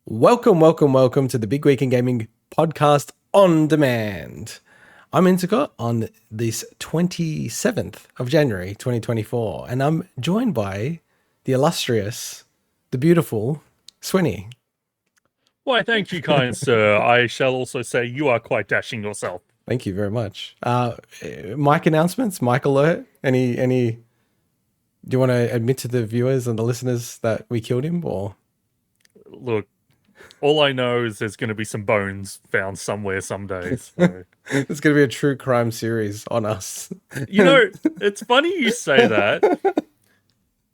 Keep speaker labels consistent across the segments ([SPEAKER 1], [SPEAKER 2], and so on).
[SPEAKER 1] Welcome to the Bigwig in Gaming podcast on demand. I'm Intica on this 27th of January 2024, and I'm joined by the illustrious, the beautiful Swinny.
[SPEAKER 2] Why, thank you, kind sir. I shall also say you are quite dashing yourself.
[SPEAKER 1] Thank you very much. Mic announcements, mic alert. Any? Do you want to admit to the viewers and the listeners that we killed him, or?
[SPEAKER 2] Look, all I know is there's going to be some bones found somewhere someday. So.
[SPEAKER 1] It's going to be a true crime series on us.
[SPEAKER 2] You know, it's funny you say that.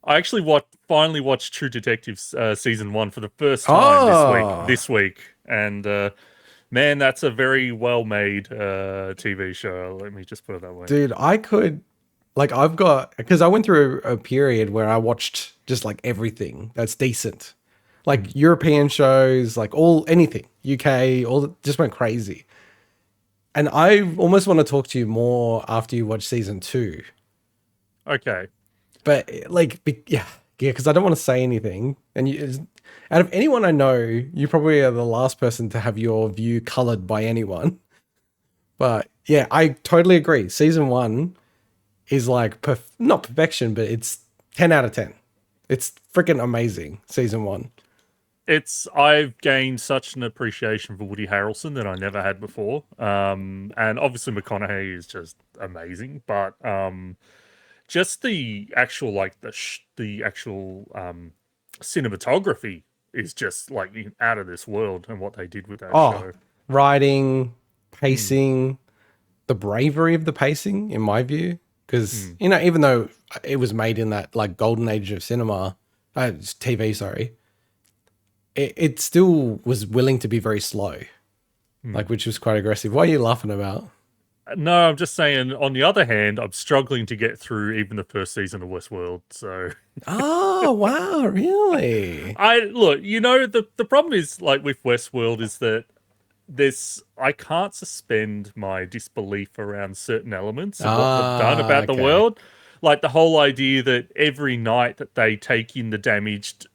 [SPEAKER 2] I actually finally watched True Detective season 1 for the first time this week, and man, that's a very well-made TV show. Let me just put it that way.
[SPEAKER 1] Dude, because I went through a period where I watched just like everything that's decent, like European shows, like anything, UK, just went crazy. And I almost want to talk to you more after you watch season 2.
[SPEAKER 2] Okay.
[SPEAKER 1] But because I don't want to say anything. And out of anyone I know, you probably are the last person to have your view colored by anyone. But yeah, I totally agree. Season 1 is like not perfection, but it's 10 out of 10. It's freaking amazing. Season 1.
[SPEAKER 2] I've gained such an appreciation for Woody Harrelson that I never had before. And obviously McConaughey is just amazing, but just the actual the actual cinematography is just like out of this world, and what they did with that show.
[SPEAKER 1] Writing, pacing, the bravery of the pacing, in my view, because even though it was made in that like golden age of cinema, TV, sorry, it still was willing to be very slow, which was quite aggressive. What are you laughing about?
[SPEAKER 2] No, I'm just saying, on the other hand, I'm struggling to get through even the first season of Westworld, so...
[SPEAKER 1] Oh, wow, really?
[SPEAKER 2] Look, the problem is, like, with Westworld is that I can't suspend my disbelief around certain elements of what they've done about the world. Like, the whole idea that every night that they take in the damaged,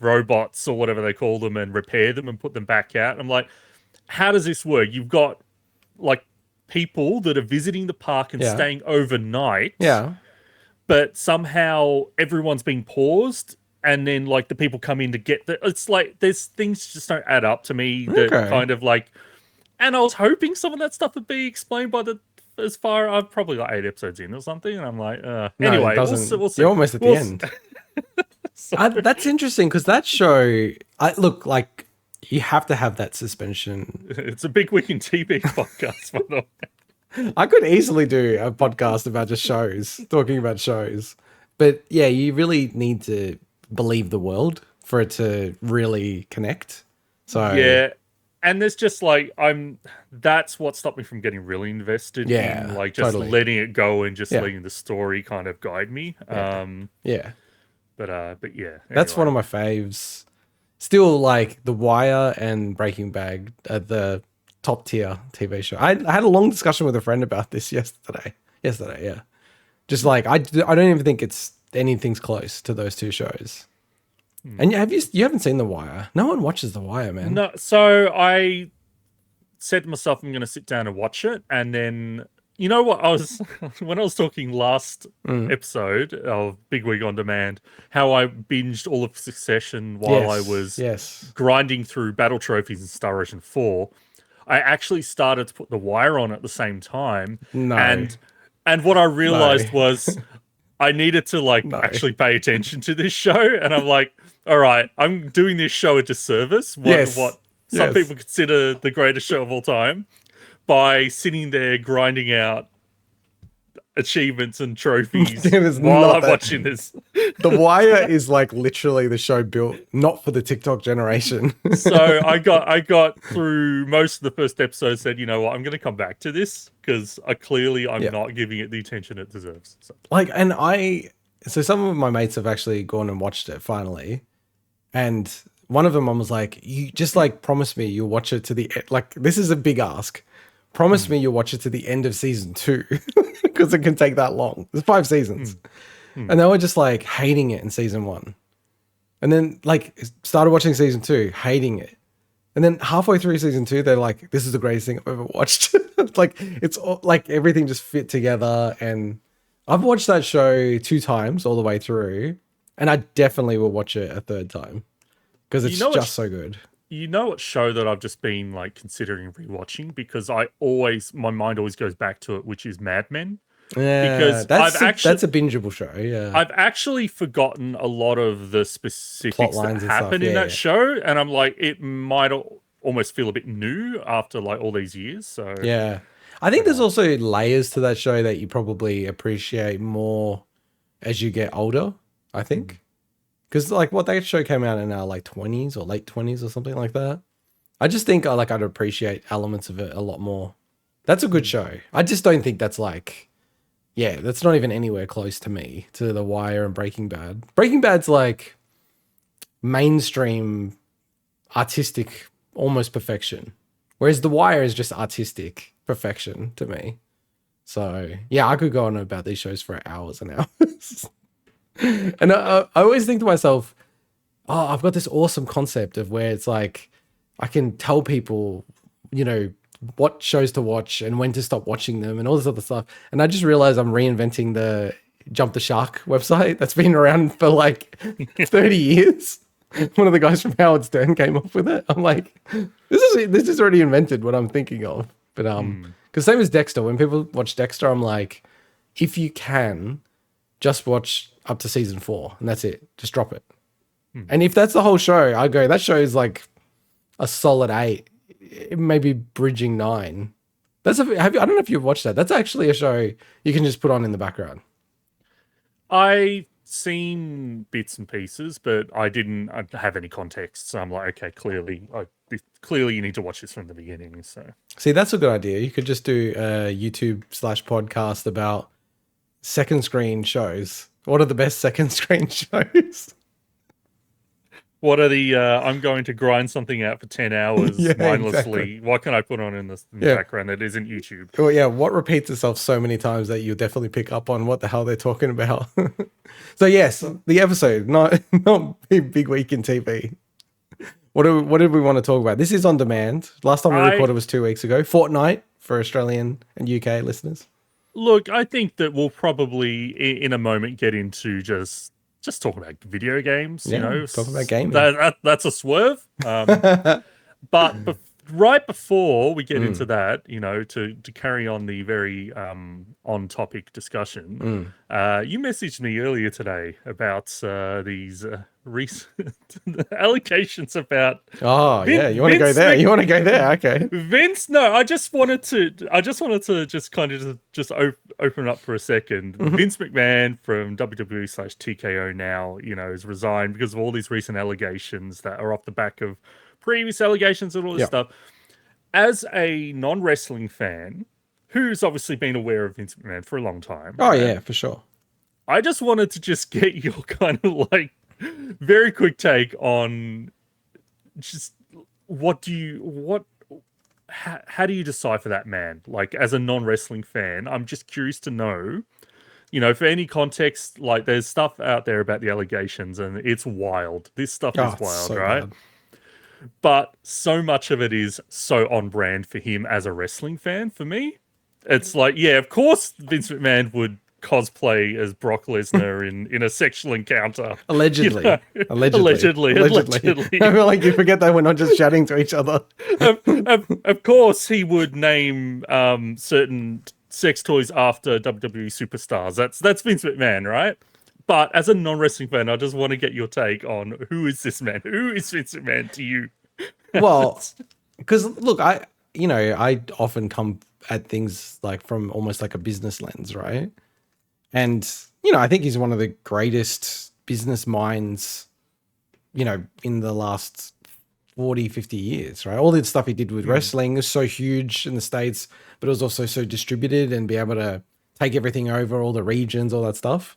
[SPEAKER 2] robots or whatever they call them and repair them and put them back out, I'm like, how does this work? You've got, like, people that are visiting the park and staying overnight.
[SPEAKER 1] Yeah.
[SPEAKER 2] But somehow everyone's being paused, and then like the people come in to get it's like there's things just don't add up to me that kind of like, and I was hoping some of that stuff would be explained by I'm probably like 8 episodes in or something, and I'm like, anyway, we'll see.
[SPEAKER 1] You're almost at the end. That's interesting, because that show, you have to have that suspension.
[SPEAKER 2] It's a Bigwig in TV podcast, by the way.
[SPEAKER 1] I could easily do a podcast about just talking about shows. But yeah, you really need to believe the world for it to really connect. So
[SPEAKER 2] yeah, and there's just like that's what stopped me from getting really invested in like just letting it go and just letting the story kind of guide me. But yeah. Anyway.
[SPEAKER 1] That's one of my faves. Still, like The Wire and Breaking Bad are the top tier TV show. I had a long discussion with a friend about this yesterday. Yeah. Just like I don't even think anything's close to those two shows. And you haven't seen The Wire? No one watches The Wire, man.
[SPEAKER 2] No, so I said to myself, I'm going to sit down and watch it, and then you know what? When I was talking last episode of Bigwig on Demand, how I binged all of Succession while I was grinding through Battle Trophies and Star Ocean 4. I actually started to put The Wire on at the same time.
[SPEAKER 1] No.
[SPEAKER 2] And what I realized was I needed to actually pay attention to this show. And I'm like, all right, I'm doing this show a disservice. What some people consider the greatest show of all time, by sitting there grinding out achievements and trophies while I'm watching this.
[SPEAKER 1] The Wire is like literally the show built not for the TikTok generation.
[SPEAKER 2] So I got through most of the first episode, said, you know what, I'm going to come back to this because I'm not giving it the attention it deserves. So.
[SPEAKER 1] So some of my mates have actually gone and watched it finally, and one of them was like, you just like promise me you'll watch it to the end. Like, this is a big ask. Promise me you'll watch it to the end of season 2 because it can take that long. There's 5 seasons. And they were just like hating it in season 1. And then like started watching season 2, hating it. And then halfway through season 2, they're like, "This is the greatest thing I've ever watched." Like it's all, like everything just fit together. And I've watched that show 2 times all the way through, and I definitely will watch it a third time because it's just so good.
[SPEAKER 2] You know what show that I've just been like considering rewatching because my mind always goes back to it, which is Mad Men.
[SPEAKER 1] Yeah,
[SPEAKER 2] Because
[SPEAKER 1] that's a bingeable show. Yeah,
[SPEAKER 2] I've actually forgotten a lot of the specifics that happen in that show, and I'm like, it might almost feel a bit new after like all these years. So
[SPEAKER 1] yeah, I think there's also layers to that show that you probably appreciate more as you get older. I think because like what that show came out in our like 20s or late 20s or something like that. I just think I'd appreciate elements of it a lot more. That's a good show. I just don't think that's like. Yeah, that's not even anywhere close to me, to The Wire and Breaking Bad. Breaking Bad's like mainstream, artistic, almost perfection. Whereas The Wire is just artistic perfection to me. So, yeah, I could go on about these shows for hours and hours. And I always think to myself, oh, I've got this awesome concept of where it's like, I can tell people, what shows to watch and when to stop watching them and all this other stuff. And I just realized I'm reinventing the Jump the Shark website that's been around for like 30 years. One of the guys from Howard Stern came up with it. I'm like, this is already invented what I'm thinking of. But because same as Dexter, when people watch Dexter, I'm like, if you can, just watch up to season 4 and that's it. Just drop it. And if that's the whole show, I go, that show is like a solid 8. Maybe bridging 9. I don't know if you've watched that. That's actually a show you can just put on in the background.
[SPEAKER 2] I've seen bits and pieces, but I didn't have any context. So I'm like, okay, clearly you need to watch this from the beginning. So
[SPEAKER 1] see, that's a good idea. You could just do a YouTube/podcast about second screen shows. What are the best second screen shows?
[SPEAKER 2] What are the I'm going to grind something out for 10 hours mindlessly. Exactly. What can I put on in the background that isn't YouTube?
[SPEAKER 1] Well, yeah, what repeats itself so many times that you'll definitely pick up on what the hell they're talking about. So yes, the episode, not big week in TV. What did we want to talk about? This is on demand. Last time we recorded was 2 weeks ago. Fortnight for Australian and UK listeners.
[SPEAKER 2] Look, I think that we'll probably in a moment get into just talk about video games,
[SPEAKER 1] talk about gaming.
[SPEAKER 2] That's a swerve. But right before we get into that, to carry on the very on-topic discussion, you messaged me earlier today about these recent allegations about.
[SPEAKER 1] Oh, you want to go there? You want to go there? Okay.
[SPEAKER 2] Vince, no, I just wanted to just kind of just open up for a second. Vince McMahon from WWE/TKO now, has resigned because of all these recent allegations that are off the back of previous allegations and all this stuff. As a non-wrestling fan, who's obviously been aware of Vince McMahon for a long time.
[SPEAKER 1] Oh, yeah, for sure.
[SPEAKER 2] I just wanted to just get your kind of like very quick take on just how do you decipher that man? Like, as a non-wrestling fan, I'm just curious to know, for any context, like there's stuff out there about the allegations and it's wild. This stuff is wild, so right? Bad. But so much of it is so on brand for him as a wrestling fan. For me, it's like, yeah, of course Vince McMahon would cosplay as Brock Lesnar in a sexual encounter.
[SPEAKER 1] Allegedly.
[SPEAKER 2] Allegedly.
[SPEAKER 1] I feel like you forget that we're not just chatting to each other.
[SPEAKER 2] Of course, he would name certain sex toys after WWE superstars. That's Vince McMahon, right? But as a non-wrestling fan, I just want to get your take on who is this man? Who is Vince McMahon to you?
[SPEAKER 1] Well, because look, I often come at things like from almost like a business lens, right? And, I think he's one of the greatest business minds, in the last 40, 50 years, right? All the stuff he did with wrestling is so huge in the States, but it was also so distributed and be able to take everything over, all the regions, all that stuff.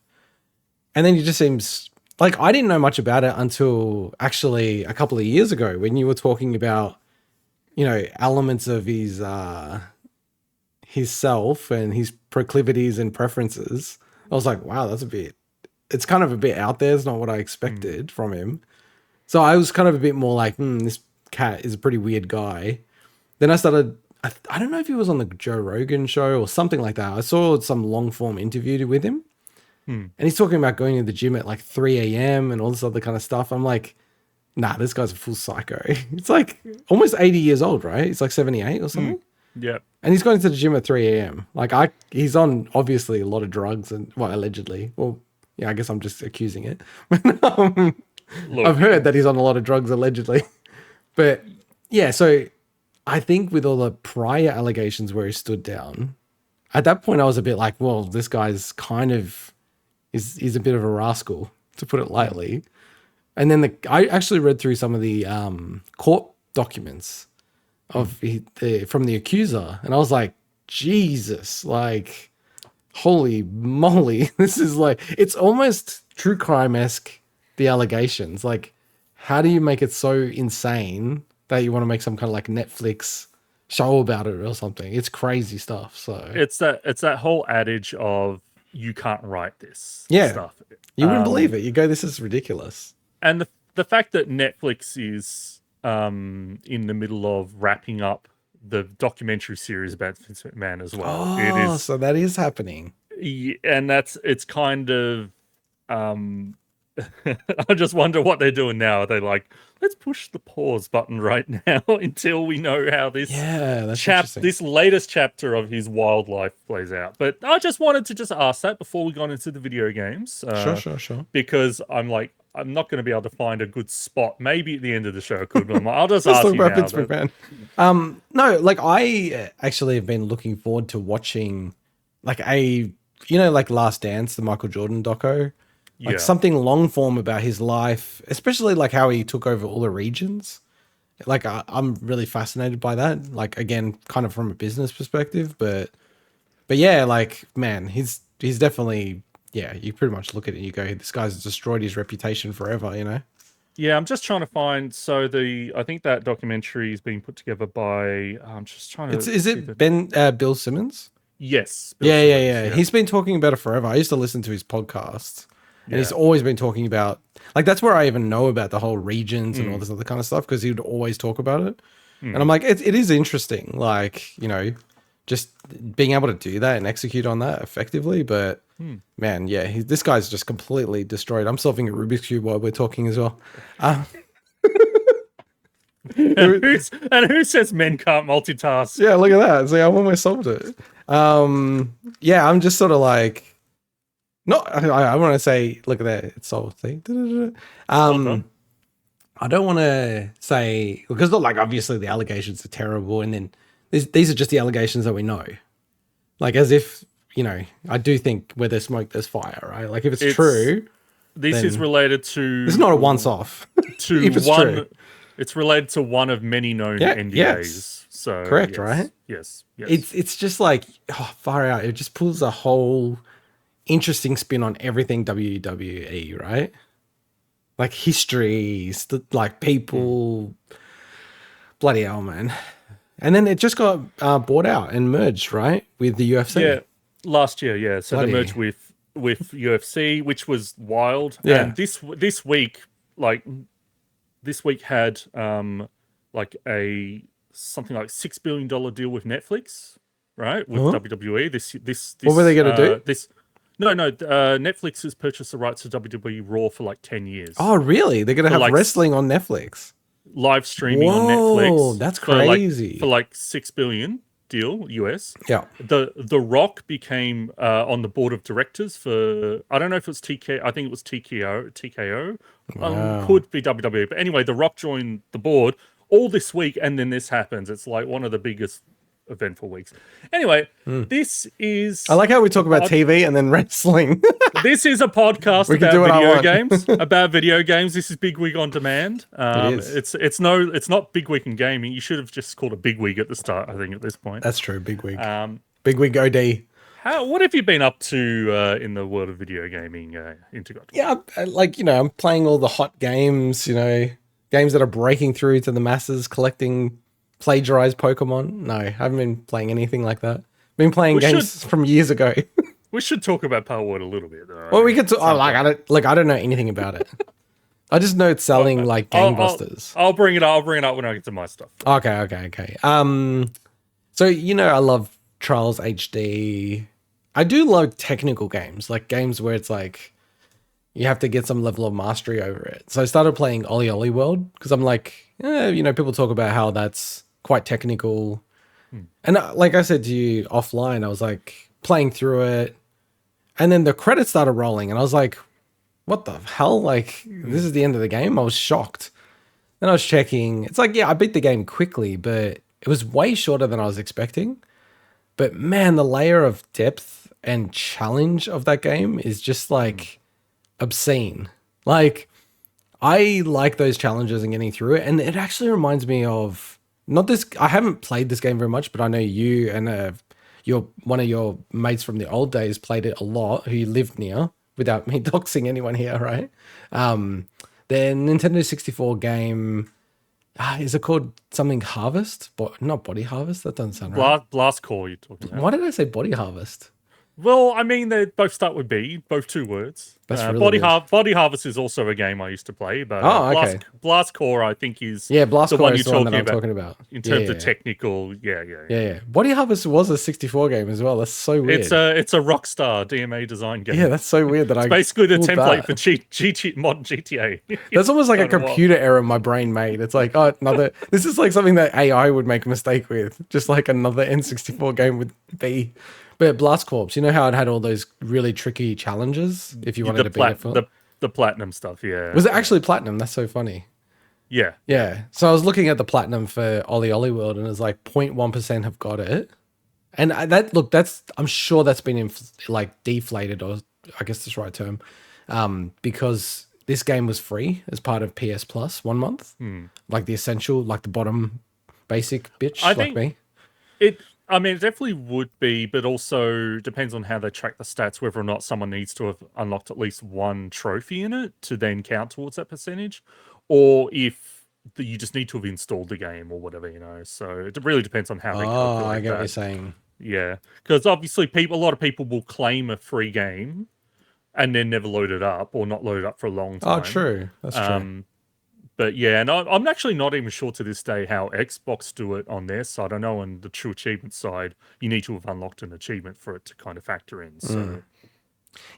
[SPEAKER 1] And then he just seems like I didn't know much about it until actually a couple of years ago when you were talking about, elements of his self and his proclivities and preferences. I was like, wow, it's kind of a bit out there. It's not what I expected from him. So I was kind of a bit more like, this cat is a pretty weird guy. Then I started, I don't know if he was on the Joe Rogan show or something like that. I saw some long form interview with him. And he's talking about going to the gym at like 3 a.m. and all this other kind of stuff. I'm like, nah, this guy's a full psycho. It's like almost 80 years old, right? He's like 78 or something.
[SPEAKER 2] Yeah.
[SPEAKER 1] And he's going to the gym at 3 a.m. Like he's on obviously a lot of drugs and allegedly. Well, yeah, I guess I'm just accusing it. I've heard that he's on a lot of drugs allegedly. But yeah, so I think with all the prior allegations where he stood down, at that point I was a bit like, well, this guy's kind of he's a bit of a rascal, to put it lightly. And then I actually read through some of the court documents of from the accuser, and I was like, Jesus, like, holy moly, this is like, it's almost true crime-esque, the allegations. Like, how do you make it so insane that you want to make some kind of like Netflix show about it or something? It's crazy stuff. So
[SPEAKER 2] it's that whole adage of you can't write this stuff.
[SPEAKER 1] You wouldn't believe it. You go, this is ridiculous.
[SPEAKER 2] And the fact that Netflix is in the middle of wrapping up the documentary series about Vince McMahon as well.
[SPEAKER 1] Oh,
[SPEAKER 2] it is,
[SPEAKER 1] so that is happening.
[SPEAKER 2] And it's kind of I just wonder what they're doing now. Are they like, let's push the pause button right now until we know how this this latest chapter of his wildlife plays out? But I just wanted to ask that before we got into the video games.
[SPEAKER 1] Sure.
[SPEAKER 2] Because I'm like, I'm not going to be able to find a good spot. Maybe at the end of the show I could, but I'll just ask you now.
[SPEAKER 1] No, like I actually have been looking forward to watching like like Last Dance, the Michael Jordan doco. Like something long form about his life, especially like how he took over all the regions. Like I'm really fascinated by that. Like, again, kind of from a business perspective, but yeah, like, man, he's definitely, you pretty much look at it and you go, this guy's destroyed his reputation forever, you know?
[SPEAKER 2] Yeah, I'm just trying to find. So I think that documentary is being put together by. I'm just trying to.
[SPEAKER 1] Is it Bill Simmons?
[SPEAKER 2] Yes.
[SPEAKER 1] Bill Simmons, yeah. He's been talking about it forever. I used to listen to his podcast. And he's always been talking about, like, that's where I even know about the whole regions and all this other kind of stuff, because he would always talk about it. And I'm like, it is interesting, like, you know, just being able to do that and execute on that effectively. But man, this guy's just completely destroyed. I'm solving a Rubik's Cube while we're talking as well.
[SPEAKER 2] And who says men can't multitask?
[SPEAKER 1] Yeah, look at that. See, I almost solved it. I'm just sort of like, no, I want to say, look at that, it's solved. See? I don't want to say, because like obviously the allegations are terrible, and then these are just the allegations that we know. Like, as if, you know, I do think where there's smoke, there's fire, right? Like, if it's true,
[SPEAKER 2] this is related to.
[SPEAKER 1] It's not a once-off.
[SPEAKER 2] It's related to one of many known NDAs.
[SPEAKER 1] Yes.
[SPEAKER 2] So
[SPEAKER 1] correct, right?
[SPEAKER 2] Yes.
[SPEAKER 1] It's just like, far out. It just pulls a whole interesting spin on everything WWE, right? Like history, like people, bloody hell, man. And then it just got bought out and merged, right, with the UFC.
[SPEAKER 2] Yeah, last year, yeah. So they merged with UFC, which was wild. Yeah. And this week had like something like $6 billion deal with Netflix, right? With WWE. This
[SPEAKER 1] what were they going to do?
[SPEAKER 2] No. Netflix has purchased the rights to WWE Raw for like 10 years.
[SPEAKER 1] Oh, really? They're going to have wrestling on Netflix?
[SPEAKER 2] Live streaming on Netflix.
[SPEAKER 1] That's crazy.
[SPEAKER 2] For like $6 billion deal, US.
[SPEAKER 1] Yeah.
[SPEAKER 2] The Rock became on the board of directors for, I don't know if it was TK, I think it was TKO.
[SPEAKER 1] Wow.
[SPEAKER 2] Could be WWE. But anyway, The Rock joined the board all this week, and then this happens. It's like one of the biggest eventful weeks. Anyway, this is...
[SPEAKER 1] I like how we talk about TV and then wrestling.
[SPEAKER 2] This is a podcast about video games. This is Bigwig on Demand. It's not Bigwig in gaming. You should have just called it Bigwig at the start, I think, at this point.
[SPEAKER 1] That's true, Bigwig. Bigwig OD.
[SPEAKER 2] What have you been up to in the world of video gaming, Intergot?
[SPEAKER 1] Yeah, I'm playing all the hot games, games that are breaking through to the masses, collecting plagiarized Pokemon. No, I haven't been playing anything like that. Been playing games from years ago.
[SPEAKER 2] We should talk about Palworld a little bit, though.
[SPEAKER 1] Well, we could. I don't know anything about it. I just know it's selling like gangbusters.
[SPEAKER 2] I'll bring it up. I'll bring it up when I get to my stuff.
[SPEAKER 1] Okay. So I love Trials HD. I do love technical games, like games where it's like you have to get some level of mastery over it. So I started playing Ollie Ollie World because I'm like, people talk about how that's quite technical. And like I said to you offline, I was like playing through it, and then the credits started rolling, and I was like, what the hell? Like, this is the end of the game? I was shocked. Then I was checking. It's like, yeah, I beat the game quickly, but it was way shorter than I was expecting. But man, the layer of depth and challenge of that game is just like obscene. Like, I like those challenges and getting through it. And it actually reminds me of not this. I haven't played this game very much, but I know you and one of your mates from the old days played it a lot, who you lived near, without me doxing anyone here, right? The Nintendo 64 game, is it called something Harvest? Not Body Harvest? That doesn't sound right.
[SPEAKER 2] Blast Core, you're talking about.
[SPEAKER 1] Why did I say Body Harvest?
[SPEAKER 2] Well, I mean, they both start with B, both 2 words.
[SPEAKER 1] That's really
[SPEAKER 2] Body Harvest is also a game I used to play, but
[SPEAKER 1] okay.
[SPEAKER 2] Blast Core, I think, is
[SPEAKER 1] Blast
[SPEAKER 2] the
[SPEAKER 1] Core
[SPEAKER 2] one
[SPEAKER 1] is the one that I'm talking about.
[SPEAKER 2] In terms of technical, yeah.
[SPEAKER 1] Body Harvest was a 64 game as well. That's so weird.
[SPEAKER 2] It's a Rockstar DMA design game.
[SPEAKER 1] Yeah, that's so weird that
[SPEAKER 2] it's basically the template for modern GTA.
[SPEAKER 1] That's almost like a computer error my brain made. It's like, this is like something that AI would make a mistake with. Just like another N64 game with B. But Blast Corps, you know how it had all those really tricky challenges if you wanted to beat it for
[SPEAKER 2] the platinum stuff, yeah.
[SPEAKER 1] Was it actually platinum? That's so funny.
[SPEAKER 2] Yeah.
[SPEAKER 1] Yeah. So I was looking at the platinum for Ollie Ollie World, and it's like 0.1% have got it. And I'm sure that's been deflated, or I guess that's the right term, because this game was free as part of PS Plus 1 month, like the essential, like the bottom basic bitch, like me.
[SPEAKER 2] I mean, it definitely would be, but also depends on how they track the stats, whether or not someone needs to have unlocked at least 1 trophy in it to then count towards that percentage, or if you just need to have installed the game or whatever, So it really depends on how they calculate
[SPEAKER 1] I get
[SPEAKER 2] that.
[SPEAKER 1] what you're saying.
[SPEAKER 2] Yeah, because obviously a lot of people will claim a free game and then never load it up or not load it up for a long time.
[SPEAKER 1] Oh, true. That's true.
[SPEAKER 2] But yeah, and I'm actually not even sure to this day how Xbox do it on their side. I know on the True Achievement side, you need to have unlocked an achievement for it to kind of factor in. So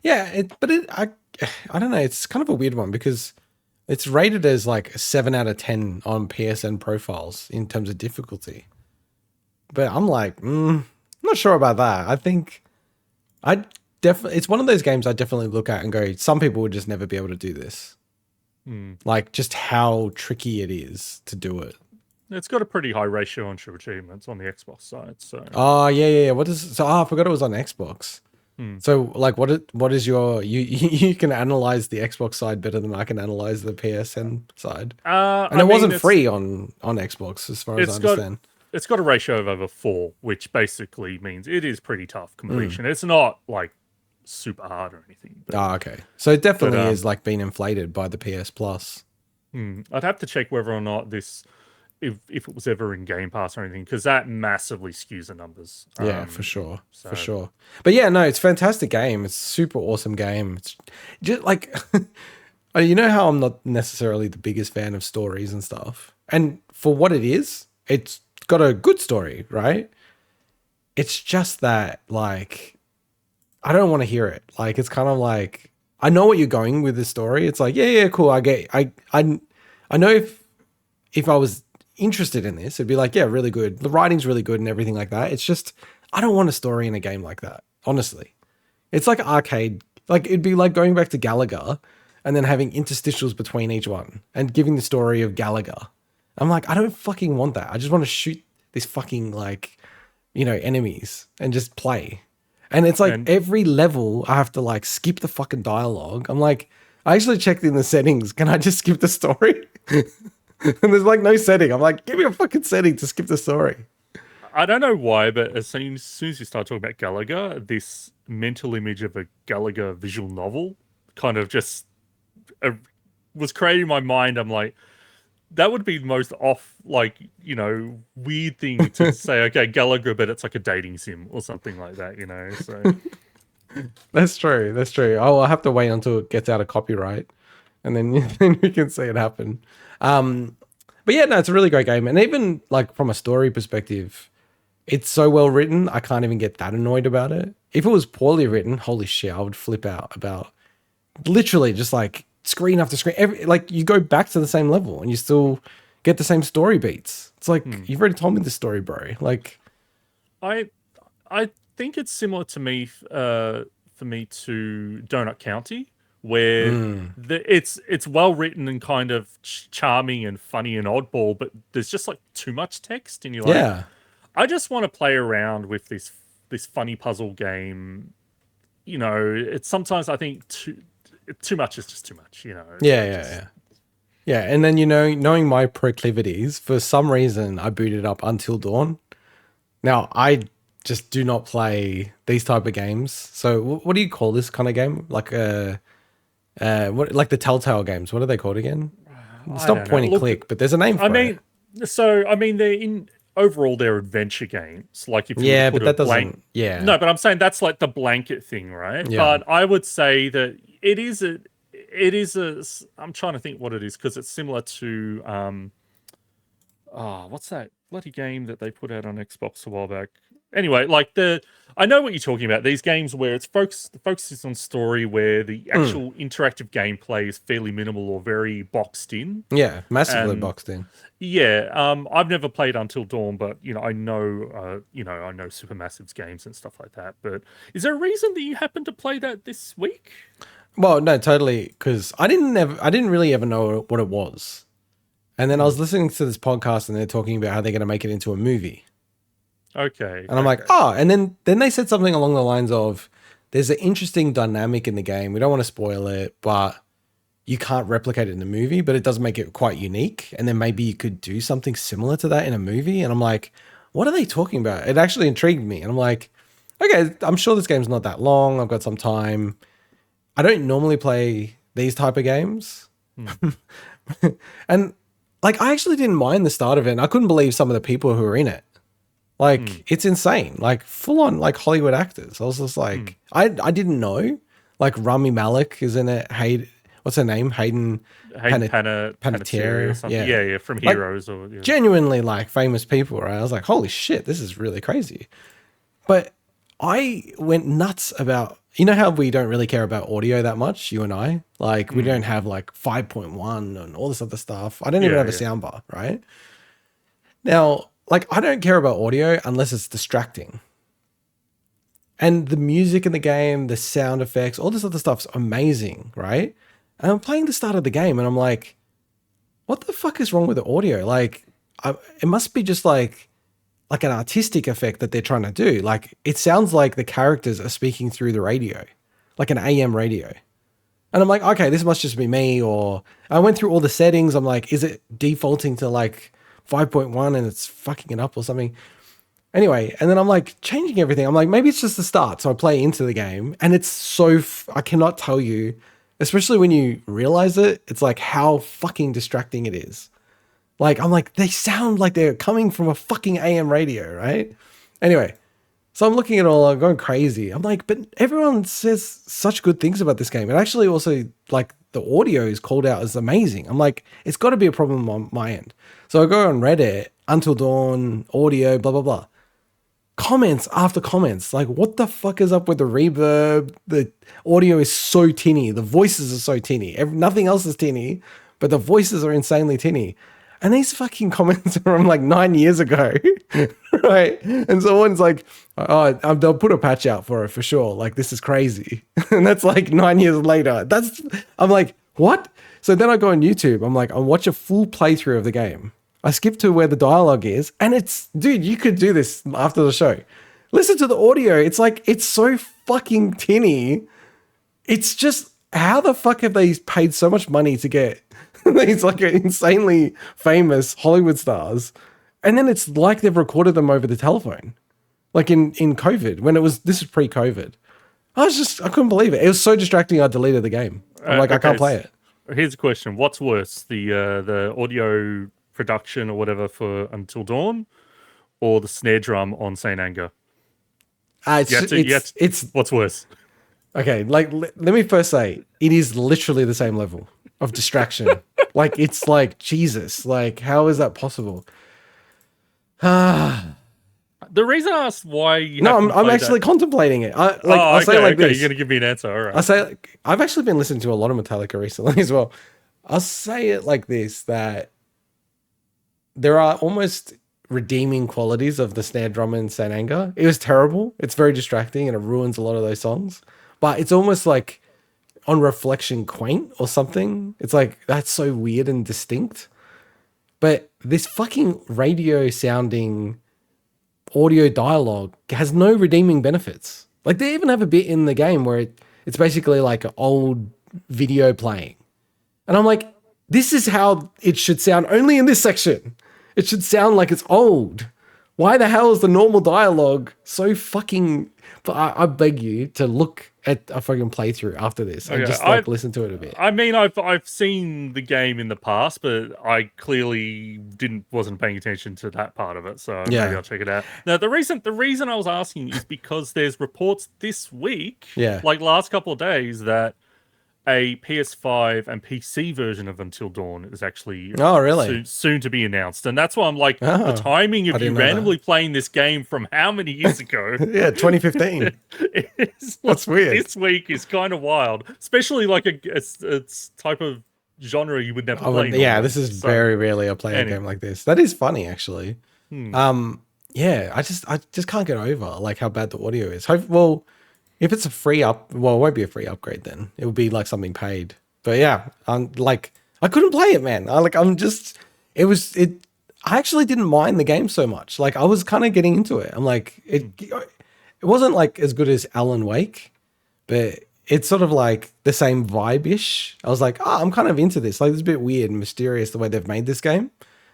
[SPEAKER 1] yeah, I don't know. It's kind of a weird one because it's rated as like a 7 out of 10 on PSN profiles in terms of difficulty. But I'm like, not sure about that. I think it's one of those games I definitely look at and go, some people would just never be able to do this. Like just how tricky it is to do it.
[SPEAKER 2] It's got a pretty high ratio on True Achievements on the Xbox side. So
[SPEAKER 1] yeah. I forgot it was on Xbox. So like what is your you can analyze the Xbox side better than I can analyze the PSN side. And it wasn't free on Xbox as far as I understand.
[SPEAKER 2] It's got a ratio of over 4, which basically means it is pretty tough completion. It's not like super hard or anything.
[SPEAKER 1] Okay. So it definitely is like being inflated by the PS Plus.
[SPEAKER 2] I'd have to check whether or not if it was ever in Game Pass or anything, because that massively skews the numbers.
[SPEAKER 1] Yeah, for sure. For sure. But yeah, no, it's a fantastic game. It's a super awesome game. It's just like, you know how I'm not necessarily the biggest fan of stories and stuff. And for what it is, it's got a good story, right? It's just that, like, I don't want to hear it. Like, it's kind of like, I know what you're going with the story. It's like, yeah, cool. I know if I was interested in this, it'd be like, yeah, really good. The writing's really good and everything like that. It's just, I don't want a story in a game like that. Honestly, it's like arcade. Like it'd be like going back to Gallagher and then having interstitials between each one and giving the story of Gallagher. I'm like, I don't fucking want that. I just want to shoot this fucking enemies and just play. And it's like every level I have to like skip the fucking dialogue. I'm like, I actually checked in the settings. Can I just skip the story? And there's like no setting. I'm like, give me a fucking setting to skip the story.
[SPEAKER 2] I don't know why, but as soon as you start talking about Gallagher, this mental image of a Gallagher visual novel kind of just was created in my mind. I'm like, that would be the most weird thing to say, okay, Gallagher, but it's like a dating sim or something like that, So
[SPEAKER 1] That's true. Oh, I'll have to wait until it gets out of copyright and then, then you can see it happen. But yeah, no, it's a really great game. And even like from a story perspective, it's so well written, I can't even get that annoyed about it. If it was poorly written, holy shit, I would flip out about literally just like screen after screen. Like you go back to the same level and you still get the same story beats. It's like, you've already told me the story, bro. Like,
[SPEAKER 2] I think it's similar to me, for me to Donut County, where it's well written and kind of charming and funny and oddball, but there's just like too much text, and you're like,
[SPEAKER 1] yeah.
[SPEAKER 2] I just want to play around with this funny puzzle game. You know, it's sometimes I think too much is just too much. You know.
[SPEAKER 1] Yeah, and then, you know, knowing my proclivities, for some reason I booted up Until Dawn. Now, I just do not play these type of games. So what do you call this kind of game? Like what, like the Telltale games? What are they called again? It's not point and click, but there's a name for it.
[SPEAKER 2] I mean, they're adventure games. Like if you
[SPEAKER 1] yeah,
[SPEAKER 2] put
[SPEAKER 1] but that
[SPEAKER 2] blank,
[SPEAKER 1] doesn't. Yeah,
[SPEAKER 2] no, but I'm saying that's like the blanket thing, right?
[SPEAKER 1] Yeah.
[SPEAKER 2] But I would say that it is a. I'm trying to think what it is, because it's similar to what's that bloody game that they put out on Xbox a while back? Anyway, like I know what you're talking about. These games where the focus is on story, where the actual interactive gameplay is fairly minimal or very boxed in.
[SPEAKER 1] Yeah, massively boxed in.
[SPEAKER 2] Yeah, I've never played Until Dawn, but I know Supermassive's games and stuff like that. But is there a reason that you happened to play that this week?
[SPEAKER 1] Well, no, totally, because I didn't really ever know what it was. And then I was listening to this podcast and they're talking about how they're going to make it into a movie.
[SPEAKER 2] Okay.
[SPEAKER 1] And I'm like, oh, and then they said something along the lines of, there's an interesting dynamic in the game. We don't want to spoil it, but you can't replicate it in the movie, but it does make it quite unique. And then maybe you could do something similar to that in a movie. And I'm like, what are they talking about? It actually intrigued me. And I'm like, okay, I'm sure this game's not that long. I've got some time. I don't normally play these type of games. And like, I actually didn't mind the start of it. And I couldn't believe some of the people who were in it. Like, it's insane. Like, full on, like, Hollywood actors. I was just like, I didn't know. Like, Rami Malek is in it. What's her name? Hayden
[SPEAKER 2] Panettiere or something. Yeah, from Heroes. Like, or
[SPEAKER 1] genuinely, like, famous people, right? I was like, holy shit, this is really crazy. But I went nuts about, you know how we don't really care about audio that much, you and I? Like, we don't have, like, 5.1 and all this other stuff. I don't even have a soundbar, right? Now, like, I don't care about audio unless it's distracting. And the music in the game, the sound effects, all this other stuff's amazing, right? And I'm playing the start of the game and I'm like, what the fuck is wrong with the audio? Like, it must be just like an artistic effect that they're trying to do. Like, it sounds like the characters are speaking through the radio, like an AM radio. And I'm like, okay, this must just be me. Or I went through all the settings. I'm like, is it defaulting to like 5.1 and it's fucking it up or something? Anyway, and then I'm like changing everything. I'm like, maybe it's just the start. So I play into the game and it's so, I cannot tell you, especially when you realize it, it's like how fucking distracting it is. Like, I'm like, they sound like they're coming from a fucking AM radio, right? Anyway, so I'm looking at it all, I'm going crazy. I'm like, but everyone says such good things about this game. And actually also, like, the audio is called out as amazing. I'm like, it's got to be a problem on my end. So I go on Reddit, Until Dawn, audio, blah, blah, blah. Comments after comments. Like, what the fuck is up with the reverb? The audio is so tinny. The voices are so tinny. Nothing else is tinny, but the voices are insanely tinny. And these fucking comments are from like 9 years ago, right? And someone's like, oh, they'll put a patch out for it for sure. Like, this is crazy. And that's like 9 years later. I'm like, what? So then I go on YouTube. I'm like, I watch a full playthrough of the game. I skip to where the dialogue is. And it's, dude, you could do this after the show. Listen to the audio. It's like, it's so fucking tinny. It's just, how the fuck have they paid so much money to get these like insanely famous Hollywood stars, and then it's like they've recorded them over the telephone, like in COVID when this is pre-COVID. I couldn't believe it. It was so distracting. I deleted the game. I'm like, I can't play it.
[SPEAKER 2] Here's a question: what's worse, the audio production or whatever for Until Dawn, or the snare drum on Saint Anger?
[SPEAKER 1] It's
[SPEAKER 2] what's worse?
[SPEAKER 1] Okay, like let me first say, it is literally the same level. of distraction. Like, it's like, Jesus, like, how is that possible?
[SPEAKER 2] The reason I asked why you
[SPEAKER 1] No,
[SPEAKER 2] haven't
[SPEAKER 1] I'm
[SPEAKER 2] played
[SPEAKER 1] actually
[SPEAKER 2] that...
[SPEAKER 1] contemplating it.
[SPEAKER 2] I'll
[SPEAKER 1] say it like
[SPEAKER 2] okay,
[SPEAKER 1] this.
[SPEAKER 2] you're gonna give me an answer. All
[SPEAKER 1] I
[SPEAKER 2] right.
[SPEAKER 1] say, like, I've actually been listening to a lot of Metallica recently as well. I'll say it like this, that there are almost redeeming qualities of the snare drum in Saint Anger. It was terrible. It's very distracting and it ruins a lot of those songs. But it's almost like on reflection quaint or something. It's like, that's so weird and distinct. But this fucking radio sounding audio dialogue has no redeeming benefits. Like, they even have a bit in the game where it's basically like an old video playing. And I'm like, this is how it should sound only in this section. It should sound like it's old. Why the hell is the normal dialogue so fucking... But I beg you to look at a fucking playthrough after this and just like listen to it a bit.
[SPEAKER 2] I mean, I've seen the game in the past, but I clearly wasn't paying attention to that part of it. So maybe I'll check it out. Now, the reason I was asking is because there's reports this week, like last couple of days, that a PS5 and PC version of Until Dawn is actually soon to be announced. And that's why I'm like, the timing of you randomly playing this game from how many years ago?
[SPEAKER 1] 2015. That's weird.
[SPEAKER 2] This week is kind of wild, especially like it's type of genre you would never play.
[SPEAKER 1] Yeah, this is very rarely I play a game like this. That is funny, actually. Yeah, I just can't get over like how bad the audio is. If it's a free it won't be a free upgrade then. It will be like something paid. But yeah, like, I couldn't play it, man. I actually didn't mind the game so much. Like, I was kind of getting into it. I'm like, it wasn't like as good as Alan Wake, but it's sort of like the same vibe-ish. I was like, I'm kind of into this. Like, it's a bit weird and mysterious the way they've made this game.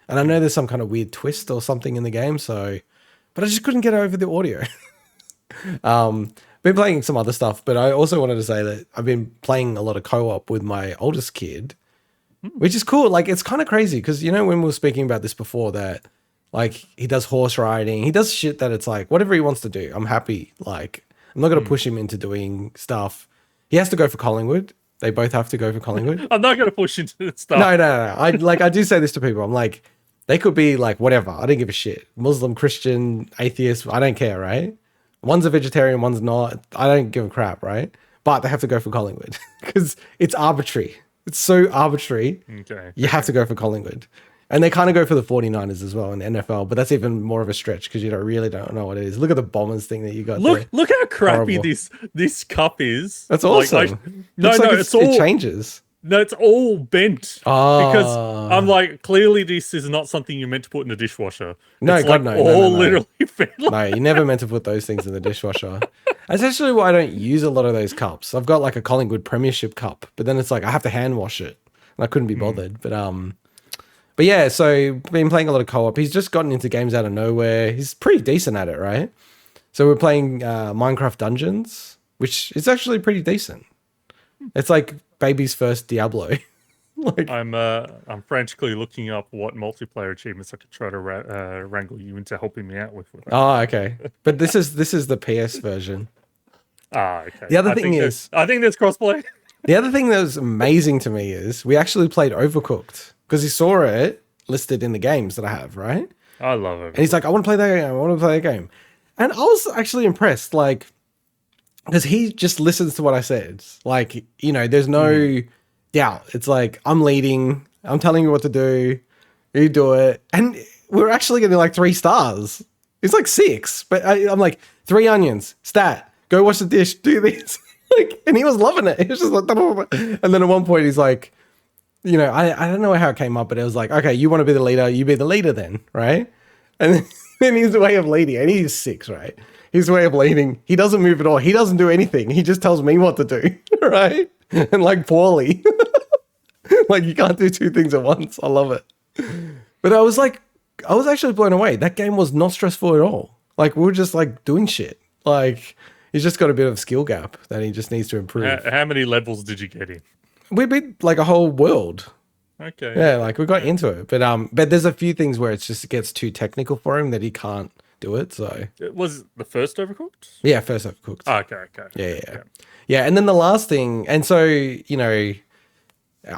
[SPEAKER 1] And I know there's some kind of weird twist or something in the game, but I just couldn't get over the audio. Been playing some other stuff, but I also wanted to say that I've been playing a lot of co-op with my oldest kid, which is cool. Like, it's kind of crazy because, you know, when we were speaking about this before, that like he does horse riding, he does shit that it's like whatever he wants to do, I'm happy. Like, I'm not going to push him into doing stuff. He has to go for Collingwood. They both have to go for Collingwood.
[SPEAKER 2] I'm not going to push into stuff.
[SPEAKER 1] No. I do say this to people. I'm like, they could be like whatever. I don't give a shit. Muslim, Christian, atheist. I don't care, right? One's a vegetarian, one's not. I don't give a crap, right? But they have to go for Collingwood because it's arbitrary. It's so arbitrary.
[SPEAKER 2] Okay.
[SPEAKER 1] You have to go for Collingwood. And they kind of go for the 49ers as well in the NFL, but that's even more of a stretch because you really don't know what it is. Look at the Bombers thing that you got there.
[SPEAKER 2] Look how crappy this cup is.
[SPEAKER 1] That's awesome. It changes.
[SPEAKER 2] No, it's all bent because I'm like, clearly this is not something you're meant to put in the dishwasher.
[SPEAKER 1] No,
[SPEAKER 2] it's
[SPEAKER 1] God,
[SPEAKER 2] like
[SPEAKER 1] no.
[SPEAKER 2] Literally bent.
[SPEAKER 1] No, you're never meant to put those things in the dishwasher. That's actually why I don't use a lot of those cups. I've got like a Collingwood Premiership cup, but then it's like I have to hand wash it, and I couldn't be bothered. But yeah, so been playing a lot of co-op. He's just gotten into games out of nowhere. He's pretty decent at it, right? So we're playing Minecraft Dungeons, which is actually pretty decent. It's like baby's first Diablo. Like,
[SPEAKER 2] I'm frantically looking up what multiplayer achievements I could try to wrangle you into helping me out with.
[SPEAKER 1] Oh, okay. But this is the PS version.
[SPEAKER 2] Okay.
[SPEAKER 1] The other thing is,
[SPEAKER 2] I think there's crossplay.
[SPEAKER 1] The other thing that was amazing to me is we actually played Overcooked because he saw it listed in the games that I have, right?
[SPEAKER 2] I love it.
[SPEAKER 1] And he's like, I want to play that game. I want to play that game. And I was actually impressed, like, because he just listens to what I said. Like, you know, there's no doubt. It's like, I'm leading. I'm telling you what to do. You do it. And we're actually getting like 3 stars. It's like 6. But I'm like, 3 onions. Stat. Go wash the dish. Do this. Like, and he was loving it. He was just like, and then at one point he's like, you know, I don't know how it came up, but it was like, okay, you want to be the leader. You be the leader then, right? And then his way of leading, and he's 6, right? His way of leading, he doesn't move at all. He doesn't do anything. He just tells me what to do, right? And like poorly. Like, you can't do 2 things at once. I love it. But I was actually blown away. That game was not stressful at all. Like, we were just like doing shit. Like, he's just got a bit of a skill gap that he just needs to improve.
[SPEAKER 2] How many levels did you get in?
[SPEAKER 1] We beat like a whole world.
[SPEAKER 2] Okay.
[SPEAKER 1] Yeah, like we got into it. But there's a few things where it gets too technical for him that he can't do it. So
[SPEAKER 2] it was the first Overcooked?
[SPEAKER 1] Yeah, first Overcooked.
[SPEAKER 2] Okay.
[SPEAKER 1] Yeah. And then the last thing, and so, you know,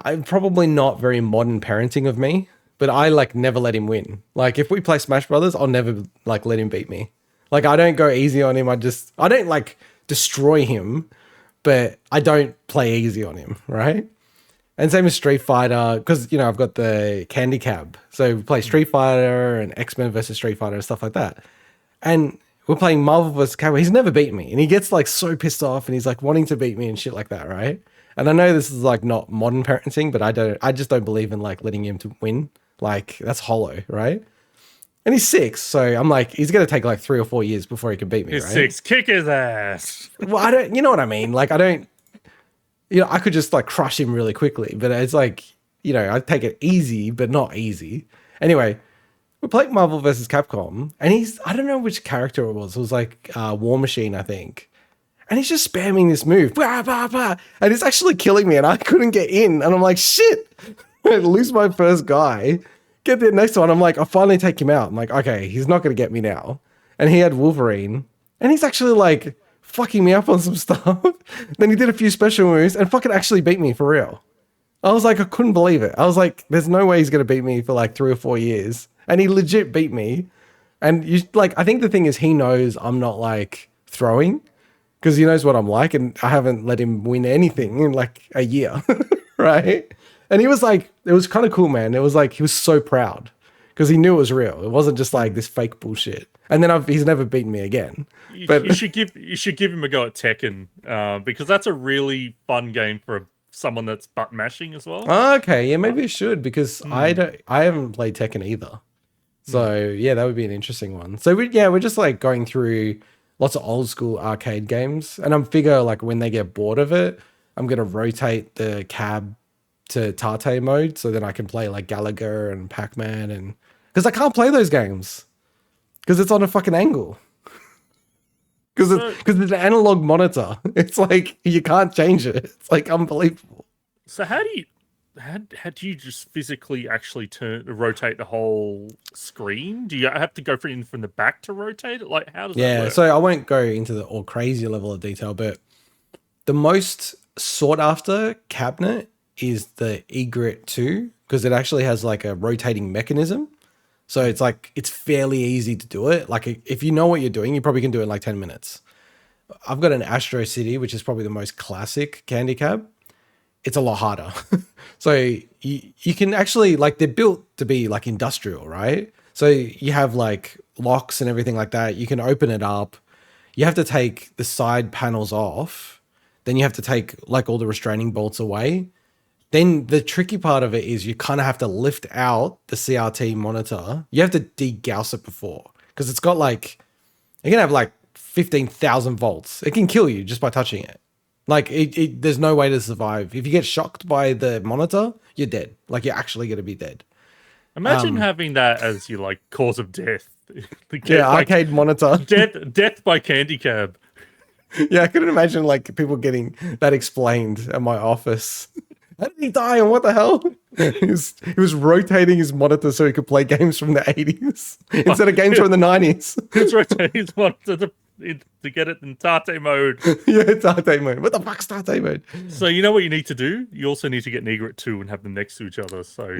[SPEAKER 1] I'm probably not very modern parenting of me, but I like never let him win. Like if we play Smash Brothers, I'll never like let him beat me. Like I don't go easy on him. I don't like destroy him, but I don't play easy on him, right? And same with Street Fighter, because you know I've got the Candy Cab, so we play Street Fighter and X-Men versus Street Fighter and stuff like that. And we're playing Marvel vs. Capcom. He's never beat me, and he gets like so pissed off, and he's like wanting to beat me and shit like that, right? And I know this is like not modern parenting, but I just don't believe in like letting him to win. Like that's hollow, right? And he's 6, so I'm like, he's gonna take like 3 or 4 years before he can beat me.
[SPEAKER 2] He's
[SPEAKER 1] right?
[SPEAKER 2] 6, kick his ass.
[SPEAKER 1] Well, I don't, you know what I mean? Like I don't, you know, I could just like crush him really quickly, but it's like, you know, I take it easy, but not easy. Anyway, we played Marvel versus Capcom, and I don't know which character it was. It was like War Machine, I think. And he's just spamming this move. Bah, bah, bah, and it's actually killing me, and I couldn't get in. And I'm like, shit. I lose my first guy. Get the next one. I'm like, I finally take him out. I'm like, okay, he's not going to get me now. And he had Wolverine. And he's actually like fucking me up on some stuff. Then he did a few special moves and fucking actually beat me for real. I was like, I couldn't believe it. I was like, there's no way he's going to beat me for like 3 or 4 years. And he legit beat me. And you like, I think the thing is he knows I'm not like throwing because he knows what I'm like. And I haven't let him win anything in like a year. Right. And he was like, it was kind of cool, man. It was like, he was so proud because he knew it was real. It wasn't just like this fake bullshit. And then he's never beaten me again. But
[SPEAKER 2] you should give him a go at Tekken because that's a really fun game for someone that's butt mashing as well.
[SPEAKER 1] Okay, yeah, maybe I should because I haven't played Tekken either. So yeah, that would be an interesting one. So we're just like going through lots of old school arcade games, and I'm figure like when they get bored of it, I'm gonna rotate the cab to Tate mode so then I can play like Gallagher and Pac-Man, and because I can't play those games because it's on a fucking angle. Because it's an analog monitor. It's like you can't change it. It's like unbelievable.
[SPEAKER 2] So how do you just physically actually rotate the whole screen? Do you have to go from the back to rotate it? Like how does that work?
[SPEAKER 1] So I won't go into the all crazy level of detail, but the most sought after cabinet is the BOD02 because it actually has like a rotating mechanism. So it's like, it's fairly easy to do it. Like if you know what you're doing, you probably can do it in like 10 minutes. I've got an Astro City, which is probably the most classic candy cab. It's a lot harder. So you can actually, like they're built to be like industrial, right? So you have like locks and everything like that. You can open it up. You have to take the side panels off. Then you have to take like all the restraining bolts away. Then the tricky part of it is you kind of have to lift out the CRT monitor. You have to degauss it before because it's got like, you can have like 15,000 volts. It can kill you just by touching it. Like there's no way to survive. If you get shocked by the monitor, you're dead. Like you're actually going to be dead.
[SPEAKER 2] Imagine having that as your like cause of death.
[SPEAKER 1] Arcade monitor.
[SPEAKER 2] Death by candy cab.
[SPEAKER 1] Yeah, I couldn't imagine like people getting that explained at my office. How did he die and what the hell? He was rotating his monitor so he could play games from the 80s instead of games from the 90s.
[SPEAKER 2] He's rotating his monitor to get it in Tate mode.
[SPEAKER 1] Yeah, Tate mode. What the fuck's Tate mode?
[SPEAKER 2] So you know what you need to do? You also need to get Negrit 2 and have them next to each other. So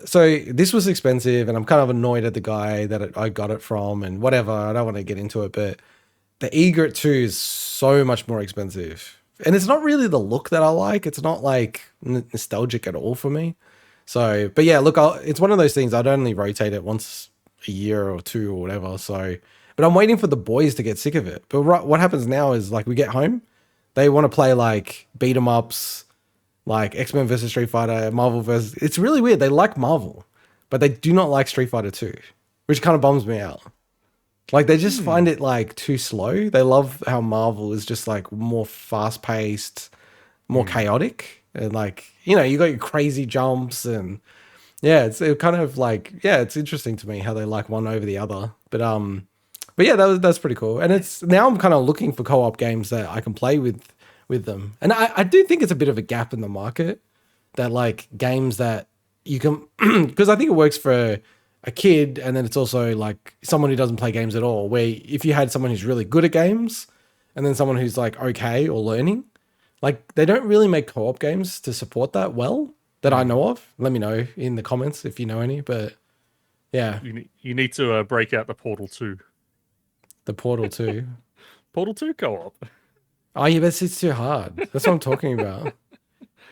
[SPEAKER 1] so this was expensive and I'm kind of annoyed at the guy that I got it from and whatever. I don't want to get into it, but the BOD02 is so much more expensive. And it's not really the look that I like. It's not like nostalgic at all for me. So, but yeah, look, it's one of those things. I'd only rotate it once a year or 2 or whatever. So, but I'm waiting for the boys to get sick of it. But what happens now is like we get home, they want to play like beat 'em ups, like X-Men versus Street Fighter, Marvel versus. It's really weird. They like Marvel, but they do not like Street Fighter 2, which kind of bums me out. Like they just find it like too slow. They love how Marvel is just like more fast paced, more chaotic. And like, you know, you got your crazy jumps and yeah, it's kind of like, yeah, it's interesting to me how they like one over the other. But yeah, that's pretty cool. And it's now I'm kind of looking for co-op games that I can play with them. And I do think it's a bit of a gap in the market that like games that you can, because I think it works for a kid, and then it's also like someone who doesn't play games at all, where if you had someone who's really good at games and then someone who's like okay or learning, Like they don't really make co-op games to support that well that I know of. Let me know in the comments if you know any. But yeah,
[SPEAKER 2] You need to break out the Portal 2.
[SPEAKER 1] the Portal 2.
[SPEAKER 2] Portal 2 co-op.
[SPEAKER 1] Oh yeah, but it's too hard. That's what I'm talking about.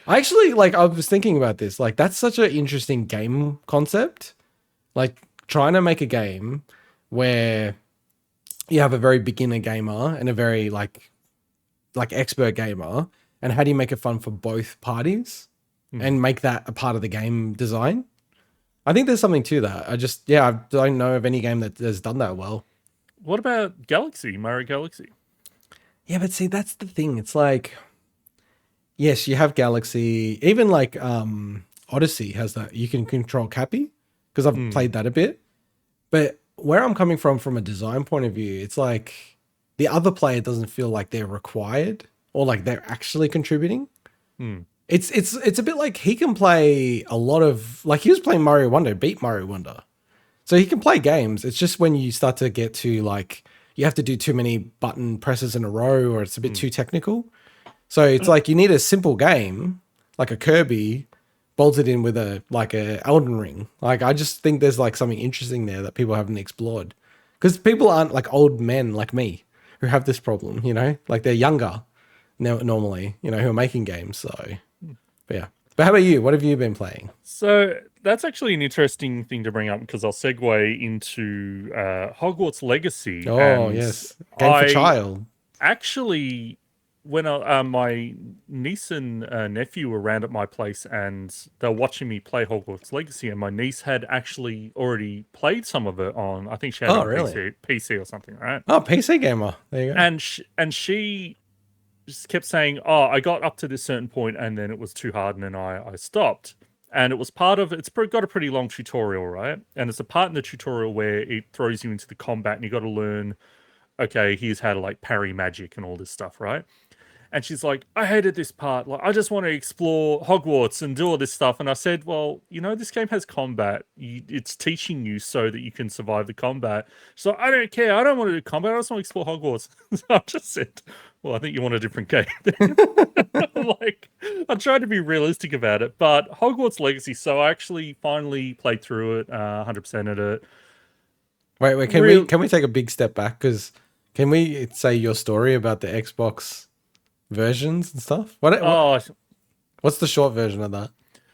[SPEAKER 1] I actually like. I was thinking about this. Like that's such an interesting game concept. Like trying to make a game where you have a very beginner gamer and a very like expert gamer, and how do you make it fun for both parties and make that a part of the game design? I think there's something to that. I don't know of any game that has done that well.
[SPEAKER 2] What about Galaxy, Mario Galaxy?
[SPEAKER 1] Yeah, but see, that's the thing. It's like, yes, you have Galaxy, even like Odyssey has that. You can control Cappy because I've played that a bit. But where I'm coming from a design point of view, it's like the other player doesn't feel like they're required or like they're actually contributing. It's a bit like he can play a lot of, like he was playing Mario Wonder, beat Mario Wonder. So he can play games. It's just when you start to get to like, you have to do too many button presses in a row or it's a bit too technical. So it's like you need a simple game, like a Kirby, bolted in with a Elden Ring. Like I just think there's like something interesting there that people haven't explored. Because people aren't like old men like me who have this problem, you know? Like they're younger normally, you know, who are making games. So, but yeah. But how about you? What have you been playing?
[SPEAKER 2] So that's actually an interesting thing to bring up because I'll segue into Hogwarts Legacy.
[SPEAKER 1] Oh,
[SPEAKER 2] and
[SPEAKER 1] yes. Game for child.
[SPEAKER 2] Actually, when my niece and nephew were around at my place and they were watching me play Hogwarts Legacy, and my niece had actually already played some of it on, I think she had it on
[SPEAKER 1] really?
[SPEAKER 2] PC or something, right?
[SPEAKER 1] Oh, PC gamer. There you go.
[SPEAKER 2] And she just kept saying, "Oh, I got up to this certain point and then it was too hard and then I stopped." And it was it's got a pretty long tutorial, right? And it's a part in the tutorial where it throws you into the combat and you got to learn, okay, here's how to like parry magic and all this stuff, right? And she's like, I hated this part. Like, I just want to explore Hogwarts and do all this stuff. And I said, well, you know, this game has combat. It's teaching you so that you can survive the combat. So I don't care. I don't want to do combat. I just want to explore Hogwarts. So I just said, well, I think you want a different game. Like, I tried to be realistic about it. But Hogwarts Legacy, so I actually finally played through it, 100% of it.
[SPEAKER 1] Wait, can we take a big step back? Because can we say your story about the Xbox versions and stuff? What's the short version of that?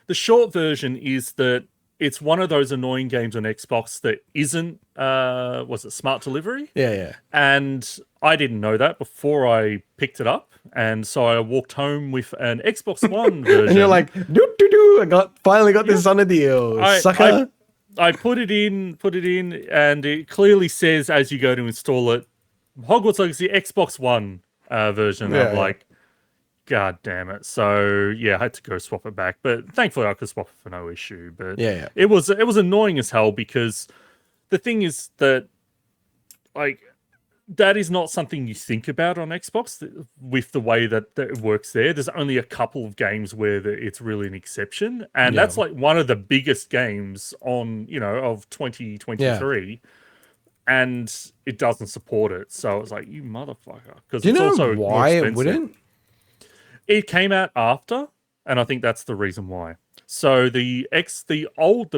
[SPEAKER 2] The short version is that it's one of those annoying games on Xbox that isn't, was it smart delivery?
[SPEAKER 1] Yeah.
[SPEAKER 2] And I didn't know that before I picked it up. And so I walked home with an Xbox One version.
[SPEAKER 1] And you're like, I finally got this on a deal, sucker.
[SPEAKER 2] I put it in, and it clearly says as you go to install it, Hogwarts Legacy Xbox One version.
[SPEAKER 1] Yeah,
[SPEAKER 2] I'm like, God damn it. So yeah, I had to go swap it back. But thankfully I could swap it for no issue. But
[SPEAKER 1] yeah.
[SPEAKER 2] it was annoying as hell because the thing is that like that is not something you think about on Xbox with the way that it works there. There's only a couple of games where it's really an exception. And that's like one of the biggest games on, you know, of 2023. Yeah. And it doesn't support it. So it's like, you motherfucker. Because it's also
[SPEAKER 1] why it wouldn't?
[SPEAKER 2] It came out after, and I think that's the reason why. So the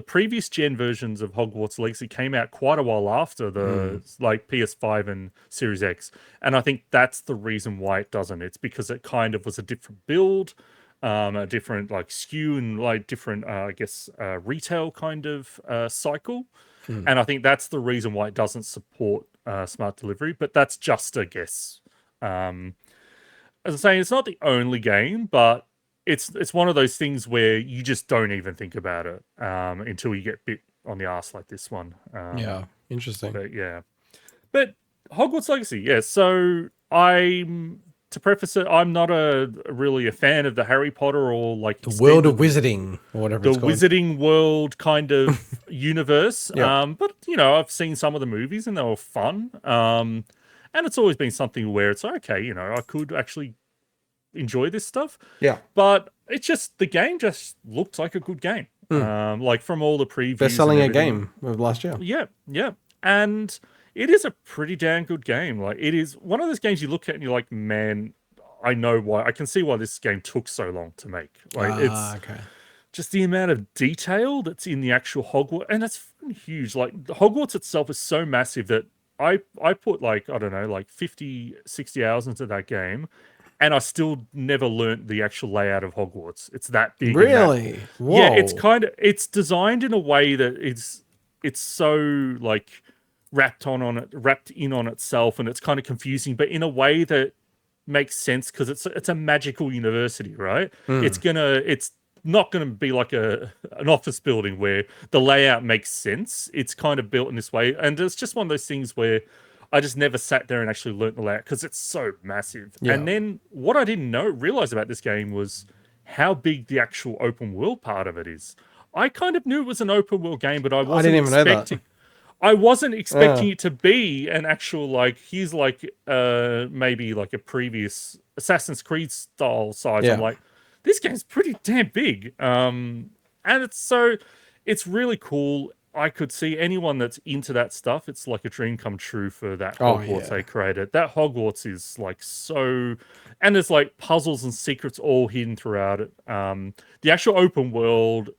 [SPEAKER 2] previous gen versions of Hogwarts Legacy came out quite a while after the like PS5 and Series X, and I think that's the reason why it doesn't. It's because it kind of was a different build, a different like SKU and like different, I guess, retail kind of cycle, and I think that's the reason why it doesn't support smart delivery. But that's just a guess. As I'm saying, it's not the only game, but it's one of those things where you just don't even think about it until you get bit on the ass like this one.
[SPEAKER 1] Yeah, interesting.
[SPEAKER 2] But Hogwarts Legacy, yeah. So to preface it, I'm not really a fan of the Harry Potter or like
[SPEAKER 1] the world of wizarding or whatever.
[SPEAKER 2] The wizarding world kind of universe. But you know, I've seen some of the movies and they were fun. And it's always been something where it's okay, you know, I could actually enjoy this stuff.
[SPEAKER 1] Yeah.
[SPEAKER 2] But it's just, the game just looked like a good game. Like from all the previews.
[SPEAKER 1] They're selling a game of last year.
[SPEAKER 2] Yeah. And it is a pretty damn good game. Like it is one of those games you look at and you're like, man, I know why. I can see why this game took so long to make. Like it's
[SPEAKER 1] Okay.
[SPEAKER 2] just the amount of detail that's in the actual Hogwarts, and it's huge. Like the Hogwarts itself is so massive that I put like, I don't know, like 50, 60 hours into that game, and I still never learnt the actual layout of Hogwarts. It's that big. And that,
[SPEAKER 1] Really?
[SPEAKER 2] yeah,
[SPEAKER 1] Whoa.
[SPEAKER 2] it's designed in a way that it's so like wrapped in on itself, and it's kind of confusing, but in a way that makes sense because it's a magical university, right?
[SPEAKER 1] Hmm.
[SPEAKER 2] It's not gonna be like an office building where the layout makes sense. It's kind of built in this way, and it's just one of those things where I just never sat there and actually learnt the layout because it's so massive.
[SPEAKER 1] Yeah.
[SPEAKER 2] And then what I didn't realize about this game was how big the actual open world part of it is. I kind of knew it was an open world game, but
[SPEAKER 1] I didn't even know that.
[SPEAKER 2] I wasn't expecting
[SPEAKER 1] Yeah.
[SPEAKER 2] it to be an actual like here's like maybe like a previous Assassin's Creed style size. I'm
[SPEAKER 1] Yeah.
[SPEAKER 2] like, this game's pretty damn big. And it's really cool. I could see anyone that's into that stuff. It's like a dream come true for that
[SPEAKER 1] Oh
[SPEAKER 2] Hogwarts they
[SPEAKER 1] yeah.
[SPEAKER 2] created. That Hogwarts is like so, and there's like puzzles and secrets all hidden throughout it. The actual open world,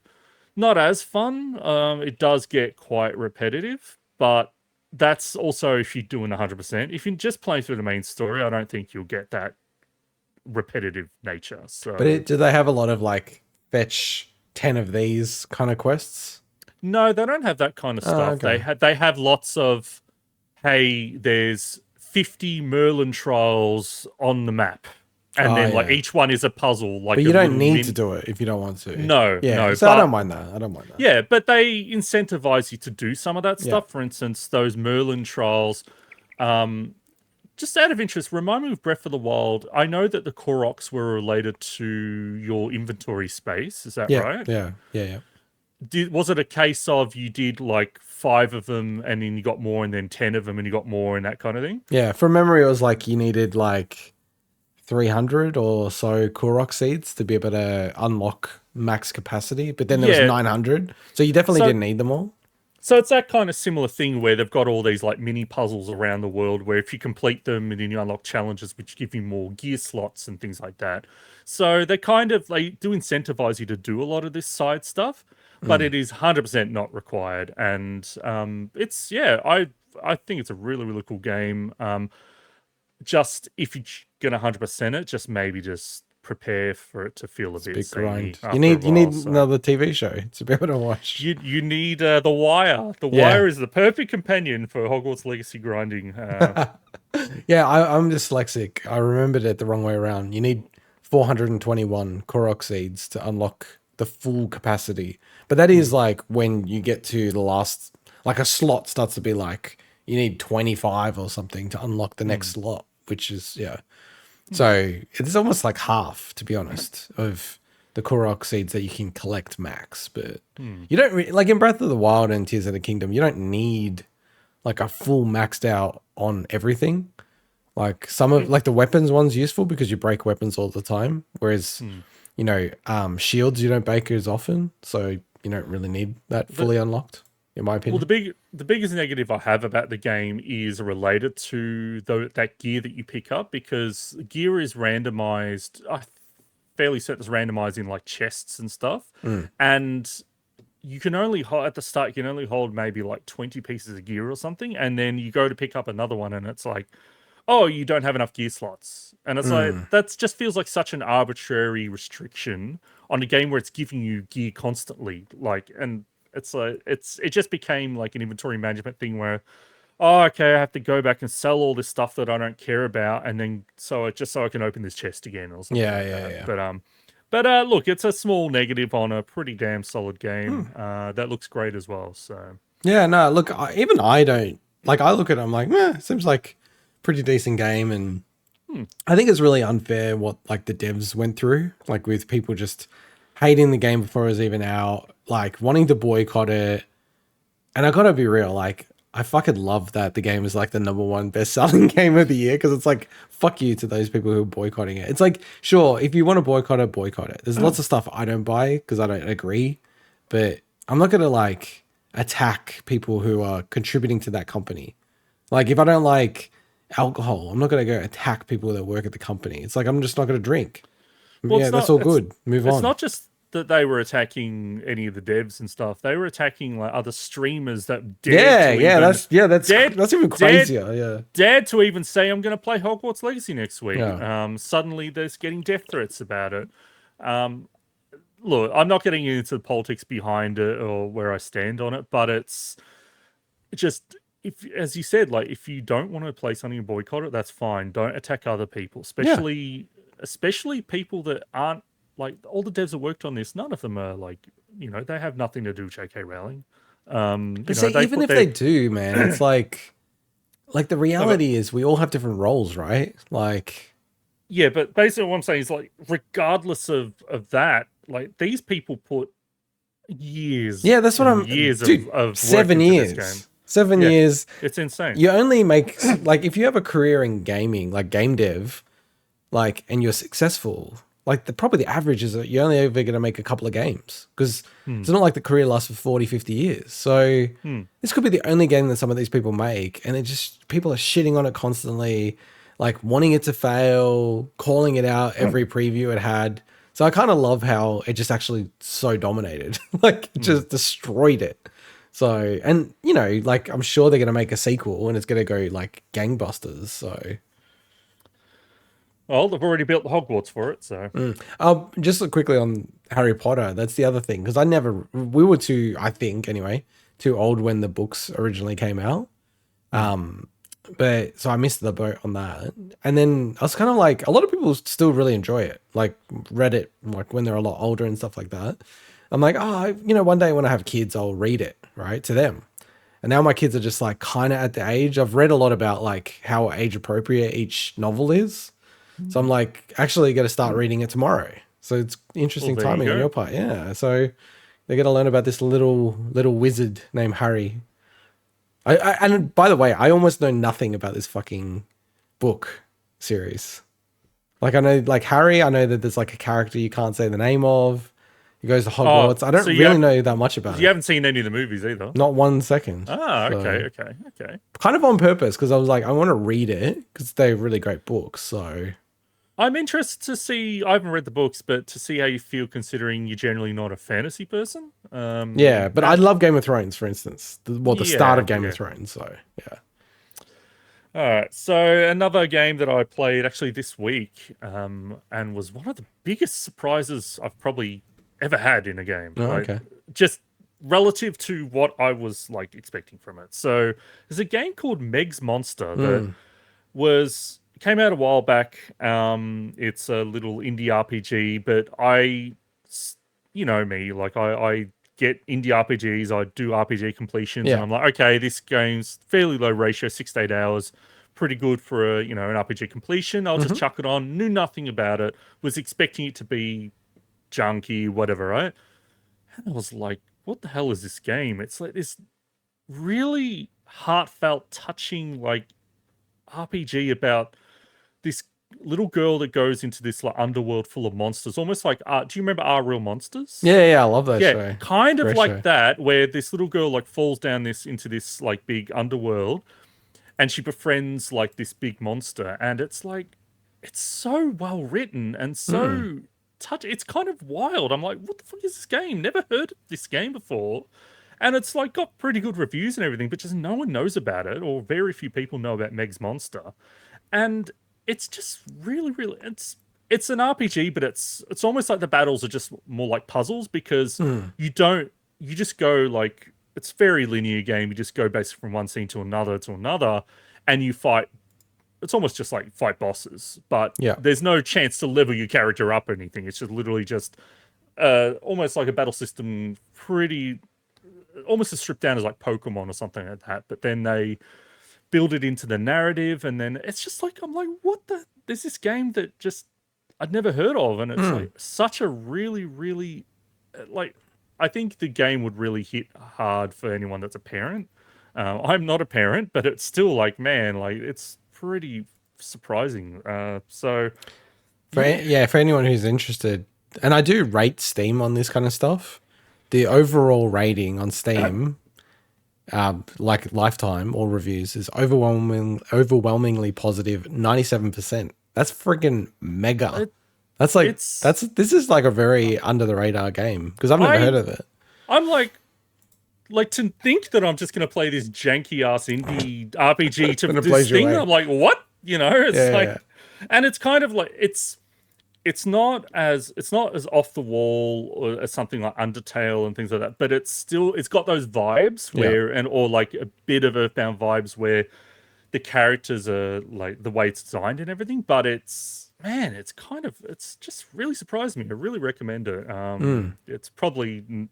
[SPEAKER 2] not as fun. It does get quite repetitive, but that's also if you're doing 100%. If you're just playing through the main story, I don't think you'll get that repetitive nature.
[SPEAKER 1] But
[SPEAKER 2] So
[SPEAKER 1] do they have a lot of like fetch 10 of these kind of quests?
[SPEAKER 2] no, they don't have that kind of
[SPEAKER 1] Oh,
[SPEAKER 2] stuff.
[SPEAKER 1] okay.
[SPEAKER 2] They have lots of, hey, there's 50 Merlin trials on the map, and
[SPEAKER 1] Oh
[SPEAKER 2] then like
[SPEAKER 1] yeah.
[SPEAKER 2] each one is a puzzle, like
[SPEAKER 1] But
[SPEAKER 2] a
[SPEAKER 1] you don't
[SPEAKER 2] little
[SPEAKER 1] need to do it if you don't want to.
[SPEAKER 2] No,
[SPEAKER 1] Yeah.
[SPEAKER 2] no,
[SPEAKER 1] So I don't
[SPEAKER 2] but
[SPEAKER 1] mind that. I don't mind that.
[SPEAKER 2] yeah, but they incentivize you to do some of that
[SPEAKER 1] Yeah.
[SPEAKER 2] stuff. For instance, those Merlin trials. Um, just out of interest, remind me of Breath of the Wild. I know that the Koroks were related to your inventory space. Is that
[SPEAKER 1] Yeah.
[SPEAKER 2] right?
[SPEAKER 1] Yeah. Yeah. Yeah.
[SPEAKER 2] Was it a case of you did like 5 of them and then you got more, and then 10 of them and you got more, and that kind of thing?
[SPEAKER 1] Yeah. From memory, it was like you needed like 300 or so Korok seeds to be able to unlock max capacity, but then there was
[SPEAKER 2] Yeah.
[SPEAKER 1] 900. So you definitely
[SPEAKER 2] So
[SPEAKER 1] didn't need them all.
[SPEAKER 2] So it's that kind of similar thing where they've got all these like mini puzzles around the world where if you complete them and then you unlock challenges which give you more gear slots and things like that. So they do incentivize you to do a lot of this side stuff, but it is 100% not required. And it's yeah, I think it's a really really cool game. Just if you're gonna 100% it, just maybe just prepare for it to feel a bit
[SPEAKER 1] Big
[SPEAKER 2] samey
[SPEAKER 1] grind.
[SPEAKER 2] after a
[SPEAKER 1] You need
[SPEAKER 2] while. So.
[SPEAKER 1] another TV show to be able to watch.
[SPEAKER 2] You need The Wire. The
[SPEAKER 1] Yeah.
[SPEAKER 2] Wire is the perfect companion for Hogwarts Legacy grinding.
[SPEAKER 1] Yeah, I'm dyslexic. I remembered it the wrong way around. You need 421 Korok seeds to unlock the full capacity. But that is like when you get to the last, like a slot starts to be like, you need 25 or something to unlock the next slot, which is, yeah. So it's almost like half, to be honest, of the Korok seeds that you can collect max. But you don't like in Breath of the Wild and Tears of the Kingdom, you don't need like a full maxed out on everything. Like some of like the weapons one's useful because you break weapons all the time. Whereas, you know, shields you don't break as often. So you don't really need that fully unlocked, in my
[SPEAKER 2] Well,
[SPEAKER 1] opinion.
[SPEAKER 2] the biggest negative I have about the game is related to that gear that you pick up, because gear is randomized. I'm fairly certain it's randomized in like chests and stuff, and you can only hold at the start. You can only hold maybe like 20 pieces of gear or something, and then you go to pick up another one, and it's like, oh, you don't have enough gear slots, and it's like that just feels like such an arbitrary restriction on a game where it's giving you gear constantly, like and. It's like it just became like an inventory management thing where, oh, okay, I have to go back and sell all this stuff that I don't care about, and then so I can open this chest again or something like that.
[SPEAKER 1] Yeah.
[SPEAKER 2] But look, it's a small negative on a pretty damn solid game that looks great as well. So
[SPEAKER 1] Yeah, no, look, even I don't like. I look at it, I'm like, seems like pretty decent game, and I think it's really unfair what like the devs went through, like with people just hating the game before it was even out, like wanting to boycott it. And I gotta be real, like I fucking love that the game is like the #1 best-selling game of the year, because it's like fuck you to those people who are boycotting it. It's like, sure, if you want to boycott it, boycott it. There's lots of stuff I don't buy because I don't agree, but I'm not gonna like attack people who are contributing to that company. Like if I don't like alcohol. I'm not going to go attack people that work at the company. It's like, I'm just not going to drink.
[SPEAKER 2] Well,
[SPEAKER 1] Yeah,
[SPEAKER 2] it's
[SPEAKER 1] that's
[SPEAKER 2] not.
[SPEAKER 1] all good. Move
[SPEAKER 2] It's
[SPEAKER 1] on.
[SPEAKER 2] not just that they were attacking any of the devs and stuff. They were attacking like other streamers that dared
[SPEAKER 1] Yeah,
[SPEAKER 2] to even dared
[SPEAKER 1] that's even
[SPEAKER 2] dared
[SPEAKER 1] crazier. Yeah.
[SPEAKER 2] dared to even say I'm going to play Hogwarts Legacy next week.
[SPEAKER 1] Yeah.
[SPEAKER 2] Suddenly, there's getting death threats about it. Look, I'm not getting into the politics behind it or where I stand on it, but it's just if, as you said, like if you don't want to play something and boycott it, that's fine. Don't attack other people,
[SPEAKER 1] Yeah.
[SPEAKER 2] especially people that aren't like all the devs that worked on this. None of them are like they have nothing to do with J.K. Rowling.
[SPEAKER 1] But see,
[SPEAKER 2] They
[SPEAKER 1] even
[SPEAKER 2] put
[SPEAKER 1] if
[SPEAKER 2] their
[SPEAKER 1] they do, man, it's like the
[SPEAKER 2] no, but
[SPEAKER 1] reality is we all have different roles, right? Like,
[SPEAKER 2] yeah, but basically what I'm saying is like regardless of that, like these people put years
[SPEAKER 1] yeah, that's what
[SPEAKER 2] and
[SPEAKER 1] I'm,
[SPEAKER 2] years
[SPEAKER 1] dude,
[SPEAKER 2] of work
[SPEAKER 1] seven
[SPEAKER 2] into this game.
[SPEAKER 1] years. 7
[SPEAKER 2] Yeah,
[SPEAKER 1] years.
[SPEAKER 2] it's insane.
[SPEAKER 1] You only make, like, if you have a career in gaming, like game dev, like, and you're successful, like, probably the average is that you're only ever going to make a couple of games because
[SPEAKER 2] Hmm.
[SPEAKER 1] it's not like the career lasts for 40, 50 years. So
[SPEAKER 2] Hmm.
[SPEAKER 1] this could be the only game that some of these people make. And it just, people are shitting on it constantly, like, wanting it to fail, calling it out every preview it had. So I kind of love how it just actually so dominated, like, it
[SPEAKER 2] Hmm.
[SPEAKER 1] just destroyed it. So, and like I'm sure they're gonna make a sequel and it's gonna go like gangbusters. So,
[SPEAKER 2] Well, they've already built the Hogwarts for it, so
[SPEAKER 1] just look quickly on Harry Potter. That's the other thing because we were too, I think anyway, too old when the books originally came out. But so I missed the boat on that. And then I was kind of like, a lot of people still really enjoy it, like read it like when they're a lot older and stuff like that. I'm like, oh, one day when I have kids, I'll read it right to them. And now my kids are just like kind of at the age. I've read a lot about like how age appropriate each novel is. So I'm like actually going to start reading it tomorrow. So it's
[SPEAKER 2] well,
[SPEAKER 1] interesting
[SPEAKER 2] there you
[SPEAKER 1] timing on
[SPEAKER 2] go.
[SPEAKER 1] your part. Yeah. So they're going to learn about this little wizard named Harry. And by the way, I almost know nothing about this fucking book series. Like I know like Harry, I know that there's like a character you can't say the name of. He goes to
[SPEAKER 2] Oh,
[SPEAKER 1] Hogwarts. I
[SPEAKER 2] so
[SPEAKER 1] don't really know that much about
[SPEAKER 2] you
[SPEAKER 1] it.
[SPEAKER 2] haven't seen any of the movies either.
[SPEAKER 1] Not 1 second.
[SPEAKER 2] Ah,
[SPEAKER 1] So
[SPEAKER 2] okay.
[SPEAKER 1] kind of on purpose because I was like, I want to read it because they're really great books. So
[SPEAKER 2] I'm interested to see. I haven't read the books, but to see how you feel, considering you're generally not a fantasy person.
[SPEAKER 1] yeah, but I
[SPEAKER 2] And
[SPEAKER 1] love Game of Thrones, for instance. The start of Game of
[SPEAKER 2] yeah.
[SPEAKER 1] Thrones. So yeah.
[SPEAKER 2] All right. So another game that I played actually this week, and was one of the biggest surprises I've probably ever had in a game.
[SPEAKER 1] Oh,
[SPEAKER 2] Like
[SPEAKER 1] okay.
[SPEAKER 2] just relative to what I was like expecting from it. So there's a game called Meg's Monster that was came out a while back. It's a little indie RPG, but you know me, like I get indie RPGs, I do RPG completions, and
[SPEAKER 1] Yeah.
[SPEAKER 2] I'm like, okay, this game's fairly low ratio, 6 to 8 hours, pretty good for an RPG completion. I'll just chuck it on. Knew nothing about it. Was expecting it to be junky, whatever, right? And I was like, what the hell is this game? It's like this really heartfelt, touching, like RPG about this little girl that goes into this like underworld full of monsters, almost like do you remember Our Real Monsters?
[SPEAKER 1] Yeah, I love that
[SPEAKER 2] Yeah,
[SPEAKER 1] show.
[SPEAKER 2] kind of
[SPEAKER 1] Great
[SPEAKER 2] like
[SPEAKER 1] show.
[SPEAKER 2] that, where this little girl like falls down this into this like big underworld, and she befriends like this big monster, and it's like it's so well written and so touch. It's kind of wild. I'm like, what the fuck is this game? Never heard of this game before. And it's like got pretty good reviews and everything, but just no one knows about it, or very few people know about Meg's Monster. And it's just really it's an RPG, but it's almost like the battles are just more like puzzles because you just go like it's very linear game. You just go basically from one scene to another, and you fight. It's almost just like fight bosses, but
[SPEAKER 1] Yeah.
[SPEAKER 2] there's no chance to level your character up or anything. It's just literally just almost like a battle system, pretty almost as stripped down as like Pokemon or something like that. But then they build it into the narrative, and then it's just like I'm like, what the? There's this game that just I'd never heard of, and it's like such a really like I think the game would really hit hard for anyone that's a parent. I'm not a parent, but it's still like, man, like it's pretty surprising. So
[SPEAKER 1] For anyone who's interested, and I do rate Steam on this kind of stuff. The overall rating on Steam like lifetime or reviews, is overwhelmingly positive, 97%. That's freaking mega.
[SPEAKER 2] It,
[SPEAKER 1] That's like
[SPEAKER 2] it's
[SPEAKER 1] this is like a very under the radar game because I've never heard
[SPEAKER 2] I
[SPEAKER 1] of it.
[SPEAKER 2] I'm like to think that I'm just gonna play this janky ass indie RPG to
[SPEAKER 1] And it
[SPEAKER 2] this
[SPEAKER 1] blows you
[SPEAKER 2] thing.
[SPEAKER 1] away.
[SPEAKER 2] I'm like, what? You know, it's
[SPEAKER 1] Yeah,
[SPEAKER 2] like,
[SPEAKER 1] yeah,
[SPEAKER 2] and it's kind of like it's not as off the wall or as something like Undertale and things like that, but it's got those vibes
[SPEAKER 1] yeah.
[SPEAKER 2] where or like a bit of Earthbound vibes where the characters are like the way it's designed and everything, but it's man, it's just really surprised me. I really recommend it.
[SPEAKER 1] Mm.
[SPEAKER 2] It's probably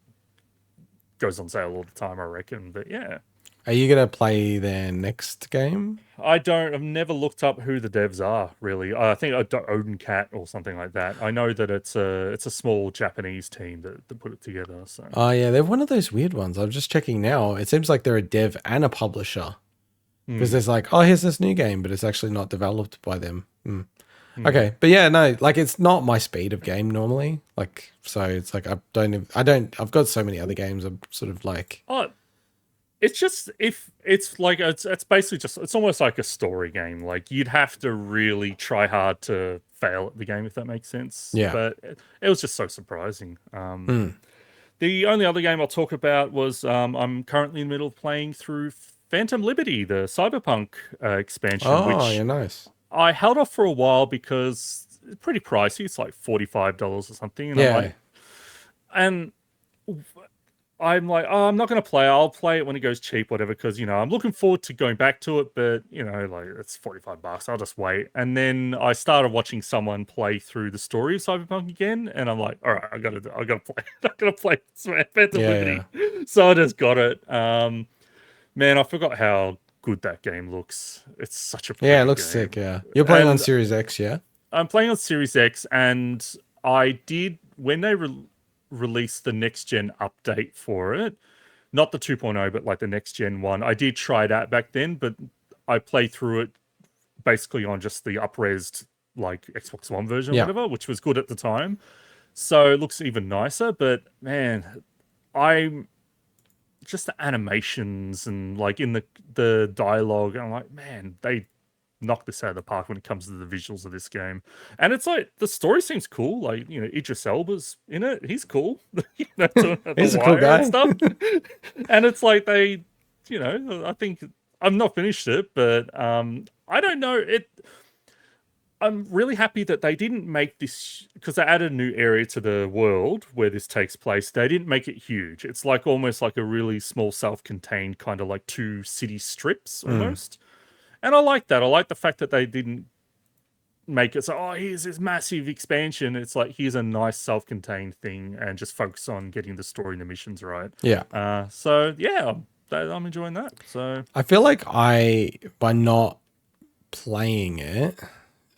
[SPEAKER 2] goes on sale all the time, I reckon. But yeah,
[SPEAKER 1] Are you gonna play their next game?
[SPEAKER 2] I've never looked up who the devs are really. I think Odin Cat or something like that. I know that it's a small Japanese team that put it together. So
[SPEAKER 1] Oh yeah, they're one of those weird ones. I'm just checking now. It seems like they're a dev and a publisher because
[SPEAKER 2] hmm,
[SPEAKER 1] there's like, oh, here's this new game, but it's actually not developed by them. Hmm.
[SPEAKER 2] hmm.
[SPEAKER 1] Okay, but yeah, no, like it's not my speed of game normally. Like, so it's like I've got so many other games. I'm sort of like,
[SPEAKER 2] Oh, it's just if it's like it's basically just it's almost like a story game. Like you'd have to really try hard to fail at the game if that makes sense.
[SPEAKER 1] yeah,
[SPEAKER 2] But it was just so surprising.
[SPEAKER 1] mm.
[SPEAKER 2] The only other game I'll talk about was I'm currently in the middle of playing through Phantom Liberty, the Cyberpunk expansion,
[SPEAKER 1] Oh, yeah,
[SPEAKER 2] which
[SPEAKER 1] nice,
[SPEAKER 2] I held off for a while because it's pretty pricey. It's like $45 or something, and
[SPEAKER 1] yeah,
[SPEAKER 2] and I'm like, oh, I'm not going to play. I'll play it when it goes cheap, whatever. Because I'm looking forward to going back to it, but like it's $45. I'll just wait. And then I started watching someone play through the story of Cyberpunk again, and I'm like, all right, I gotta play. I gotta play Phantom
[SPEAKER 1] yeah,
[SPEAKER 2] Liberty.
[SPEAKER 1] yeah,
[SPEAKER 2] So I just got it. Man, I forgot how good that game looks. It's such a
[SPEAKER 1] yeah. It
[SPEAKER 2] pretty
[SPEAKER 1] looks sick.
[SPEAKER 2] game,
[SPEAKER 1] Yeah, you're playing on
[SPEAKER 2] and
[SPEAKER 1] Series X, yeah.
[SPEAKER 2] I'm playing on Series X, and I did when they released the next gen update for it, not the 2.0, but like the next gen one. I did try that back then, but I played through it basically on just the up-resed like Xbox One version or
[SPEAKER 1] Yeah.
[SPEAKER 2] whatever, which was good at the time. So it looks even nicer, but man, I'm just the animations and like in the dialogue, I'm like, man, they knocked this out of the park when it comes to the visuals of this game. And it's like the story seems cool. Like, Idris Elba's in it. He's cool. The
[SPEAKER 1] He's a cool
[SPEAKER 2] Wire and
[SPEAKER 1] guy.
[SPEAKER 2] stuff. And it's like I think I've not finished it, but I don't know. I'm really happy that they didn't make this because they added a new area to the world where this takes place. They didn't make it huge. It's like almost like a really small, self-contained kind of like two city strips
[SPEAKER 1] Mm.
[SPEAKER 2] almost. And I like that. I like the fact that they didn't make it so, oh, here's this massive expansion. It's like, here's a nice self-contained thing and just focus on getting the story and the missions right.
[SPEAKER 1] Yeah.
[SPEAKER 2] So, yeah, I'm enjoying that. So,
[SPEAKER 1] I feel like by not playing it,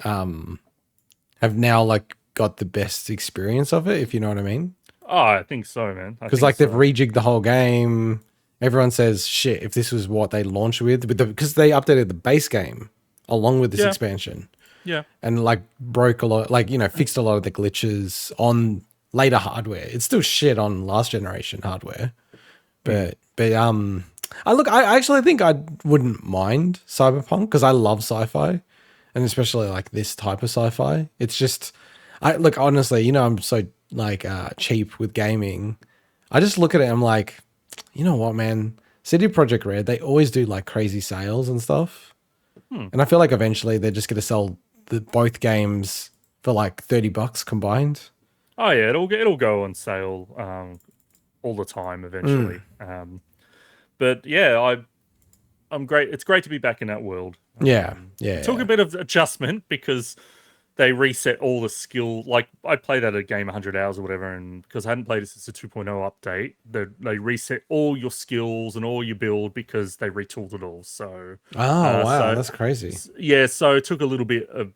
[SPEAKER 1] have now like got the best experience of it, if you know what I mean.
[SPEAKER 2] oh, I think so, man. I
[SPEAKER 1] Because
[SPEAKER 2] think
[SPEAKER 1] like they've
[SPEAKER 2] so.
[SPEAKER 1] rejigged the whole game. Everyone says shit if this was what they launched with, because they updated the base game along with this
[SPEAKER 2] Yeah,
[SPEAKER 1] expansion
[SPEAKER 2] yeah.
[SPEAKER 1] and like broke a lot, like fixed a lot of the glitches on later hardware. It's still shit on last generation hardware, but I actually think I wouldn't mind Cyberpunk because I love sci-fi, and especially like this type of sci-fi. It's just I look honestly, I'm so like cheap with gaming. I just look at it and I'm like, you know what, man? CD Projekt Red, they always do like crazy sales and stuff.
[SPEAKER 2] Hmm.
[SPEAKER 1] And I feel like eventually they're just going to sell both games for like $30 combined.
[SPEAKER 2] Oh, yeah, it'll go on sale all the time eventually. But yeah, I'm great. It's great to be back in that world.
[SPEAKER 1] Yeah. Yeah.
[SPEAKER 2] It took
[SPEAKER 1] Yeah.
[SPEAKER 2] a bit of adjustment because they reset all the skill. Like I played at a game 100 hours or whatever, and because I hadn't played it since the 2.0 update, they reset all your skills and all your build because they retooled it all. So,
[SPEAKER 1] Oh, wow.
[SPEAKER 2] so
[SPEAKER 1] That's crazy.
[SPEAKER 2] yeah, so it took a little bit of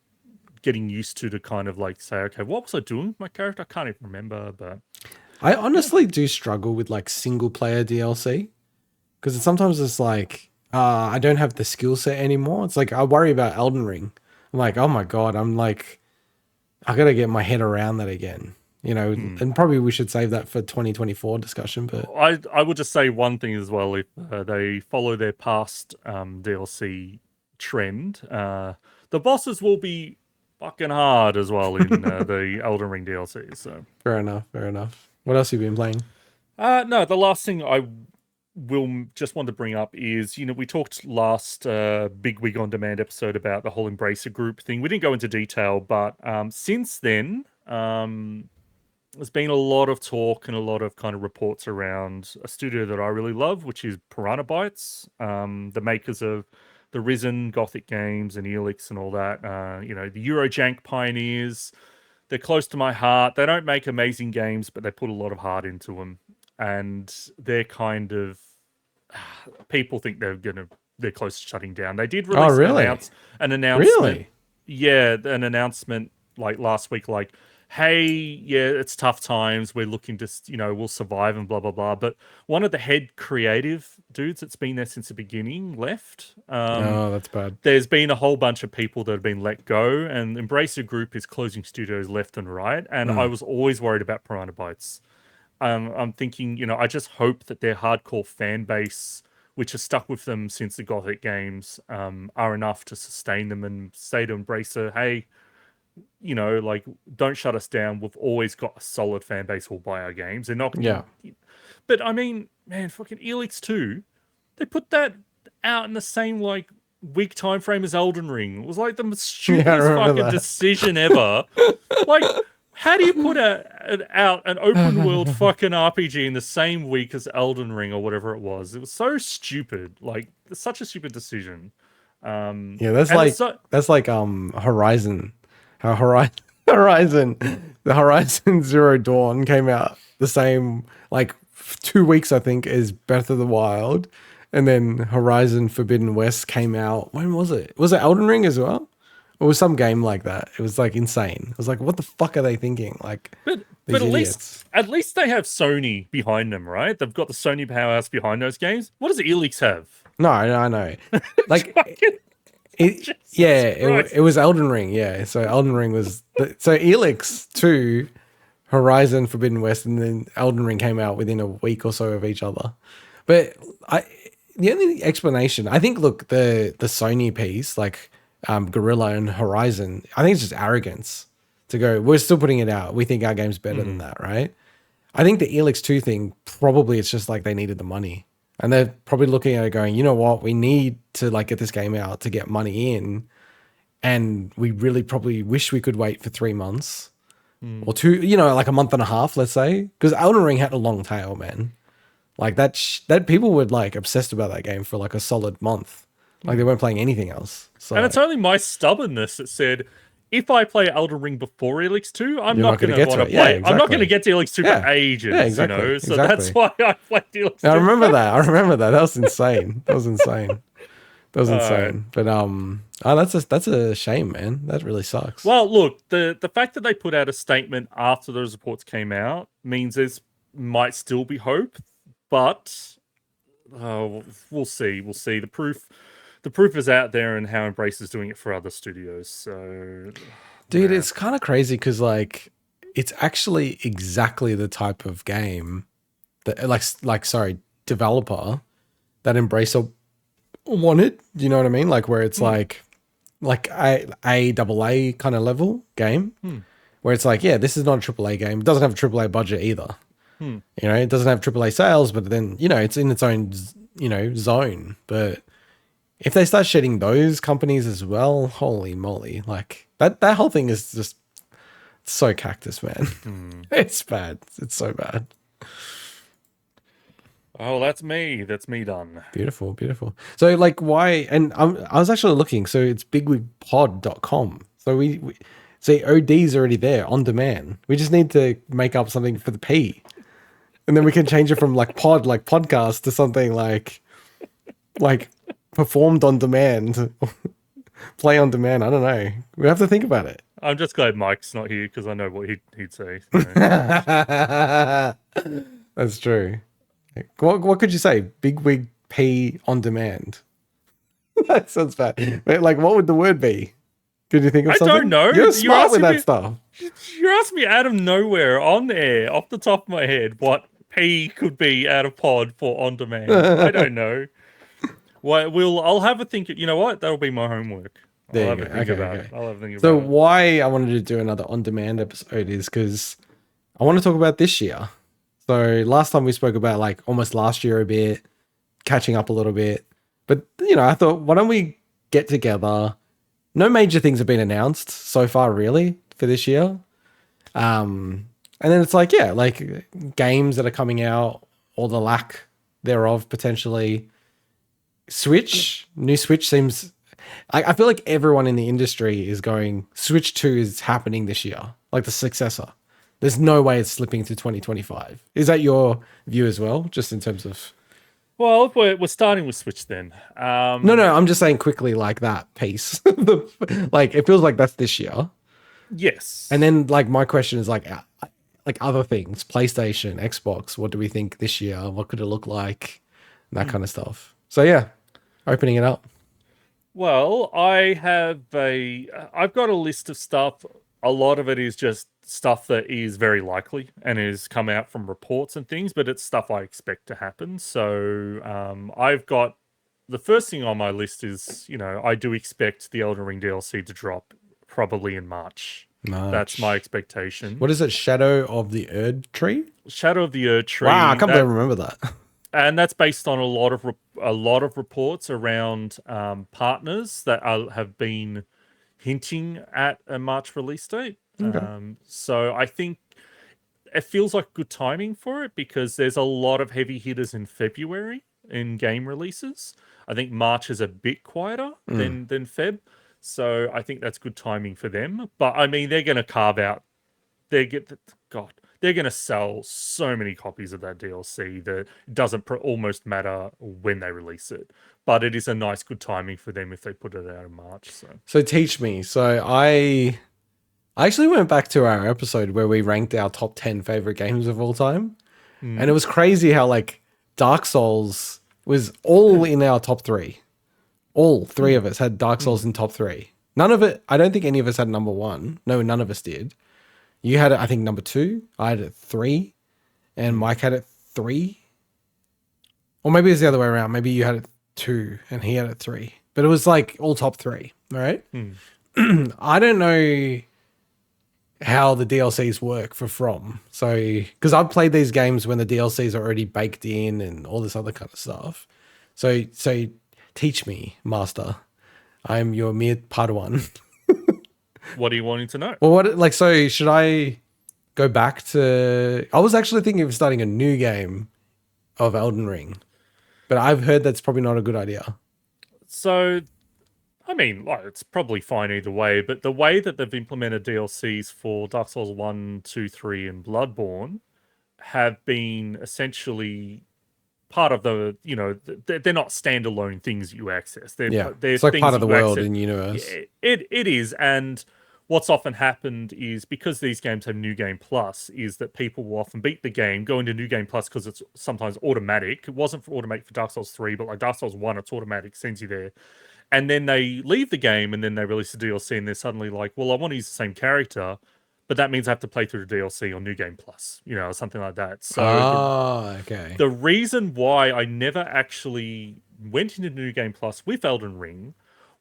[SPEAKER 2] getting used to kind of like say, okay, what was I doing with my character? I can't even remember, but
[SPEAKER 1] I honestly do struggle with like single player DLC because sometimes it's like, I don't have the skill set anymore. It's like I worry about Elden Ring. I'm like, oh my God, I got to get my head around that again. and probably we should save that for 2024 discussion. But
[SPEAKER 2] I would just say one thing as well. If they follow their past DLC trend, the bosses will be fucking hard as well in the Elden Ring DLC. So
[SPEAKER 1] fair enough. What else have you been playing?
[SPEAKER 2] No, the last thing I will just want to bring up is, we talked last Bigwig on Demand episode about the whole Embracer Group thing. We didn't go into detail, but since then, there's been a lot of talk and a lot of kind of reports around a studio that I really love, which is Piranha Bytes, the makers of the Risen, Gothic games, and Elix and all that. The Eurojank pioneers. They're close to my heart. They don't make amazing games, but they put a lot of heart into them. And they're kind of people think they're close to shutting down. They did release an announcement.
[SPEAKER 1] Really?
[SPEAKER 2] Yeah, an announcement like last week, like, hey, yeah, it's tough times. We're looking to, we'll survive and blah, blah, blah. But one of the head creative dudes that's been there since the beginning left.
[SPEAKER 1] Oh, that's bad.
[SPEAKER 2] There's been a whole bunch of people that have been let go, and Embracer Group is closing studios left and right. And I was always worried about Piranha Bytes. I'm thinking, I just hope that their hardcore fan base, which has stuck with them since the Gothic games, are enough to sustain them and say to Embracer, hey, don't shut us down. We've always got a solid fan base who'll buy our games. They're not.
[SPEAKER 1] Yeah.
[SPEAKER 2] But I mean, man, fucking Elix 2, they put that out in the same week time frame as Elden Ring. It was like the most stupidest fucking decision ever. How do you put out an open world fucking RPG in the same week as Elden Ring or whatever it was? It was so stupid. It's such a stupid decision.
[SPEAKER 1] That's like Horizon. How Horizon, the Horizon Zero Dawn came out the same 2 weeks, I think, as Breath of the Wild, and then Horizon Forbidden West came out. When was it? Was it Elden Ring as well? Or was some game like that? It was insane. I was like, what the fuck are they thinking? But at least they have Sony behind them, right? They've got the Sony powerhouse behind those games. What does Elix have? No, I know. It was Elden Ring. Yeah, so Elden Ring was so Elix 2, Horizon Forbidden West, and then Elden Ring came out within a week or so of each other. But the only explanation, I think, look, the Sony piece, Guerrilla and Horizon, I think it's just arrogance to go, we're still putting it out. We think our game's better than that, right? I think the Elix 2 thing, probably it's just they needed the money. And they're probably looking at it going, you know what, we need to get this game out to get money in. And we really probably wish we could wait for 3 months or 2, a month and a half, let's say. Because Elden Ring had a long tail, man. That people were obsessed about that game for a solid month. They weren't playing anything else. So.
[SPEAKER 2] And it's only my stubbornness that said, if I play Elden Ring before Elix 2, I'm not going to want to play. Yeah, exactly. I'm not going to get to Elix 2 for ages,
[SPEAKER 1] exactly,
[SPEAKER 2] So that's why I played Elix 2.
[SPEAKER 1] I remember that. That was insane. That was insane. But that's a shame, man. That really sucks.
[SPEAKER 2] Well, look, the fact that they put out a statement after those reports came out means there might still be hope, but we'll see. We'll see. The proof is out there and how Embracer's doing it for other studios. So,
[SPEAKER 1] dude, it's kind of crazy because it's actually exactly the type of game that developer that Embracer wanted. You know what I mean? Where it's like a double A kind of level game, where it's this is not a triple A game. It doesn't have a triple A budget either. It doesn't have triple A sales, but then it's in its own zone. But if they start shedding those companies as well, holy moly! That whole thing is just so cactus, man. It's bad. It's so bad.
[SPEAKER 2] Oh, that's me. That's me done.
[SPEAKER 1] Beautiful. So why? And I was actually looking. So it's bigwigpod.com. So we see OD's already there on demand. We just need to make up something for the P, and then we can change it from podcast to something like performed on demand, play on demand. I don't know. We have to think about it.
[SPEAKER 2] I'm just glad Mike's not here because I know what he'd say.
[SPEAKER 1] That's true. What could you say? Bigwig P on demand. That sounds bad. But what would the word be? Could you think of
[SPEAKER 2] I don't
[SPEAKER 1] something?
[SPEAKER 2] know.
[SPEAKER 1] You're
[SPEAKER 2] You're
[SPEAKER 1] smart with
[SPEAKER 2] asking
[SPEAKER 1] that
[SPEAKER 2] me.
[SPEAKER 1] stuff.
[SPEAKER 2] You're asking me out of nowhere, on air, off the top of my head, what P could be out of pod for on demand. I
[SPEAKER 1] There
[SPEAKER 2] don't know. Well, I'll have a think. You know what? That'll be my homework. I'll
[SPEAKER 1] you
[SPEAKER 2] have
[SPEAKER 1] go.
[SPEAKER 2] a think
[SPEAKER 1] Okay,
[SPEAKER 2] about it.
[SPEAKER 1] okay.
[SPEAKER 2] I'll have a think
[SPEAKER 1] So
[SPEAKER 2] about it.
[SPEAKER 1] why I wanted to do another on-demand episode is because I want to talk about this year. So last time we spoke about like almost last year a bit, catching up a little bit. But I thought, why don't we get together? No major things have been announced so far, really, for this year. And then it's like, yeah, like games that are coming out or the lack thereof potentially. New Switch seems. I feel like everyone in the industry is going. Switch 2 is happening this year, like the successor. There's no way it's slipping to 2025. Is that your view as well, just in terms of?
[SPEAKER 2] Well, we're starting with Switch then.
[SPEAKER 1] No, I'm just saying quickly like that piece. Like it feels like that's this year.
[SPEAKER 2] Yes.
[SPEAKER 1] And then like my question is like other things, PlayStation, Xbox, what do we think this year? What could it look like? And that kind of stuff. So yeah, opening it up.
[SPEAKER 2] Well, I've got a list of stuff. A lot of it is just stuff that is very likely and has come out from reports and things, but it's stuff I expect to happen. So I've got the first thing on my list is, I do expect the Elden Ring DLC to drop probably in March. That's my
[SPEAKER 1] March.
[SPEAKER 2] expectation.
[SPEAKER 1] What is it? Shadow of the Erd Tree?
[SPEAKER 2] Shadow of the Erd
[SPEAKER 1] Wow, I
[SPEAKER 2] Tree.
[SPEAKER 1] can't believe I remember that.
[SPEAKER 2] And that's based on a lot of reports around partners that have been hinting at a March release date.
[SPEAKER 1] Okay.
[SPEAKER 2] So I think it feels like good timing for it because there's a lot of heavy hitters in February in game releases. I think March is a bit quieter than Feb. So I think that's good timing for them. But I mean, they're going to carve out. They're going to sell so many copies of that DLC that it doesn't almost matter when they release it. But it is a nice, good timing for them if they put it out in March.
[SPEAKER 1] So teach me. So I actually went back to our episode where we ranked our top 10 favorite games of all time. And it was crazy how like Dark Souls was all in our top 3. All 3 of us had Dark Souls in top 3. None of it, I don't think any of us had number 1. No, none of us did. You had it, I think, number 2. I had it 3. And Mike had it 3. Or maybe it's the other way around. Maybe you had it 2 and he had it 3. But it was like all top 3. All right. I don't know how the DLCs work for From. So, because I've played these games when the DLCs are already baked in and all this other kind of stuff. So teach me, Master. I'm your mere Padawan.
[SPEAKER 2] What are you wanting to know?
[SPEAKER 1] Well, so should I go back to? I was actually thinking of starting a new game of Elden Ring, but I've heard that's probably not a good idea.
[SPEAKER 2] So, I mean, it's probably fine either way, but the way that they've implemented DLCs for Dark Souls 1, 2, 3, and Bloodborne have been essentially part of they're not standalone things you access.
[SPEAKER 1] Yeah,
[SPEAKER 2] they're
[SPEAKER 1] it's like
[SPEAKER 2] things
[SPEAKER 1] part of
[SPEAKER 2] that
[SPEAKER 1] the
[SPEAKER 2] you
[SPEAKER 1] world
[SPEAKER 2] access.
[SPEAKER 1] and universe.
[SPEAKER 2] It is, and what's often happened is because these games have New Game Plus, is that people will often beat the game, go into New Game Plus because it's sometimes automatic. It wasn't automatic for Dark Souls 3, but like Dark Souls 1, it's automatic, sends you there. And then they leave the game and then they release the DLC and they're suddenly like, well, I want to use the same character, but that means I have to play through the DLC on New Game Plus, or something like that. So
[SPEAKER 1] Okay.
[SPEAKER 2] the reason why I never actually went into New Game Plus with Elden Ring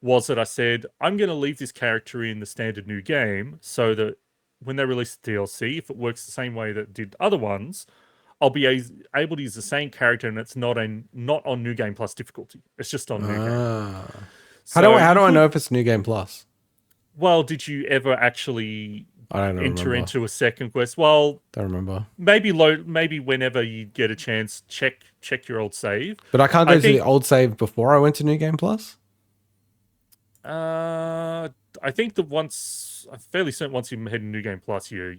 [SPEAKER 2] was that I said, I'm going to leave this character in the standard new game so that when they release the DLC, if it works the same way that it did other ones, I'll be able to use the same character and it's not on New Game Plus difficulty. It's just on New Game. So
[SPEAKER 1] How
[SPEAKER 2] you
[SPEAKER 1] do I know
[SPEAKER 2] could,
[SPEAKER 1] if it's New Game Plus?
[SPEAKER 2] well, did you ever actually
[SPEAKER 1] I don't
[SPEAKER 2] enter
[SPEAKER 1] remember.
[SPEAKER 2] into a second quest? Well,
[SPEAKER 1] Don't remember.
[SPEAKER 2] maybe whenever you get a chance, check your old save.
[SPEAKER 1] But I can't
[SPEAKER 2] I
[SPEAKER 1] go to the
[SPEAKER 2] think
[SPEAKER 1] old save before I went to New Game Plus.
[SPEAKER 2] I think that I'm fairly certain once you head to New Game Plus, you're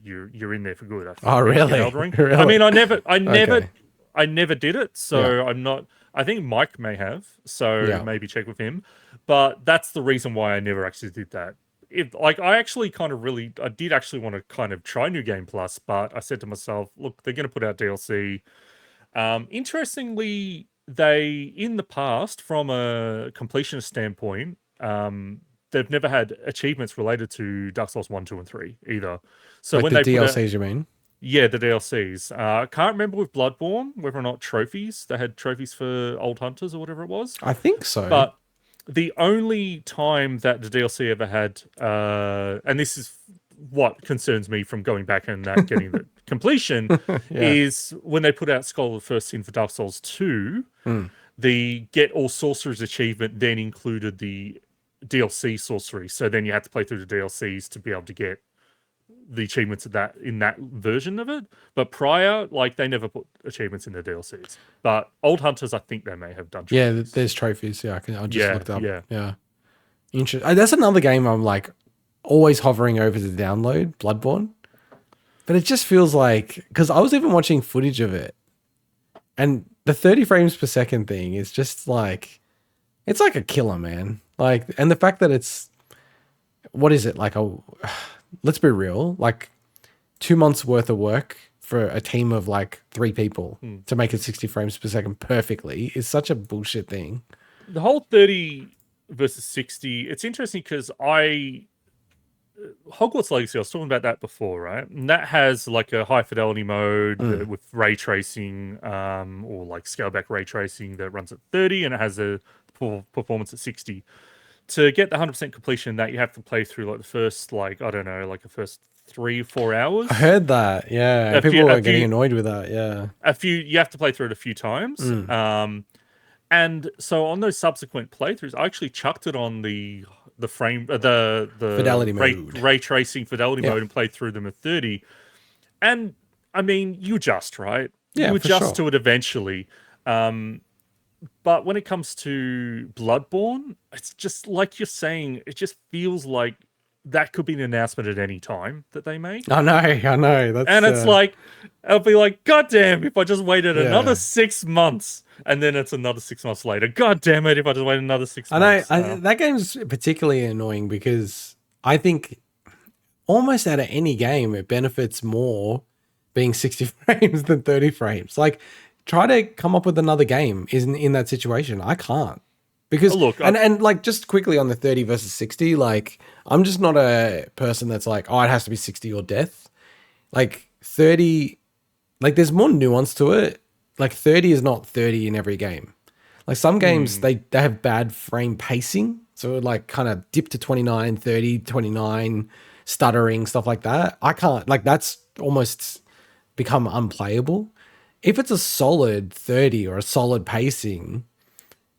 [SPEAKER 2] in there for good. I
[SPEAKER 1] Oh,
[SPEAKER 2] think in
[SPEAKER 1] really?
[SPEAKER 2] Elden Ring.
[SPEAKER 1] Really?
[SPEAKER 2] I mean,
[SPEAKER 1] Okay.
[SPEAKER 2] I never did it, so I'm not. I think Mike may have, so
[SPEAKER 1] Yeah.
[SPEAKER 2] maybe check with him. But that's the reason why I never actually did that. I did actually want to kind of try New Game Plus, but I said to myself, look, they're going to put out DLC. Interestingly, they in the past, from a completionist standpoint, they've never had achievements related to Dark Souls 1, 2, and 3 either. So
[SPEAKER 1] Like
[SPEAKER 2] when
[SPEAKER 1] the
[SPEAKER 2] they put out,
[SPEAKER 1] DLCs, you mean?
[SPEAKER 2] yeah, the DLCs. I can't remember with Bloodborne whether or not trophies, they had trophies for old hunters or whatever it was.
[SPEAKER 1] I think so.
[SPEAKER 2] But the only time that the DLC ever had, and this is what concerns me from going back and getting the completion,
[SPEAKER 1] Yeah.
[SPEAKER 2] is when they put out Skull of the First Sin for Dark Souls 2, the Get All Sorcerers achievement then included the DLC sorcery. So then you had to play through the DLCs to be able to get the achievements of that in that version of it. But prior, like, they never put achievements in the DLCs. But Old Hunters, I think they may have done
[SPEAKER 1] Yeah,
[SPEAKER 2] trophies.
[SPEAKER 1] there's trophies. Yeah, I just looked up.
[SPEAKER 2] Yeah.
[SPEAKER 1] Yeah. Interesting. That's another game I'm like always hovering over to download, Bloodborne. But it just feels like, because I was even watching footage of it, and the 30 frames per second thing is just like, it's like a killer, man. Like, and the fact that it's, what is it? Like let's be real, like 2 months worth of work for a team of like 3 people to make it 60 frames per second perfectly is such a bullshit thing.
[SPEAKER 2] The whole 30 versus 60, it's interesting because Hogwarts Legacy, I was talking about that before, right? And that has like a high fidelity mode with ray tracing, or like scale back ray tracing that runs at 30, and it has a performance at 60. To get the 100% completion, that you have to play through like the first, like, I don't know, like the first 3-4 hours.
[SPEAKER 1] I heard that. Yeah. People were getting annoyed with that. Yeah.
[SPEAKER 2] You have to play through it a few times. And so on those subsequent playthroughs, I actually chucked it on the frame, the
[SPEAKER 1] Fidelity mode.
[SPEAKER 2] ray tracing fidelity mode, and played through them at 30. And I mean, you adjust, right?
[SPEAKER 1] Yeah,
[SPEAKER 2] you
[SPEAKER 1] for
[SPEAKER 2] adjust
[SPEAKER 1] sure.
[SPEAKER 2] to it eventually. But when it comes to Bloodborne, it's just like you're saying, it just feels like that could be an announcement at any time that they make.
[SPEAKER 1] I know. That's,
[SPEAKER 2] and it's like, I'll be like, God damn, if I just waited another 6 months, and then it's another 6 months later. God damn it, if I just waited another 6 months.
[SPEAKER 1] I know that game's particularly annoying because I think almost out of any game, it benefits more being 60 frames than 30 frames. Like, try to come up with another game isn't in that situation. I can't. Because and like just quickly on the 30 versus 60, like I'm just not a person that's like, oh, it has to be 60 or death. Like 30, like there's more nuance to it. Like 30 is not 30 in every game. Like some games they have bad frame pacing, so it would like kind of dip to 29, 30, 29, stuttering, stuff like that. I can't, like that's almost become unplayable. If it's a solid 30 or a solid pacing,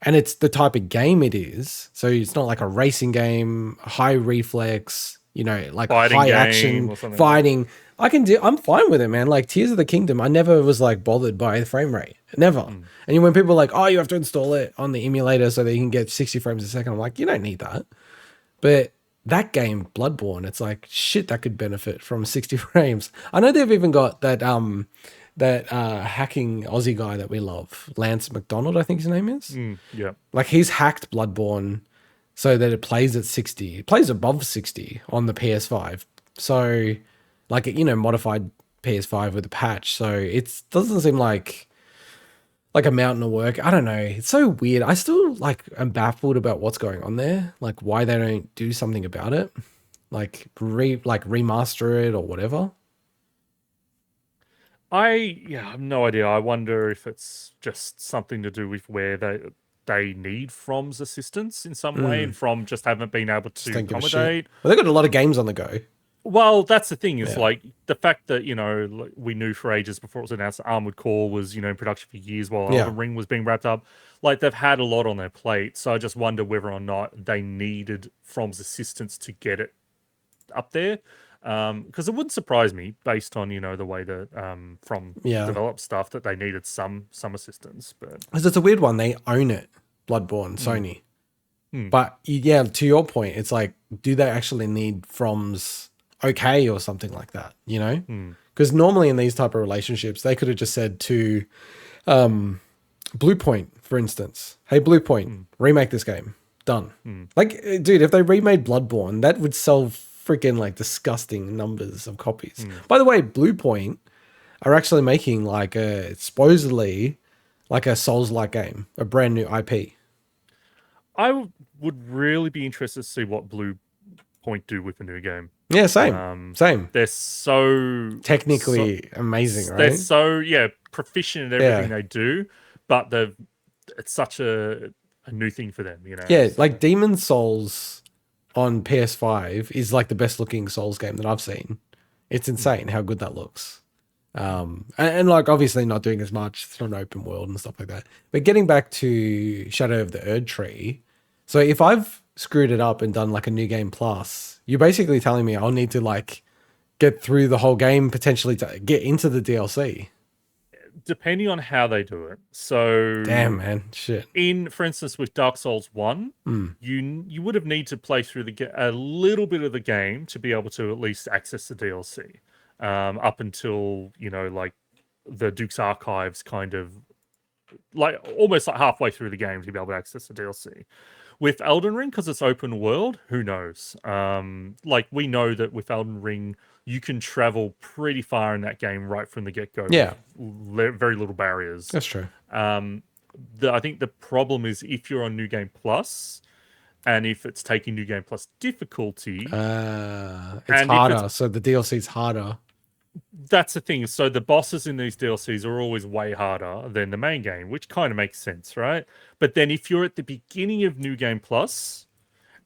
[SPEAKER 1] and it's the type of game it is, so it's not like a racing game, high reflex, you know, like
[SPEAKER 2] fighting
[SPEAKER 1] high action, fighting. I'm fine with it, man. Like Tears of the Kingdom, I never was like bothered by the frame rate. Never. And when people are like, oh, you have to install it on the emulator so that you can get 60 frames a second, I'm like, you don't need that. But that game, Bloodborne, it's like, shit, that could benefit from 60 frames. I know they've even got that hacking Aussie guy that we love, Lance McDonald, I think his name is.
[SPEAKER 2] Yeah.
[SPEAKER 1] Like he's hacked Bloodborne so that it plays at 60. It plays above 60 on the PS5. So like, you know, modified PS5 with a patch. So it doesn't seem like a mountain of work. I don't know. It's so weird. I still like am baffled about what's going on there. Like why they don't do something about it. Like remaster it or whatever.
[SPEAKER 2] I have no idea. I wonder if it's just something to do with where they need From's assistance in some way, and From just haven't been able to accommodate.
[SPEAKER 1] Well, they've got a lot of games on the go.
[SPEAKER 2] Well, that's the thing, is like the fact that, you know, like, we knew for ages before it was announced that Armored Core was, you know, in production for years while Elden Ring was being wrapped up. Like they've had a lot on their plate. So I just wonder whether or not they needed From's assistance to get it up there. Because it wouldn't surprise me, based on, you know, the way that From developed stuff, that they needed some assistance. But
[SPEAKER 1] because it's a weird one, they own it, Bloodborne, Sony. But yeah, to your point, it's like, do they actually need From's okay or something like that? You know, because normally in these type of relationships, they could have just said to Bluepoint, for instance, hey Bluepoint, remake this game, done. Like, dude, if they remade Bloodborne, that would sell freaking like disgusting numbers of copies. By the way, Bluepoint are actually making like supposedly like a Souls-like game, a brand new IP.
[SPEAKER 2] would really be interested to see what Blue Point do with a new game.
[SPEAKER 1] Yeah, same.
[SPEAKER 2] They're so
[SPEAKER 1] technically amazing, right?
[SPEAKER 2] They're so proficient at everything they do, but it's such a new thing for them,
[SPEAKER 1] Yeah,
[SPEAKER 2] so.
[SPEAKER 1] like Demon Souls on PS5 is like the best looking Souls game that I've seen. It's insane how good that looks. And like obviously not doing as much, it's not an open world and stuff like that. But getting back to Shadow of the Erd Tree, so if I've screwed it up and done like a new game plus, you're basically telling me I'll need to like get through the whole game potentially to get into the DLC.
[SPEAKER 2] Depending on how they do it. So
[SPEAKER 1] damn, man, shit.
[SPEAKER 2] For instance, with Dark Souls 1, you would have need to play through a little bit of the game to be able to at least access the DLC. Up until, like the Duke's Archives kind of like almost like halfway through the game to be able to access the DLC. With Elden Ring, because it's open world, who knows? Like we know that with Elden Ring, you can travel pretty far in that game right from the get-go.
[SPEAKER 1] Yeah.
[SPEAKER 2] With very little barriers.
[SPEAKER 1] That's true.
[SPEAKER 2] I think the problem is if you're on New Game Plus, and if it's taking New Game Plus difficulty...
[SPEAKER 1] it's harder, so the DLC's harder.
[SPEAKER 2] That's the thing. So the bosses in these DLCs are always way harder than the main game, which kind of makes sense, right? But then if you're at the beginning of New Game Plus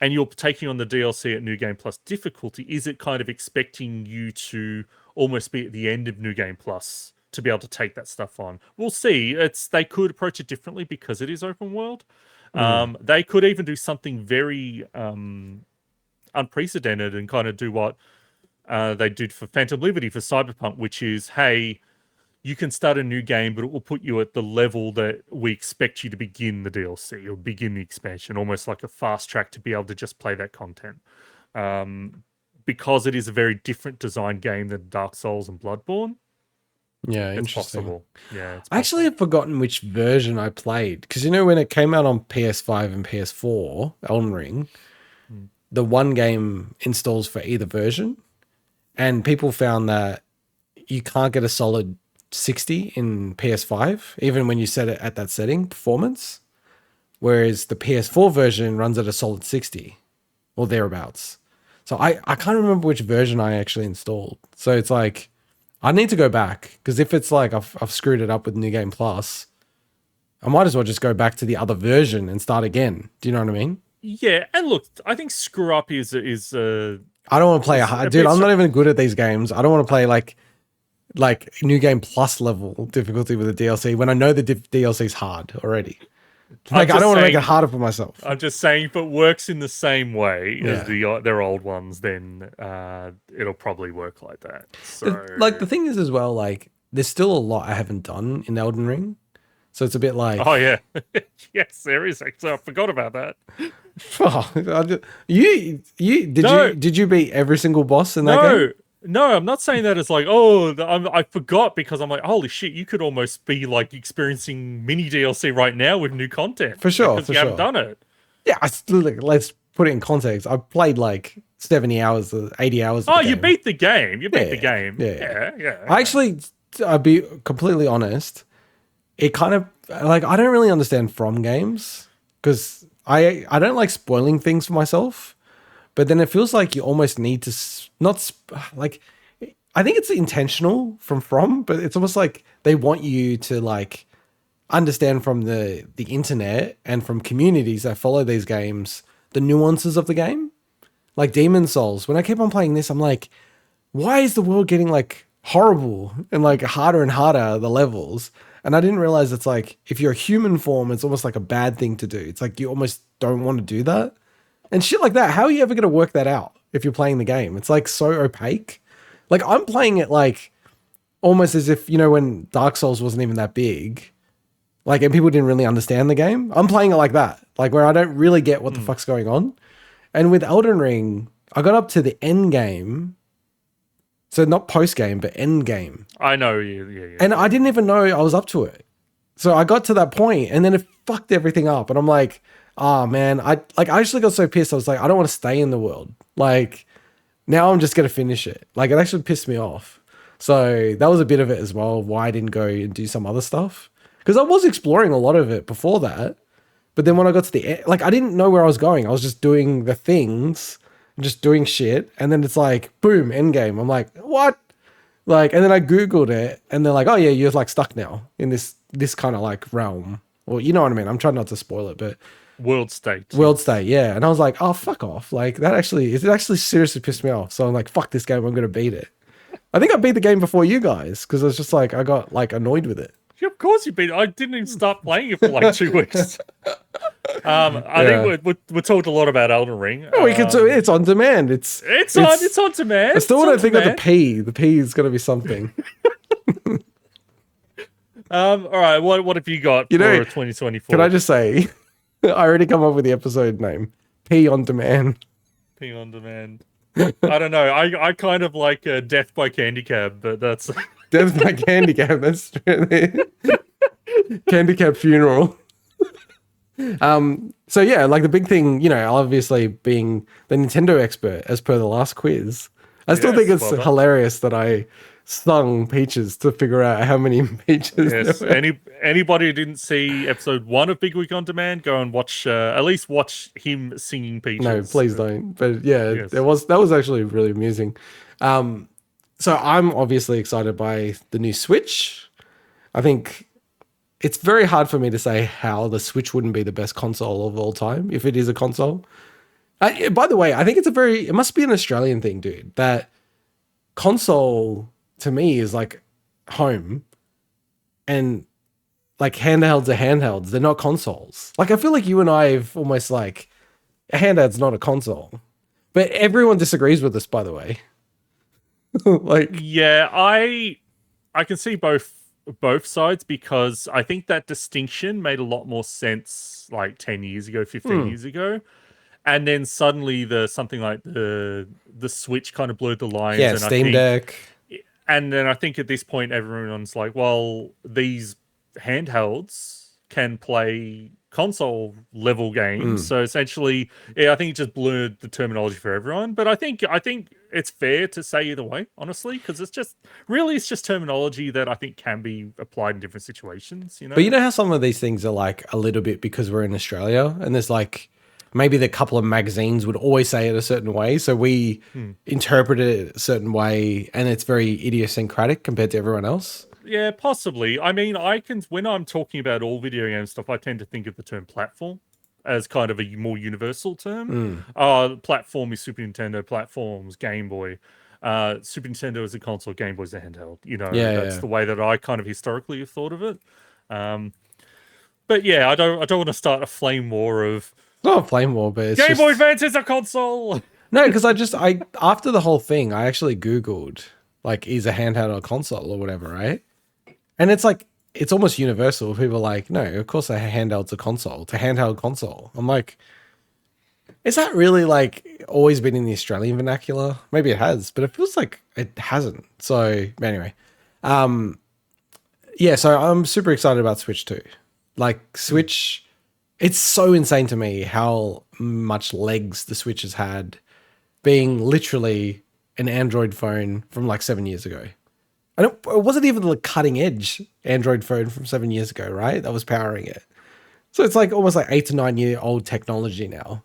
[SPEAKER 2] and you're taking on the DLC at New Game Plus difficulty, is it kind of expecting you to almost be at the end of New Game Plus to be able to take that stuff on? We'll see. They could approach it differently because it is open world. They could even do something very unprecedented and kind of do what they did for Phantom Liberty for Cyberpunk, which is, hey, you can start a new game, but it will put you at the level that we expect you to begin the DLC or begin the expansion, almost like a fast track to be able to just play that content. Because it is a very different design game than Dark Souls and Bloodborne.
[SPEAKER 1] Yeah,
[SPEAKER 2] it's
[SPEAKER 1] interesting.
[SPEAKER 2] possible. Yeah, it's possible.
[SPEAKER 1] I actually have forgotten which version I played, because when it came out on PS5 and PS4, Elden Ring, the one game installs for either version. And people found that you can't get a solid 60 in PS5, even when you set it at that setting, performance. Whereas the PS4 version runs at a solid 60 or thereabouts. So I can't remember which version I actually installed. So it's like, I need to go back, because if it's like I've screwed it up with New Game Plus, I might as well just go back to the other version and start again. Do you know what I mean?
[SPEAKER 2] Yeah, and look, I think screw up is
[SPEAKER 1] I don't want to play dude. I'm not even good at these games. I don't want to play like New Game Plus level difficulty with the DLC when I know the DLC is hard already. Like I don't want to make it harder for myself.
[SPEAKER 2] I'm just saying, if it works in the same way as their old ones, then it'll probably work like that. So,
[SPEAKER 1] like the thing is as well, like there's still a lot I haven't done in Elden Ring, so it's a bit like,
[SPEAKER 2] oh yeah, yes, there is. Actually, I forgot about that.
[SPEAKER 1] Oh, did you beat every single boss in that game?
[SPEAKER 2] No, I'm not saying that as like, I forgot, because I'm like, holy shit, you could almost be like experiencing mini DLC right now with new content.
[SPEAKER 1] For sure,
[SPEAKER 2] because you haven't done it.
[SPEAKER 1] Yeah, let's put it in context. I played like 70 hours, 80 hours.
[SPEAKER 2] Oh, you beat the game. You beat the game.
[SPEAKER 1] Yeah. I'll be completely honest. It kind of like, I don't really understand from games, because I don't like spoiling things for myself, but then it feels like you almost need to I think it's intentional from, but it's almost like they want you to like understand from the internet and from communities that follow these games, the nuances of the game. Like Demon Souls, when I keep on playing this, I'm like, why is the world getting like horrible and like harder and harder, the levels? And I didn't realize it's like, if you're a human form, it's almost like a bad thing to do. It's like, you almost don't want to do that. And shit like that. How are you ever going to work that out if you're playing the game? It's like so opaque. Like I'm playing it like almost as if, when Dark Souls wasn't even that big, like, and people didn't really understand the game. I'm playing it like that, like where I don't really get what the fuck's going on. And with Elden Ring, I got up to the end game. So not post game, but end game.
[SPEAKER 2] I know, yeah.
[SPEAKER 1] And I didn't even know I was up to it. So I got to that point and then it fucked everything up. And I'm like, oh man, I actually got so pissed. I was like, I don't want to stay in the world. Like now I'm just going to finish it. Like it actually pissed me off. So that was a bit of it as well. Why I didn't go and do some other stuff. Because I was exploring a lot of it before that. But then when I got to the end, like I didn't know where I was going. I was just doing the things, just doing shit, and then it's like boom, end game. I'm like, what? Like, and then I googled it, and they're like, oh yeah, you're like stuck now in this kind of like realm. Well, you know what I mean. I'm trying not to spoil it, but
[SPEAKER 2] World state,
[SPEAKER 1] world
[SPEAKER 2] yes.
[SPEAKER 1] state, yeah. And I was like, oh fuck off. Like that actually it actually seriously pissed me off. So I'm like, fuck this game. I'm gonna beat it. I think I beat the game before you guys because it's just like I got like annoyed with it.
[SPEAKER 2] Yeah, of course you beat it. I didn't even start playing it for like 2 weeks. I think
[SPEAKER 1] Yeah.
[SPEAKER 2] we talked a lot about Elden Ring.
[SPEAKER 1] Oh, we could do it's on demand.
[SPEAKER 2] It's on demand.
[SPEAKER 1] I still
[SPEAKER 2] It's
[SPEAKER 1] don't
[SPEAKER 2] on
[SPEAKER 1] think of the
[SPEAKER 2] demand.
[SPEAKER 1] P. The P is gonna be something.
[SPEAKER 2] All right. What have you got
[SPEAKER 1] You know,
[SPEAKER 2] for 2024?
[SPEAKER 1] can I just say I already come up with the episode name. P on demand.
[SPEAKER 2] Ping on demand. I don't know. I kind of like Death by Candy Cab, but that's
[SPEAKER 1] Death by Candy Cab. That's true. Candy Cab funeral. So yeah, like the big thing, obviously being the Nintendo expert as per the last quiz. I still think
[SPEAKER 2] yes.
[SPEAKER 1] it's
[SPEAKER 2] Well done.
[SPEAKER 1] hilarious that I sung Peaches to figure out how many Peaches
[SPEAKER 2] Yes.
[SPEAKER 1] there were.
[SPEAKER 2] Anybody who didn't see episode 1 of Bigwig on Demand, go and watch. At least watch him singing
[SPEAKER 1] No,
[SPEAKER 2] Peaches.
[SPEAKER 1] please don't. But yeah,
[SPEAKER 2] Yes.
[SPEAKER 1] that was actually really amusing. So I'm obviously excited by the new Switch. I think it's very hard for me to say how the Switch wouldn't be the best console of all time if it is a console. By the way, I think it must be an Australian thing, dude. That console to me is like home, and like handhelds are handhelds. They're not consoles. Like I feel like you and I have almost like a handheld's not a console, but everyone disagrees with this. By the way, like
[SPEAKER 2] Yeah, I can see both sides because I think that distinction made a lot more sense like 10 years ago, 15 years ago. And then suddenly something like the Switch kind of blurred the lines,
[SPEAKER 1] yeah,
[SPEAKER 2] and
[SPEAKER 1] Steam Deck.
[SPEAKER 2] I think at this point everyone's like, well, these handhelds can play console level games. So essentially, yeah, I think it just blurred the terminology for everyone. But I think it's fair to say either way, honestly, because it's just terminology that I think can be applied in different situations.
[SPEAKER 1] But you know how some of these things are like a little bit because we're in Australia and there's like maybe the couple of magazines would always say it a certain way. So we interpret it a certain way and it's very idiosyncratic compared to everyone else.
[SPEAKER 2] Yeah, possibly. I mean, when I'm talking about all video game stuff, I tend to think of the term platform as kind of a more universal term. Platform is Super Nintendo, platforms Game Boy. Super Nintendo is a console, Game Boy's a handheld.
[SPEAKER 1] Yeah,
[SPEAKER 2] That's
[SPEAKER 1] yeah.
[SPEAKER 2] the way that I kind of historically have thought of it. But yeah, I don't want to start a flame war of
[SPEAKER 1] It's not a flame war, but it's
[SPEAKER 2] Game
[SPEAKER 1] just
[SPEAKER 2] Boy Advance is a console.
[SPEAKER 1] no, because I after the whole thing, I actually Googled like is a handheld a console or whatever, right? And it's like it's almost universal. People are like, no, of course a handheld's a console. It's a handheld console. I'm like, is that really like always been in the Australian vernacular? Maybe it has, but it feels like it hasn't. So anyway, yeah. So I'm super excited about Switch 2. Like Switch, it's so insane to me how much legs the Switch has had, being literally an Android phone from like 7 years ago. It wasn't even the cutting edge Android phone from 7 years ago, right? That was powering it. So it's like almost like 8 to 9 year old technology now.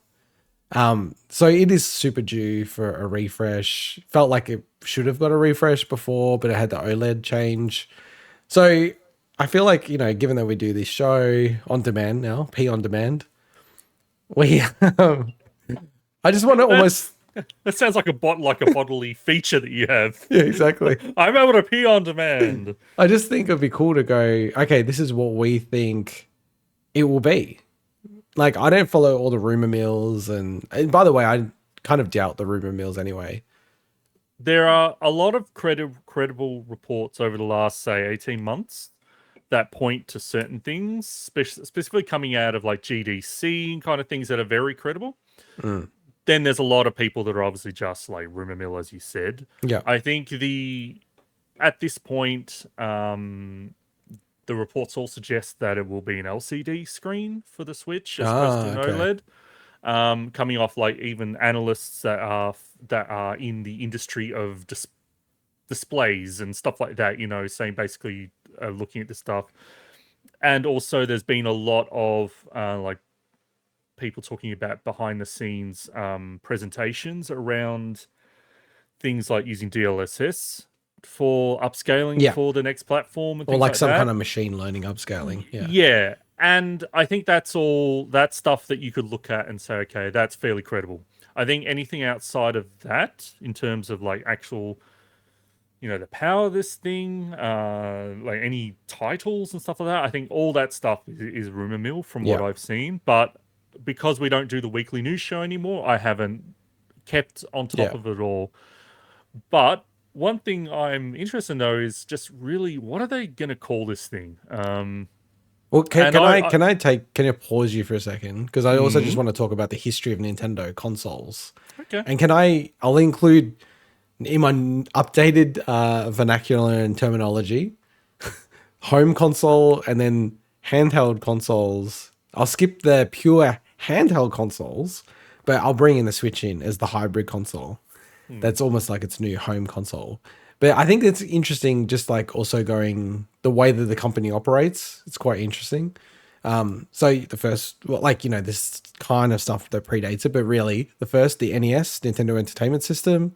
[SPEAKER 1] So it is super due for a refresh. Felt like it should have got a refresh before, but it had the OLED change. So I feel like, given that we do this show on demand now, P on demand, we, I just want to almost,
[SPEAKER 2] That sounds like a bodily feature that you have.
[SPEAKER 1] yeah, exactly.
[SPEAKER 2] I'm able to pee on demand.
[SPEAKER 1] I just think it'd be cool to go, okay, this is what we think it will be. Like, I don't follow all the rumor mills. And by the way, I kind of doubt the rumor mills anyway.
[SPEAKER 2] There are a lot of credible reports over the last, say, 18 months that point to certain things, specifically coming out of like GDC and kind of things that are very credible. Then there's a lot of people that are obviously just like rumor mill, as you said.
[SPEAKER 1] Yeah.
[SPEAKER 2] I think at this point, the reports all suggest that it will be an LCD screen for the Switch as opposed to an OLED. Coming off like even analysts that are in the industry of displays and stuff like that, saying basically looking at this stuff. And also there's been a lot of like people talking about behind the scenes presentations around things like using DLSS for upscaling
[SPEAKER 1] Yeah.
[SPEAKER 2] for the next platform and
[SPEAKER 1] Or
[SPEAKER 2] things
[SPEAKER 1] like
[SPEAKER 2] like
[SPEAKER 1] some kind
[SPEAKER 2] that.
[SPEAKER 1] of machine learning upscaling. Yeah.
[SPEAKER 2] Yeah. And I think that's all that stuff that you could look at and say, okay, that's fairly credible. I think anything outside of that, in terms of like actual, the power of this thing, like any titles and stuff like that, I think all that stuff is rumor mill from what
[SPEAKER 1] Yeah.
[SPEAKER 2] I've seen. But because we don't do the weekly news show anymore, I haven't kept on top
[SPEAKER 1] Yeah.
[SPEAKER 2] of it all. But one thing I'm interested in though is just really what are they going to call this thing?
[SPEAKER 1] Well,
[SPEAKER 2] And
[SPEAKER 1] can I pause you for a second? Because I also just
[SPEAKER 2] mm,
[SPEAKER 1] want to talk about the history of Nintendo consoles.
[SPEAKER 2] okay.
[SPEAKER 1] And I'll include in my updated vernacular and terminology, home console and then handheld consoles. I'll skip the pure handheld consoles, but I'll bring in the Switch in as the hybrid console. That's almost like its new home console. But I think it's interesting, just like also going the way that the company operates. It's quite interesting. So the first, well, like, this kind of stuff that predates it, but really the first, the NES, Nintendo Entertainment System,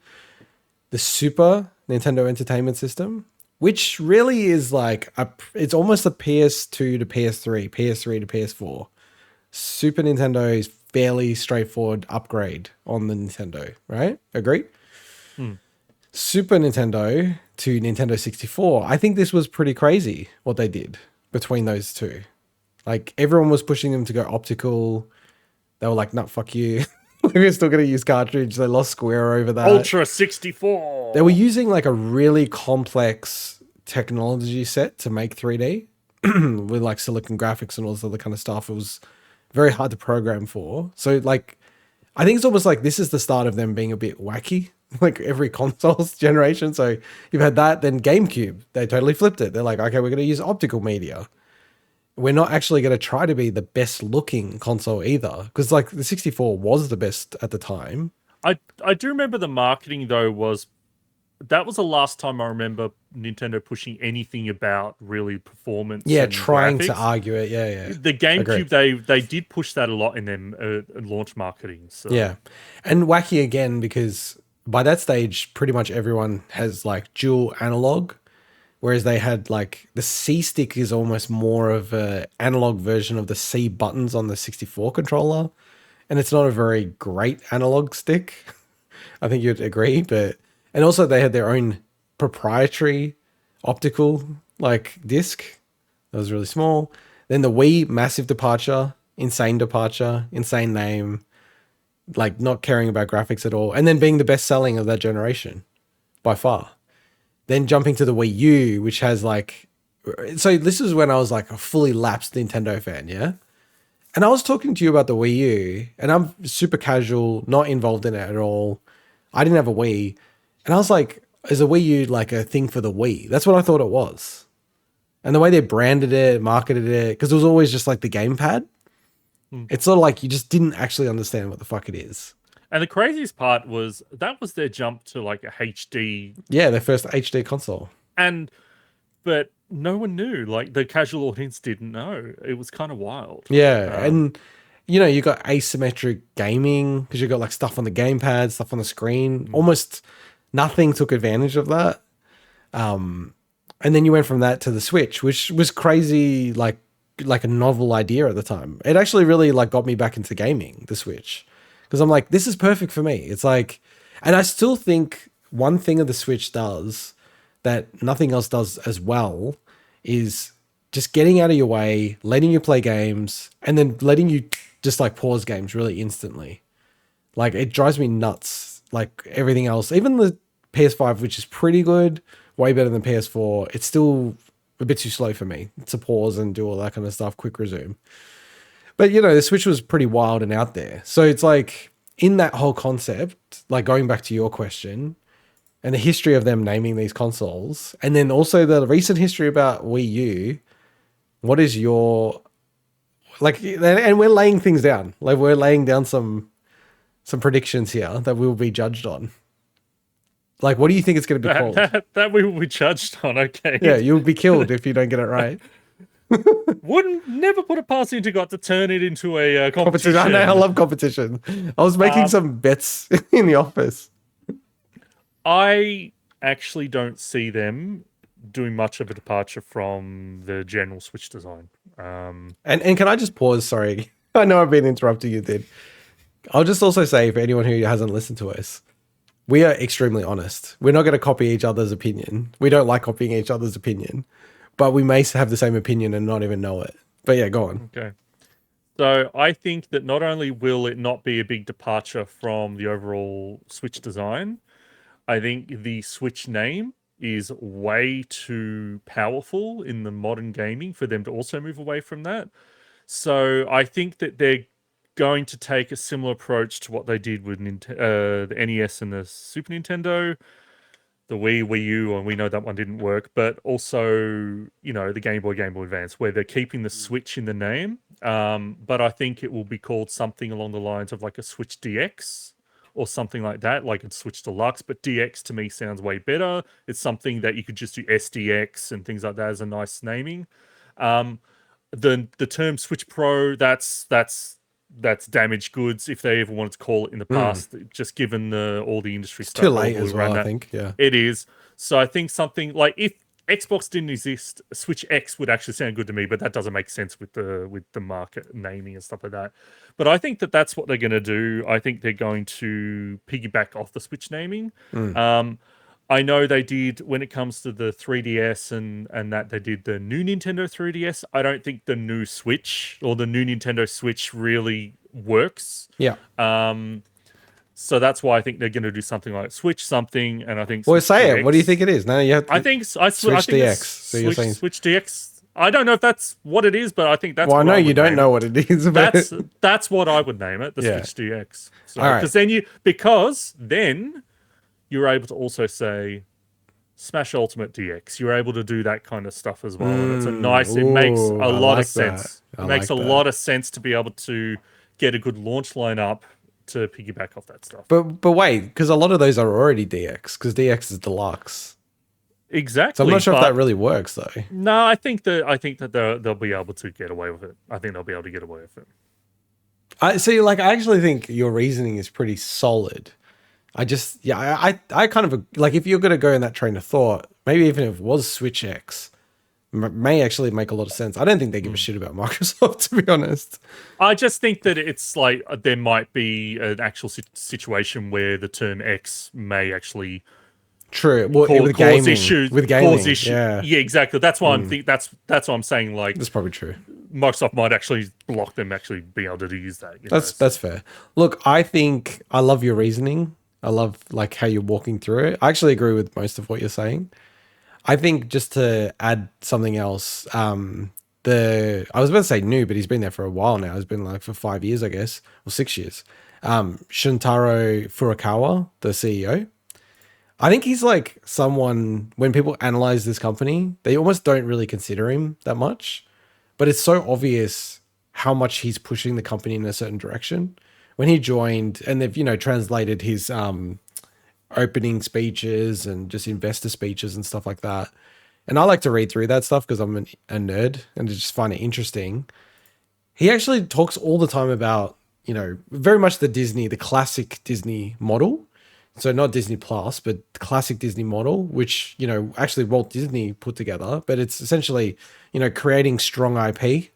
[SPEAKER 1] the Super Nintendo Entertainment System, which really is like it's almost a PS2 to PS3, PS3 to PS4. Super Nintendo is fairly straightforward upgrade on the Nintendo, right? Agree?
[SPEAKER 2] Hmm.
[SPEAKER 1] Super Nintendo to Nintendo 64. I think this was pretty crazy what they did between those two. Like everyone was pushing them to go optical. They were like, "No, fuck you. We're still going to use cartridge." They lost Square over that.
[SPEAKER 2] Ultra 64.
[SPEAKER 1] They were using like a really complex technology set to make 3D with like silicon graphics and all this other kind of stuff. It was very hard to program for. So like, I think it's almost like this is the start of them being a bit wacky, like every console's generation. So you've had that, then GameCube, they totally flipped it. They're like, okay, we're going to use optical media. We're not actually going to try to be the best looking console either. Because like the 64 was the best at the time.
[SPEAKER 2] I do remember the marketing though that was the last time I remember Nintendo pushing anything about really performance.
[SPEAKER 1] Yeah,
[SPEAKER 2] and
[SPEAKER 1] trying to
[SPEAKER 2] graphics.
[SPEAKER 1] argue it. Yeah, yeah.
[SPEAKER 2] The GameCube,
[SPEAKER 1] Agreed.
[SPEAKER 2] they did push that a lot in their launch marketing. So
[SPEAKER 1] Yeah. And wacky again, because by that stage, pretty much everyone has like dual analog, whereas they had like the C stick is almost more of a analog version of the C buttons on the 64 controller. And it's not a very great analog stick. I think you'd agree, and also they had their own proprietary optical like disc that was really small. Then the Wii, massive departure, insane name, like not caring about graphics at all, and then being the best selling of that generation by far. Then jumping to the Wii U, which has like, so this is when I was like a fully lapsed Nintendo fan, yeah. And I was talking to you about the Wii U, and I'm super casual, not involved in it at all. I didn't have a Wii, and I was like, is a Wii U like a thing for the Wii? That's what I thought it was. And the way they branded it, marketed it, because it was always just like the gamepad. It's sort of like you just didn't actually understand what the fuck it is.
[SPEAKER 2] And the craziest part was that was their jump to like a HD.
[SPEAKER 1] Yeah, their first HD console.
[SPEAKER 2] But no one knew. Like the casual audience didn't know. It was kind of wild.
[SPEAKER 1] Yeah, and you got asymmetric gaming because you got like stuff on the gamepad, stuff on the screen. Almost nothing took advantage of that. And then you went from that to the Switch, which was crazy, like a novel idea at the time. It actually really like got me back into gaming, the Switch, because I'm like, this is perfect for me. It's like, and I still think one thing that the Switch does that nothing else does as well is just getting out of your way, letting you play games, and then letting you just like pause games really instantly. Like it drives me nuts. Like everything else, even the PS5, which is pretty good, way better than PS4, it's still a bit too slow for me to pause and do all that kind of stuff, quick resume. But the Switch was pretty wild and out there. So it's like in that whole concept, like going back to your question and the history of them naming these consoles, and then also the recent history about Wii U, what is your like, and we're laying things down. Like we're laying down some predictions here that we'll be judged on. Like, what do you think it's going to be called?
[SPEAKER 2] That we will be judged on. Okay.
[SPEAKER 1] Yeah, you'll be killed if you don't get it right.
[SPEAKER 2] Wouldn't never put it past Intergot to turn it into a
[SPEAKER 1] Competition. I know, I
[SPEAKER 2] competition.
[SPEAKER 1] love competition. I was making some bets in the office.
[SPEAKER 2] I actually don't see them doing much of a departure from the general Switch design.
[SPEAKER 1] And can I just pause? Sorry, I know I've been interrupting you. Then I'll just also say for anyone who hasn't listened to us, we are extremely honest. We're not going to copy each other's opinion. We don't like copying each other's opinion, but we may have the same opinion and not even know it. But yeah, go on.
[SPEAKER 2] Okay. So I think that not only will it not be a big departure from the overall Switch design, I think the Switch name is way too powerful in the modern gaming for them to also move away from that. So I think that they're going to take a similar approach to what they did with the NES and the Super Nintendo, the Wii U, and we know that one didn't work, but also, the Game Boy, Game Boy Advance, where they're keeping the Switch in the name. But I think it will be called something along the lines of like a Switch DX or something like that, like a Switch Deluxe. But DX to me sounds way better. It's something that you could just do SDX and things like that as a nice naming. The term Switch Pro, that's damaged goods if they ever wanted to call it in the past, just given all the industry stuff.
[SPEAKER 1] Too late as well, I think. Yeah,
[SPEAKER 2] it is. So I think something like if Xbox didn't exist, Switch X would actually sound good to me, but that doesn't make sense with the market naming and stuff like that. But I think that that's what they're going to do. I think they're going to piggyback off the Switch naming. I know they did when it comes to the 3DS and that they did the new Nintendo 3DS. I don't think the new Switch or the new Nintendo Switch really works.
[SPEAKER 1] yeah.
[SPEAKER 2] So that's why I think they're going to do something like Switch something, and I think.
[SPEAKER 1] Well,
[SPEAKER 2] Switch
[SPEAKER 1] say
[SPEAKER 2] DX.
[SPEAKER 1] it. What do you think it is? No, you have to.
[SPEAKER 2] I think I
[SPEAKER 1] Switch
[SPEAKER 2] think
[SPEAKER 1] DX. So you're saying
[SPEAKER 2] Switch DX. I don't know if that's what it is, but I think that's.
[SPEAKER 1] Well, I
[SPEAKER 2] what
[SPEAKER 1] know
[SPEAKER 2] I
[SPEAKER 1] you
[SPEAKER 2] would
[SPEAKER 1] don't
[SPEAKER 2] name
[SPEAKER 1] know
[SPEAKER 2] it.
[SPEAKER 1] what it is. But
[SPEAKER 2] That's what I would name it, the
[SPEAKER 1] Yeah.
[SPEAKER 2] Switch DX. So,
[SPEAKER 1] All right.
[SPEAKER 2] because then you're able to also say Smash Ultimate DX. You're able to do that kind of stuff as well, and it's a nice. It makes a
[SPEAKER 1] Ooh, I
[SPEAKER 2] lot
[SPEAKER 1] like
[SPEAKER 2] of sense.
[SPEAKER 1] that.
[SPEAKER 2] It
[SPEAKER 1] I
[SPEAKER 2] makes
[SPEAKER 1] like
[SPEAKER 2] a
[SPEAKER 1] that.
[SPEAKER 2] lot of sense to be able to get a good launch lineup to piggyback off that stuff.
[SPEAKER 1] But wait, because a lot of those are already DX, because DX is deluxe.
[SPEAKER 2] Exactly.
[SPEAKER 1] So I'm not sure if that really works though.
[SPEAKER 2] No, I think that they'll be able to get away with it. I think they'll be able to get away with it.
[SPEAKER 1] I see. Like, I actually think your reasoning is pretty solid. I kind of like if you're gonna go in that train of thought, maybe even if it was Switch X, may actually make a lot of sense. I don't think they give a shit about Microsoft, to be honest.
[SPEAKER 2] I just think that it's like there might be an actual situation where the term X may actually
[SPEAKER 1] True. Well, with
[SPEAKER 2] cause
[SPEAKER 1] gaming,
[SPEAKER 2] issues.
[SPEAKER 1] with gaming,
[SPEAKER 2] Cause issues.
[SPEAKER 1] yeah,
[SPEAKER 2] Exactly. That's why that's what I'm saying. Like
[SPEAKER 1] that's probably true.
[SPEAKER 2] Microsoft might actually block them actually being able to use that.
[SPEAKER 1] That's fair. Look, I think I love your reasoning. I love like how you're walking through it. I actually agree with most of what you're saying. I think just to add something else, I was about to say new, but he's been there for a while now. He's been like for 5 years, I guess, or 6 years. Shintaro Furukawa, the CEO. I think he's like someone, when people analyze this company, they almost don't really consider him that much, but it's so obvious how much he's pushing the company in a certain direction. When he joined, and they've, translated his opening speeches and just investor speeches and stuff like that. And I like to read through that stuff because I'm a nerd and I just find it interesting. He actually talks all the time about, very much the classic Disney model. So not Disney Plus, but the classic Disney model, which, actually Walt Disney put together. But it's essentially, creating strong IP,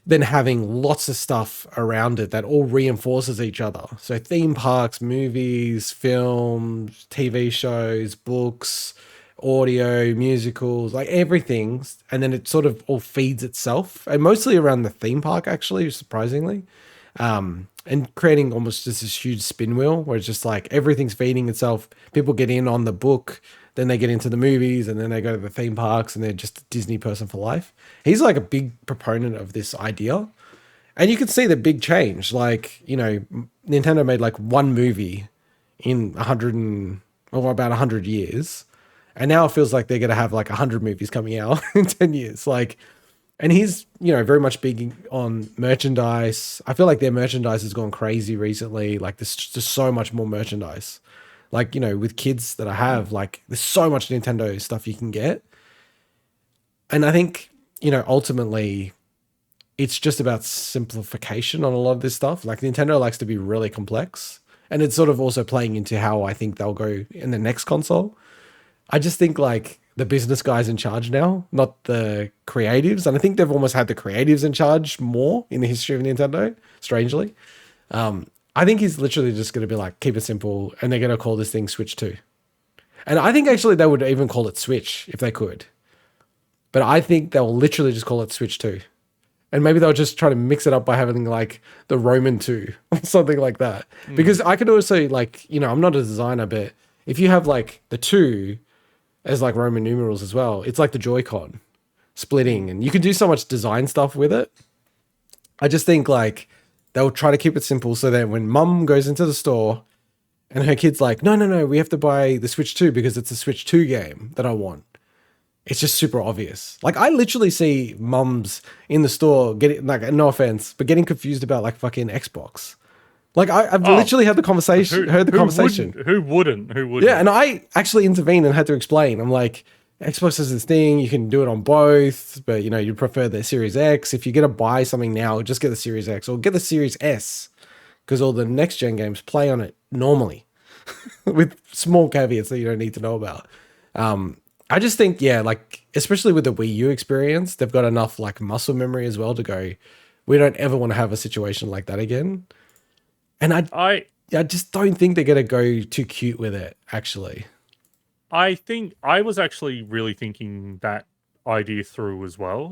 [SPEAKER 1] then having lots of stuff around it that all reinforces each other. So theme parks, movies, films, TV shows, books, audio, musicals, like everything. And then it sort of all feeds itself, and mostly around the theme park, actually, surprisingly. And creating almost just this huge spin wheel where it's just like everything's feeding itself. People get in on the book, then they get into the movies, and then they go to the theme parks, and they're just a Disney person for life. He's like a big proponent of this idea. And you can see the big change. Like, Nintendo made like one movie in about 100 years. And now it feels like they're going to have like 100 movies coming out in 10 years. Like, and he's, very much big on merchandise. I feel like their merchandise has gone crazy recently. Like, there's just so much more merchandise. Like, with kids that I have, like, there's so much Nintendo stuff you can get. And I think ultimately it's just about simplification on a lot of this stuff. Like Nintendo likes to be really complex, and it's sort of also playing into how I think they'll go in the next console. I just think like the business guys in charge now, not the creatives. And I think they've almost had the creatives in charge more in the history of Nintendo, strangely. I think he's literally just going to be like, keep it simple. And they're going to call this thing Switch 2. And I think actually they would even call it Switch if they could. But I think they'll literally just call it Switch 2. And maybe they'll just try to mix it up by having like the Roman 2 or something like that. Because I could also like, I'm not a designer, but if you have like the 2 as like Roman numerals as well, it's like the Joy-Con splitting, and you can do so much design stuff with it. I just think like they'll try to keep it simple so that when mum goes into the store and her kid's like, no, we have to buy the Switch 2 because it's a Switch 2 game that I want. It's just super obvious. Like I literally see mums in the store getting, like, no offense, but getting confused about like fucking Xbox. Like I've literally had the conversation, heard the conversation.
[SPEAKER 2] Who wouldn't?
[SPEAKER 1] Yeah, and I actually intervened and had to explain. I'm like, Xbox is this thing, you can do it on both, but you prefer the Series X. If you're gonna buy something now, just get the Series X or get the Series S, because all the next gen games play on it normally, with small caveats that you don't need to know about. I just think, yeah, like especially with the Wii U experience, they've got enough like muscle memory as well to go, we don't ever want to have a situation like that again. And I just don't think they're gonna go too cute with it, actually.
[SPEAKER 2] I think I was actually really thinking that idea through as well.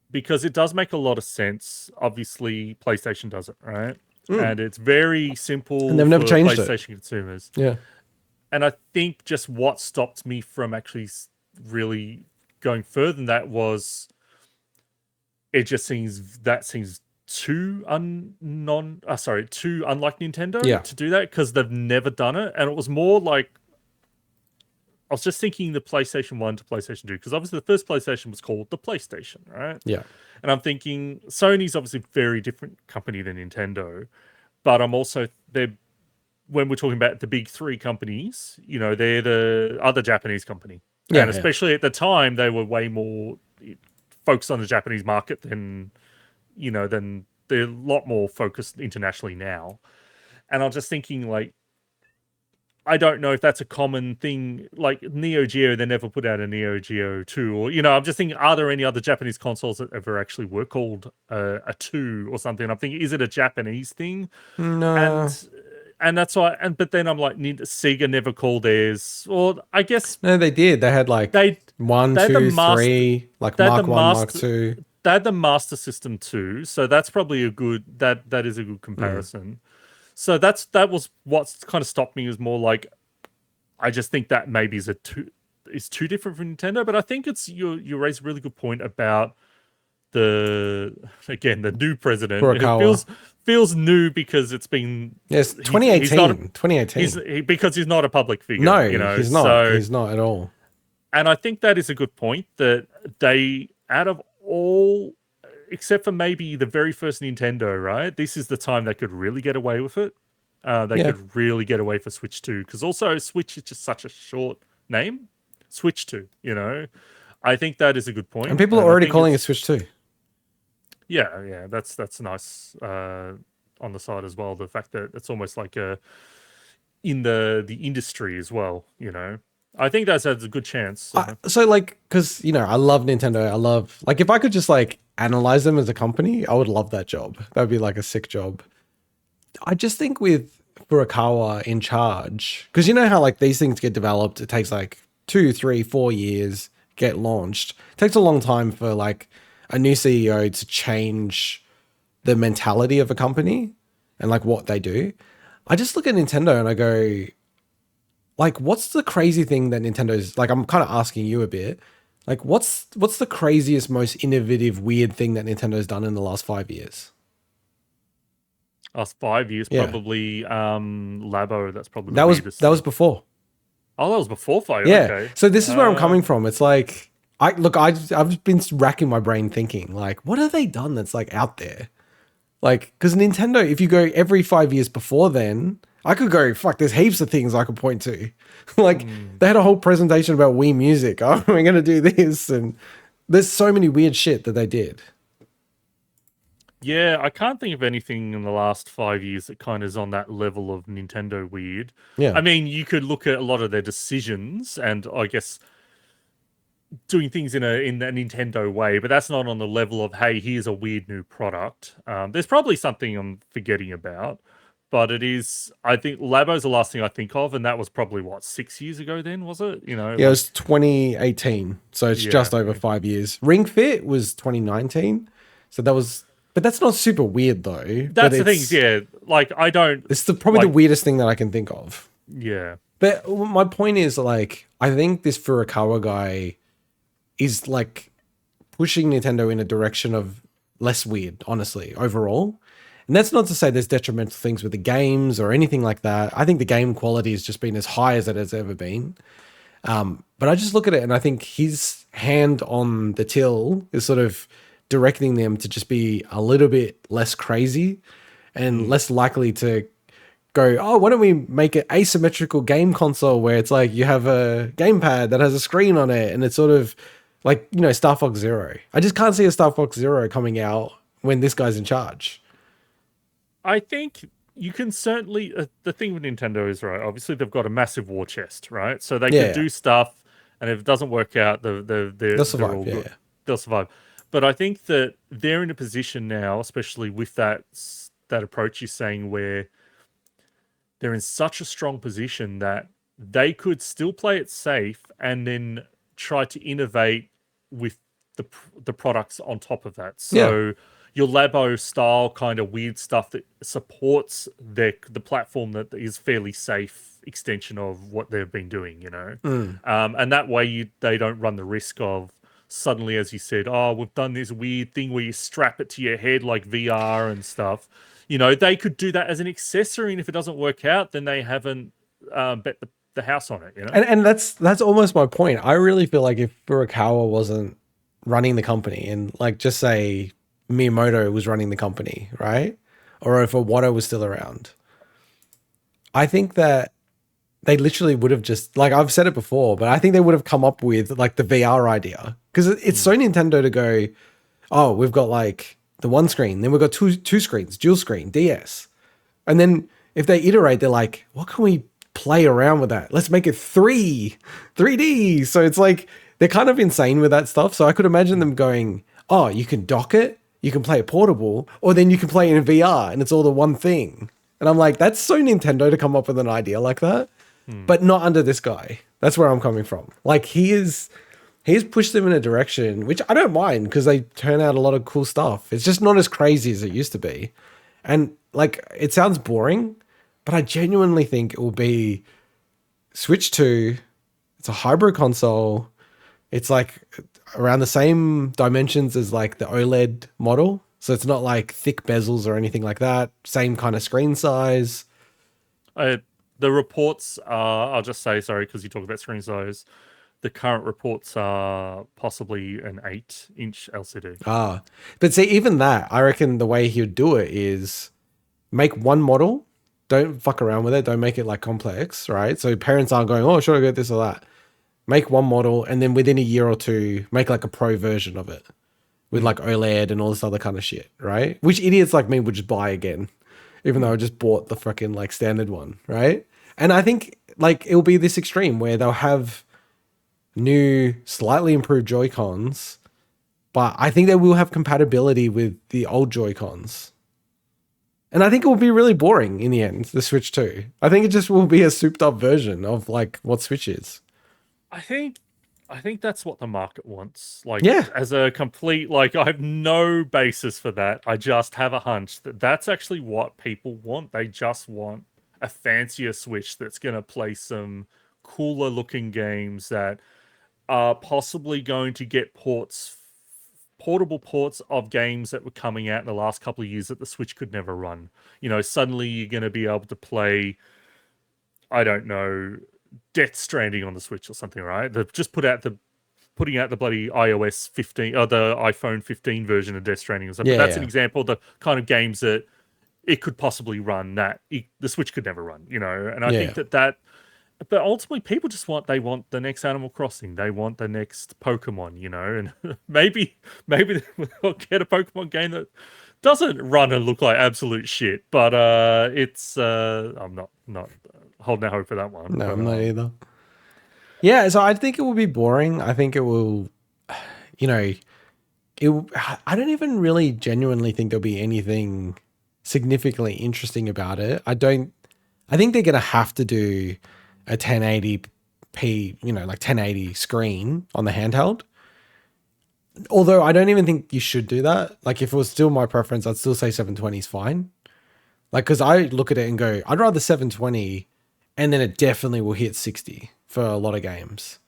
[SPEAKER 2] Because it does make a lot of sense. Obviously, PlayStation does it, right? And it's very simple,
[SPEAKER 1] and they've never changed
[SPEAKER 2] PlayStation consumers.
[SPEAKER 1] Yeah.
[SPEAKER 2] And I think just what stopped me from actually really going further than that was it just seems too unlike Nintendo to do that, because they've never done it. And it was more like I was just thinking the PlayStation 1 to PlayStation 2, because obviously the first PlayStation was called the PlayStation, right?
[SPEAKER 1] Yeah.
[SPEAKER 2] And I'm thinking Sony's obviously a very different company than Nintendo, but when we're talking about the big 3 companies, they're the other Japanese company.
[SPEAKER 1] Yeah,
[SPEAKER 2] and especially at the time, they were way more focused on the Japanese market than they're a lot more focused internationally now. And I'm just thinking, like, I don't know if that's a common thing. Like Neo Geo, they never put out a Neo Geo 2. Or, I'm just thinking, are there any other Japanese consoles that ever actually were called a 2 or something? I'm thinking, is it a Japanese thing?
[SPEAKER 1] No.
[SPEAKER 2] And that's why, but then I'm like, Sega never called theirs. Or I guess
[SPEAKER 1] no, they did. They had like 1, 2, 3, like Mark 1, Mark 2.
[SPEAKER 2] They had the Master System 2, so that's probably a good that is a good comparison. So that was what's kind of stopped me, is more like I just think that maybe is too different from Nintendo. But I think it's you raise a really good point about the new president.
[SPEAKER 1] Furukawa.
[SPEAKER 2] It feels new because it's been
[SPEAKER 1] 2018.
[SPEAKER 2] Because he's not a public figure.
[SPEAKER 1] No, he's not. So, he's not at all.
[SPEAKER 2] And I think that is a good point, that they, out of all, except for maybe the very first Nintendo, right? This is the time they could really get away with it. They could really get away for Switch 2, because also Switch is just such a short name. Switch 2, I think that is a good point.
[SPEAKER 1] And people are already calling it Switch 2.
[SPEAKER 2] Yeah, that's nice on the side as well. The fact that it's almost like in the industry as well, I think that's a good chance.
[SPEAKER 1] So like, because I love Nintendo. I love, like, if I could just like analyze them as a company, I would love that job. That would be like a sick job. I just think with Furukawa in charge, because how like these things get developed, it takes like 2, 3, 4 years get launched. It takes a long time for like a new CEO to change the mentality of a company and like what they do. I just look at Nintendo and I go, like, what's the crazy thing that Nintendo's, like, I'm kind of asking you a bit, like, what's the craziest, most innovative, weird thing that Nintendo's done in the last 5 years?
[SPEAKER 2] Last 5 years, probably Labo. That's probably
[SPEAKER 1] that was before.
[SPEAKER 2] Oh, that was before 5.
[SPEAKER 1] Yeah.
[SPEAKER 2] Okay.
[SPEAKER 1] So this is where I'm coming from. It's like, I've been racking my brain thinking, like, what have they done that's like out there? Like, because Nintendo, if you go every 5 years before then, I could go, fuck, there's heaps of things I could point to. Like, they had a whole presentation about Wii Music. Oh, we're going to do this. And There's so many weird shit that they did.
[SPEAKER 2] Yeah, I can't think of anything in the last 5 years that kind of is on that level of Nintendo weird.
[SPEAKER 1] Yeah.
[SPEAKER 2] I mean, you could look at a lot of their decisions, and I guess doing things in a Nintendo way, but that's not on the level of, hey, here's a weird new product. There's probably something I'm forgetting about, but it is. I think Labo's the last thing I think of, and that was probably what, 6 years ago. Then was it?
[SPEAKER 1] Yeah, it was 2018. So it's
[SPEAKER 2] yeah,
[SPEAKER 1] just over 5 years. Ring Fit was 2019. So that was, but that's not super weird though. But
[SPEAKER 2] that's the thing. Yeah, like I don't.
[SPEAKER 1] It's probably the weirdest thing that I can think of.
[SPEAKER 2] Yeah.
[SPEAKER 1] But my point is, like, I think this Furukawa guy is like pushing Nintendo in a direction of less weird, honestly, overall. And that's not to say there's detrimental things with the games or anything like that. I think the game quality has just been as high as it has ever been. But I just look at it and I think his hand on the till is sort of directing them to just be a little bit less crazy and less likely to go, oh, why don't we make an asymmetrical game console where it's like you have a gamepad that has a screen on it and it's sort of like, Star Fox Zero. I just can't see a Star Fox Zero coming out when this guy's in charge.
[SPEAKER 2] I think you can certainly. The thing with Nintendo is, right, obviously they've got a massive war chest, right? So they can do stuff, and if it doesn't work out, they'll
[SPEAKER 1] survive.
[SPEAKER 2] all good. They'll survive. But I think that they're in a position now, especially with that approach you're saying, where they're in such a strong position that they could still play it safe and then try to innovate with the products on top of that. So your Labo style kind of weird stuff that supports the platform that is fairly safe extension of what they've been doing, and that way they don't run the risk of suddenly, as you said, oh, we've done this weird thing where you strap it to your head like VR and stuff. They could do that as an accessory, and if it doesn't work out, then they haven't bet the house on it.
[SPEAKER 1] And that's almost my point. I really feel like if Furukawa wasn't running the company, and like just say Miyamoto was running the company, right? Or if Iwata was still around, I think that they literally would have just, like I've said it before, but I think they would have come up with like the VR idea, because it's so Nintendo to go, oh, we've got like the one screen, then we've got two screens, dual screen, DS. And then if they iterate, they're like, what can we play around with that? Let's make it 3D. So it's like, they're kind of insane with that stuff. So I could imagine them going, oh, you can dock it, you can play it portable, or then you can play it in VR and it's all the one thing. And I'm like, that's so Nintendo to come up with an idea like that, but not under this guy. That's where I'm coming from. Like he's pushed them in a direction, which I don't mind because they turn out a lot of cool stuff. It's just not as crazy as it used to be. And like, it sounds boring, but I genuinely think it will be Switch 2. It's a hybrid console. It's like around the same dimensions as like the OLED model. So it's not like thick bezels or anything like that. Same kind of screen size.
[SPEAKER 2] The reports are, I'll just say, sorry, because you talk about screen size. The current reports are possibly an 8-inch LCD.
[SPEAKER 1] But see, even that, I reckon the way he would do it is make one model. Don't fuck around with it. Don't make it like complex, right? So parents aren't going, oh, should I get this or that? Make one model, and then within a year or two, make like a pro version of it with like OLED and all this other kind of shit, right? Which idiots like me would just buy again, even though I just bought the fucking like standard one, right? And I think like it'll be this extreme where they'll have new, slightly improved Joy-Cons, but I think they will have compatibility with the old Joy-Cons. And I think it will be really boring in the end, the Switch 2. I think it just will be a souped up version of like what Switch is.
[SPEAKER 2] I think that's what the market wants. Like, as a complete, like, I have no basis for that. I just have a hunch that that's actually what people want. They just want a fancier Switch that's going to play some cooler looking games that are possibly going to get portable ports of games that were coming out in the last couple of years that the Switch could never run. Suddenly you're going to be able to play, I don't know, Death Stranding on the Switch or something, right? They've just putting out the bloody iOS 15 or the iPhone 15 version of Death Stranding or something. But that's an example of the kind of games that it could possibly run that the Switch could never run, And I think that but ultimately people just want the next Animal Crossing, they want the next Pokemon, and maybe they'll get a Pokemon game that doesn't run and look like absolute shit, but it's I'm not holding out hope for that one.
[SPEAKER 1] No,
[SPEAKER 2] But
[SPEAKER 1] I'm not either. Yeah, so I think it will be boring. I think it will, you know, I don't even really genuinely think there'll be anything significantly interesting about it. I think they're going to have to do a 1080p, like 1080 screen on the handheld. Although I don't even think you should do that. Like if it was still my preference, I'd still say 720 is fine. Like, cause I look at it and go, I'd rather 720 and then it definitely will hit 60 for a lot of games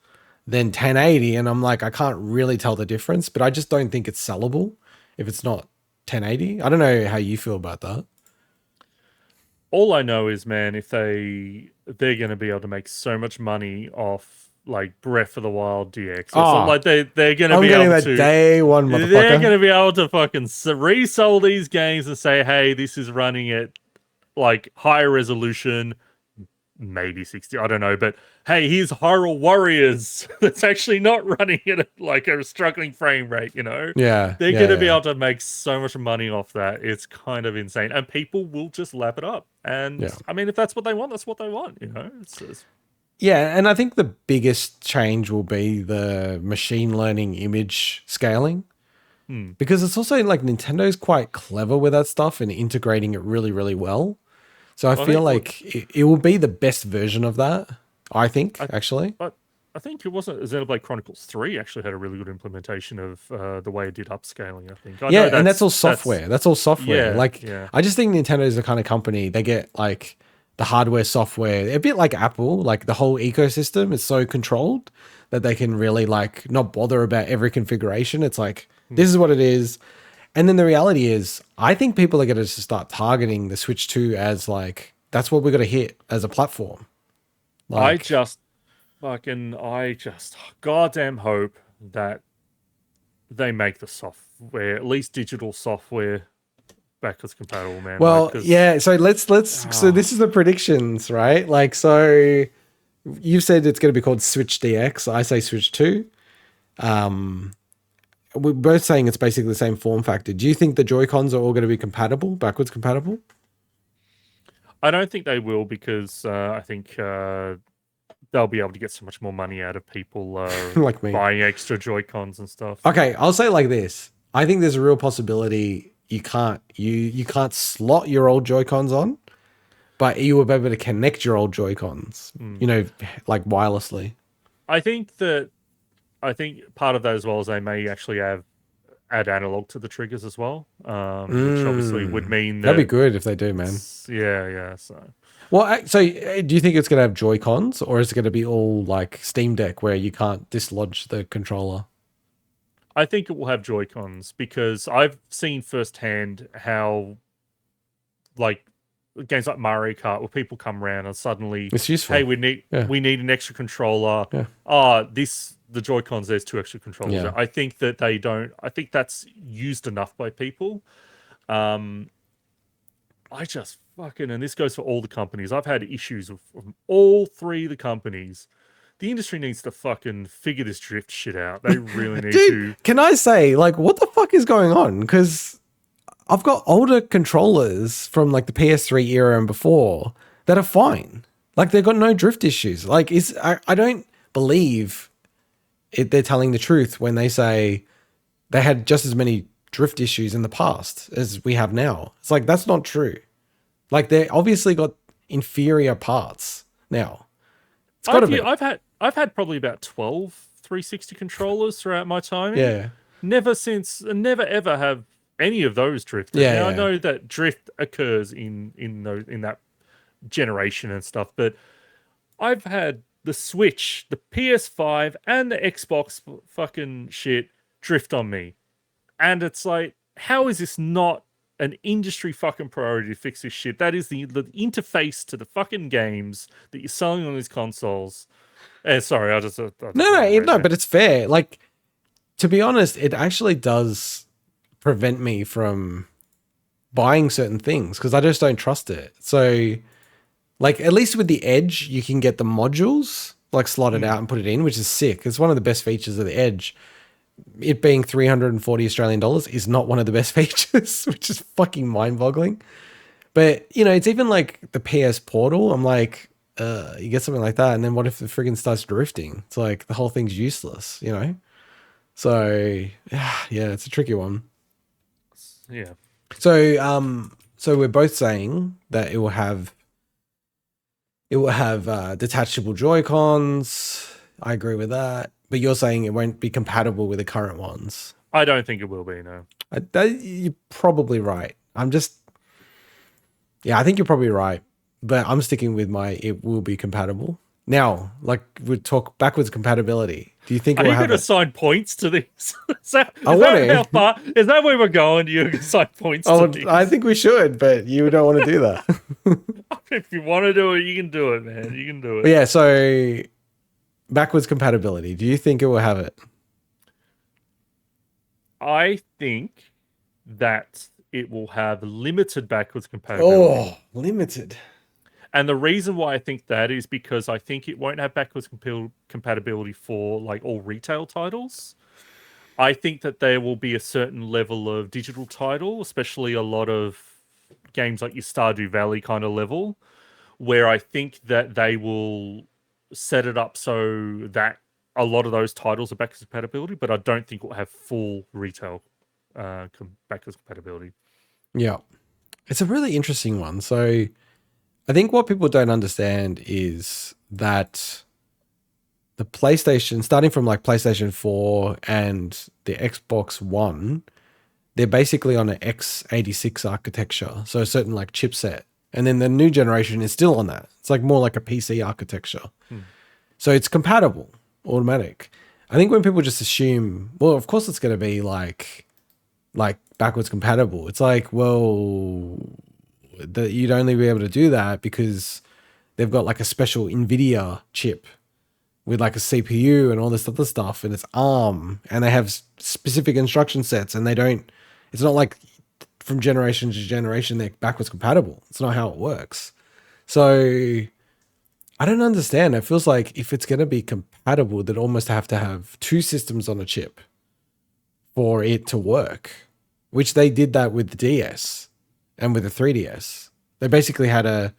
[SPEAKER 1] than 1080. And I'm like, I can't really tell the difference, but I just don't think it's sellable if it's not 1080. I don't know how you feel about that.
[SPEAKER 2] all I know is, man, if they're going to be able to make so much money off like Breath of the Wild DX, it's not like they're going to
[SPEAKER 1] I'm
[SPEAKER 2] be
[SPEAKER 1] getting
[SPEAKER 2] able
[SPEAKER 1] that
[SPEAKER 2] to.
[SPEAKER 1] day one,
[SPEAKER 2] They're
[SPEAKER 1] motherfucker.
[SPEAKER 2] going to be able to fucking resell these games and say, hey, this is running at like higher resolution, maybe 60, I don't know, but hey, here's Hyrule Warriors that's actually not running at like a struggling frame rate,
[SPEAKER 1] Yeah.
[SPEAKER 2] they're
[SPEAKER 1] Yeah.
[SPEAKER 2] going to be
[SPEAKER 1] Yeah.
[SPEAKER 2] able to make so much money off that. It's kind of insane, and people will just lap it up. And
[SPEAKER 1] Yeah.
[SPEAKER 2] I mean, if that's what they want, that's what they want. It's
[SPEAKER 1] Yeah, and I think the biggest change will be the machine learning image scaling. Because it's also like Nintendo's quite clever with that stuff and integrating it really, really well. So I
[SPEAKER 2] I
[SPEAKER 1] feel
[SPEAKER 2] think
[SPEAKER 1] like it will be the best version of that, I think,
[SPEAKER 2] I,
[SPEAKER 1] actually.
[SPEAKER 2] I think it wasn't Xenoblade Chronicles 3 actually had a really good implementation of the way it did upscaling. I think I
[SPEAKER 1] Yeah,
[SPEAKER 2] know
[SPEAKER 1] and that's all
[SPEAKER 2] that's
[SPEAKER 1] software. That's all software.
[SPEAKER 2] yeah,
[SPEAKER 1] Like,
[SPEAKER 2] yeah.
[SPEAKER 1] I just think Nintendo's the kind of company, they get like the hardware, software, a bit like Apple, like the whole ecosystem is so controlled that they can really like not bother about every configuration. It's like, this is what it is. And then the reality is, I think people are going to start targeting the Switch 2 as like, that's what we're going to hit as a platform.
[SPEAKER 2] I
[SPEAKER 1] Like,
[SPEAKER 2] just I just goddamn hope that they make the software, at least digital software, backwards compatible, man. Like,
[SPEAKER 1] well,
[SPEAKER 2] because
[SPEAKER 1] yeah. So so this is the predictions, right? Like, so you said it's going to be called Switch DX. I say Switch 2. We're both saying it's basically the same form factor. Do you think the Joy-Cons are all going to be compatible, backwards compatible?
[SPEAKER 2] I don't think they will, because I think they'll be able to get so much more money out of people
[SPEAKER 1] Like me.
[SPEAKER 2] buying extra Joy Cons and stuff.
[SPEAKER 1] Okay, I'll say it like this. I think there's a real possibility you can't slot your old Joy-Cons on, but you will be able to connect your old Joy-Cons, like wirelessly.
[SPEAKER 2] I think part of that as well is they may actually add analog to the triggers as well, which obviously would mean
[SPEAKER 1] That'd be
[SPEAKER 2] that
[SPEAKER 1] good if they do, man.
[SPEAKER 2] yeah. So
[SPEAKER 1] Well, do you think it's going to have Joy-Cons or is it going to be all like Steam Deck where you can't dislodge the controller?
[SPEAKER 2] I think it will have Joy Cons, because I've seen firsthand how, like, games like Mario Kart, where people come around and suddenly,
[SPEAKER 1] It's useful.
[SPEAKER 2] hey,
[SPEAKER 1] Yeah.
[SPEAKER 2] we need an extra controller.
[SPEAKER 1] Yeah.
[SPEAKER 2] The Joy Cons, there's two extra controllers.
[SPEAKER 1] Yeah.
[SPEAKER 2] I think that they don't. I think that's used enough by people. I just fucking, and this goes for all the companies. I've had issues with all three of the companies. The industry needs to fucking figure this drift shit out. They really need to.
[SPEAKER 1] Can I say, like, what the fuck is going on? Because I've got older controllers from like the PS3 era and before that are fine. Like they've got no drift issues. Like I don't believe they're telling the truth when they say they had just as many drift issues in the past as we have now. It's like, that's not true. Like they obviously got inferior parts now. It's got to be.
[SPEAKER 2] I've had probably about 12 360 controllers throughout my time.
[SPEAKER 1] Yeah.
[SPEAKER 2] Never ever have any of those drifted.
[SPEAKER 1] Yeah,
[SPEAKER 2] Now I
[SPEAKER 1] yeah.
[SPEAKER 2] know that drift occurs in that generation and stuff, but I've had the Switch, the PS5, and the Xbox fucking shit drift on me. And it's like, how is this not an industry fucking priority to fix this shit? That is the interface to the fucking games that you're selling on these consoles. Sorry, I just
[SPEAKER 1] No, but it's fair. Like, to be honest, it actually does prevent me from buying certain things because I just don't trust it. So, Like at least with the Edge, you can get the modules like slotted out and put it in, which is sick. It's one of the best features of the Edge. It being 340 Australian dollars is not one of the best features, which is fucking mind-boggling. But it's even like the PS Portal. I'm like, you get something like that, and then what if the friggin' starts drifting? It's like the whole thing's useless, So yeah, it's a tricky one.
[SPEAKER 2] Yeah.
[SPEAKER 1] So we're both saying that it will have detachable Joy-Cons. I agree with that. But you're saying it won't be compatible with the current ones.
[SPEAKER 2] I don't think it will be, no.
[SPEAKER 1] You're probably right. I think you're probably right. But I'm sticking with it will be compatible. Now, like we talk backwards compatibility. Do you think
[SPEAKER 2] Are
[SPEAKER 1] we'll
[SPEAKER 2] you
[SPEAKER 1] have
[SPEAKER 2] going to assign points to these? Is that where we're going? You're going to assign points to these?
[SPEAKER 1] I think we should, but you don't want to do that.
[SPEAKER 2] If you want to do it, you can do it, man. You can do it.
[SPEAKER 1] But yeah, so backwards compatibility. Do you think it will have it?
[SPEAKER 2] I think that it will have limited backwards compatibility.
[SPEAKER 1] Oh, limited.
[SPEAKER 2] And the reason why I think that is because I think it won't have backwards compatibility for like all retail titles. I think that there will be a certain level of digital title, especially a lot of games like your Stardew Valley kind of level, where I think that they will set it up so that a lot of those titles are backwards compatibility, but I don't think we'll have full retail backwards compatibility.
[SPEAKER 1] Yeah. It's a really interesting one. So I think what people don't understand is that the PlayStation, starting from like PlayStation 4 and the Xbox One, they're basically on an x86 architecture. So a certain like chipset. And then the new generation is still on that. It's like more like a PC architecture. So it's compatible, automatic. I think when people just assume, well, of course it's going to be like backwards compatible. It's like, well, you'd only be able to do that because they've got like a special NVIDIA chip with like a CPU and all this other stuff, and it's ARM, and they have specific instruction sets, and it's not like from generation to generation they're backwards compatible. It's not how it works. So I don't understand. It feels like if it's going to be compatible, they'd almost have to have two systems on a chip for it to work, which they did that with the DS and with the 3DS. They basically had a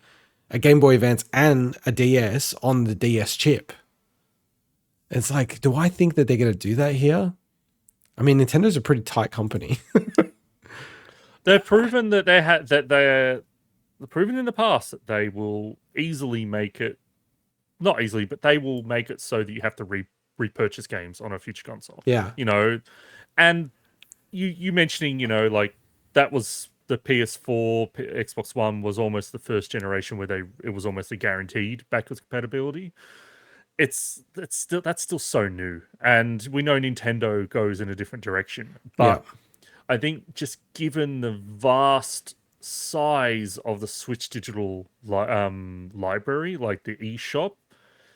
[SPEAKER 1] Game Boy Advance and a DS on the DS chip. It's like, do I think that they're going to do that here? I mean, Nintendo's a pretty tight company.
[SPEAKER 2] They've proven that they're proven in the past that they will easily make it, not easily, but they will make it so that you have to repurchase games on a future console.
[SPEAKER 1] Yeah.
[SPEAKER 2] And you mentioning, like that was the PS4, Xbox One was almost the first generation where it was almost a guaranteed backwards compatibility. That's still so new, and we know Nintendo goes in a different direction. But I think just given the vast size of the Switch digital library, like the eShop,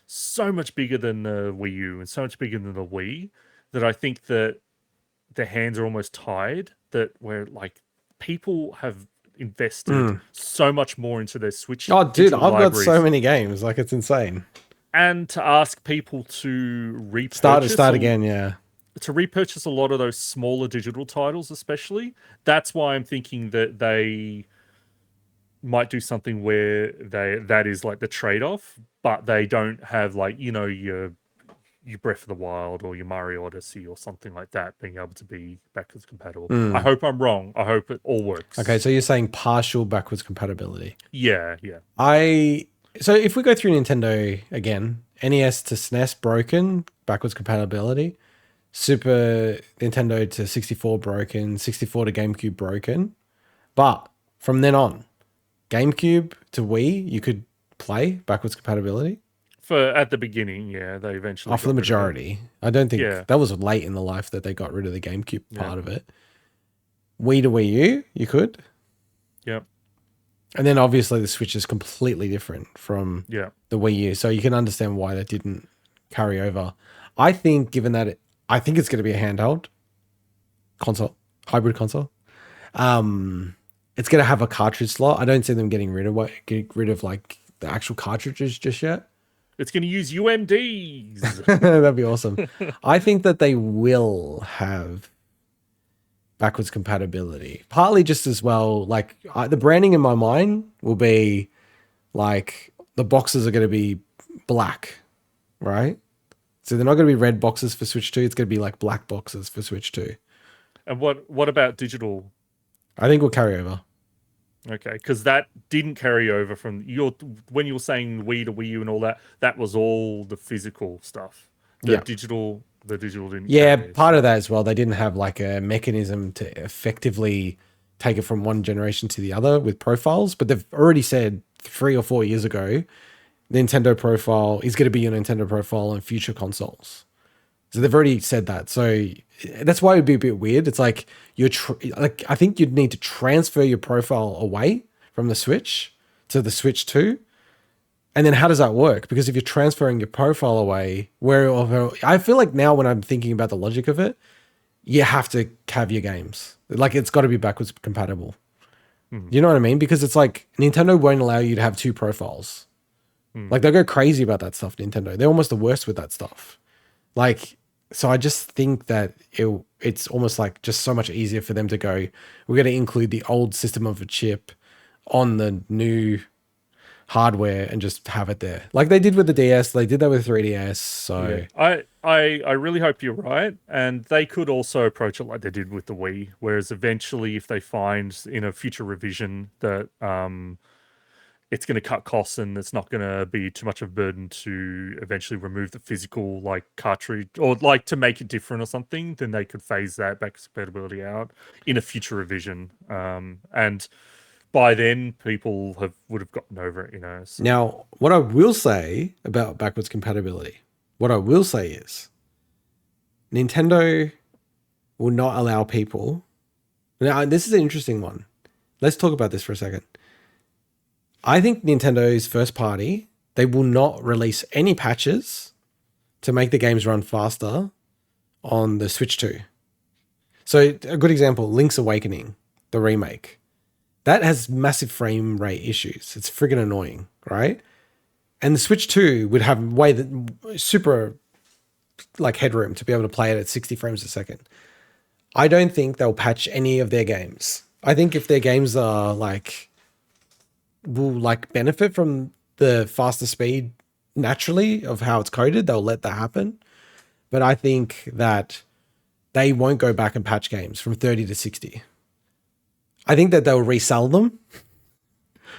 [SPEAKER 2] so much bigger than the Wii U and so much bigger than the Wii, that I think that their hands are almost tied. That where like people have invested so much more into their Switch.
[SPEAKER 1] Oh, dude, I've got
[SPEAKER 2] libraries.
[SPEAKER 1] so many games. Like, it's insane.
[SPEAKER 2] And to ask people to repurchase...
[SPEAKER 1] Start again, yeah.
[SPEAKER 2] To repurchase a lot of those smaller digital titles especially, that's why I'm thinking that they might do something where that is like the trade-off, but they don't have like, your Breath of the Wild or your Mario Odyssey or something like that being able to be backwards compatible. I hope I'm wrong. I hope it all works.
[SPEAKER 1] Okay, so you're saying partial backwards compatibility.
[SPEAKER 2] Yeah.
[SPEAKER 1] So if we go through Nintendo again, NES to SNES broken, backwards compatibility. Super Nintendo to 64 broken, 64 to GameCube broken. But from then on, GameCube to Wii, you could play backwards compatibility.
[SPEAKER 2] At the beginning, yeah, they eventually...
[SPEAKER 1] For the majority. I don't think... That was late in the life that they got rid of the GameCube part of it. Wii to Wii U, you could.
[SPEAKER 2] Yep.
[SPEAKER 1] And then obviously the Switch is completely different from the Wii U. So you can understand why that didn't carry over. I think given that I think it's going to be a handheld console, hybrid console. It's going to have a cartridge slot. I don't see them getting rid of like the actual cartridges just yet.
[SPEAKER 2] It's going to use UMDs.
[SPEAKER 1] That'd be awesome. I think that they will have backwards compatibility, partly just as well. Like the branding in my mind will be like the boxes are going to be black, right? So they're not going to be red boxes for Switch 2. It's going to be like black boxes for Switch 2.
[SPEAKER 2] And what about digital?
[SPEAKER 1] I think we'll carry over.
[SPEAKER 2] Okay, because that didn't carry over from when you were saying Wii to Wii U and all that. That was all the physical stuff. The digital didn't.
[SPEAKER 1] Yeah, part of that as well. They didn't have like a mechanism to effectively take it from one generation to the other with profiles. But they've already said 3 or 4 years ago, Nintendo profile is going to be your Nintendo profile on future consoles. So they've already said that. So that's why it'd be a bit weird. It's like I think you'd need to transfer your profile away from the Switch to the Switch 2. And then how does that work? Because if you're transferring your profile away, I feel like now when I'm thinking about the logic of it, you have to have your games. Like it's got to be backwards compatible. You know what I mean? Because it's like Nintendo won't allow you to have 2 profiles. Like they go crazy about that stuff, Nintendo. They're almost the worst with that stuff. Like, so I just think that it's almost like just so much easier for them to go, we're going to include the old system of a chip on the new hardware and just have it there. Like they did with the DS, they did that with 3DS. So
[SPEAKER 2] yeah. I really hope you're right. And they could also approach it like they did with the Wii, whereas eventually if they find in a future revision that it's going to cut costs and it's not going to be too much of a burden to eventually remove the physical like cartridge or like to make it different or something, then they could phase that backwards compatibility out in a future revision. And by then people would have gotten over it, you know. So.
[SPEAKER 1] Now, what I will say about backwards compatibility, is Nintendo will not allow people. Now, this is an interesting one. Let's talk about this for a second. I think Nintendo's first party, they will not release any patches to make the games run faster on the Switch 2. So a good example, Link's Awakening, the remake. That has massive frame rate issues. It's friggin' annoying, right? And the Switch 2 would have super like headroom to be able to play it at 60 frames a second. I don't think they'll patch any of their games. I think if their games are will benefit from the faster speed naturally of how it's coded, they'll let that happen. But I think that they won't go back and patch games from 30 to 60. I think that they'll resell them.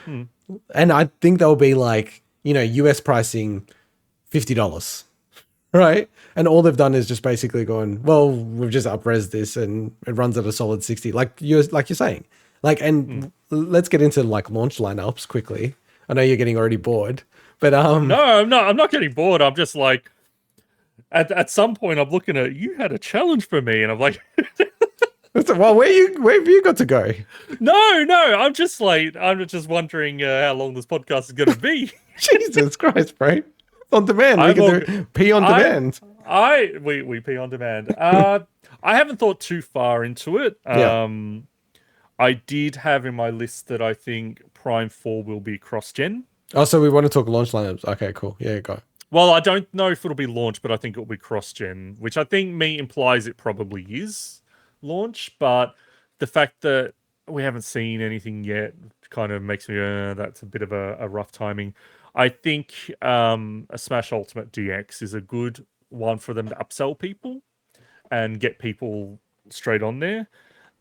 [SPEAKER 1] And I think they'll be like, US pricing $50, right? And all they've done is just basically gone, well, we've just up-res this and it runs at a solid 60, like you're saying. Let's get into launch lineups quickly. I know you're getting already bored, but
[SPEAKER 2] no, I'm not getting bored. I'm just like, at some point, I'm looking at you had a challenge for me, and I'm like,
[SPEAKER 1] well, where have you got to go?
[SPEAKER 2] No, I'm just wondering how long this podcast is going to be.
[SPEAKER 1] Jesus Christ, bro! It's on demand. We can do pee on demand.
[SPEAKER 2] We pee on demand. I haven't thought too far into it. I did have in my list that I think Prime 4 will be cross-gen.
[SPEAKER 1] Oh, so we want to talk launch lineups. Okay, cool. Yeah, go.
[SPEAKER 2] Well, I don't know if it'll be launch, but I think it'll be cross-gen, which I think implies it probably is launch. But the fact that we haven't seen anything yet kind of makes me, that's a bit of a rough timing. I think a Smash Ultimate DX is a good one for them to upsell people and get people straight on there.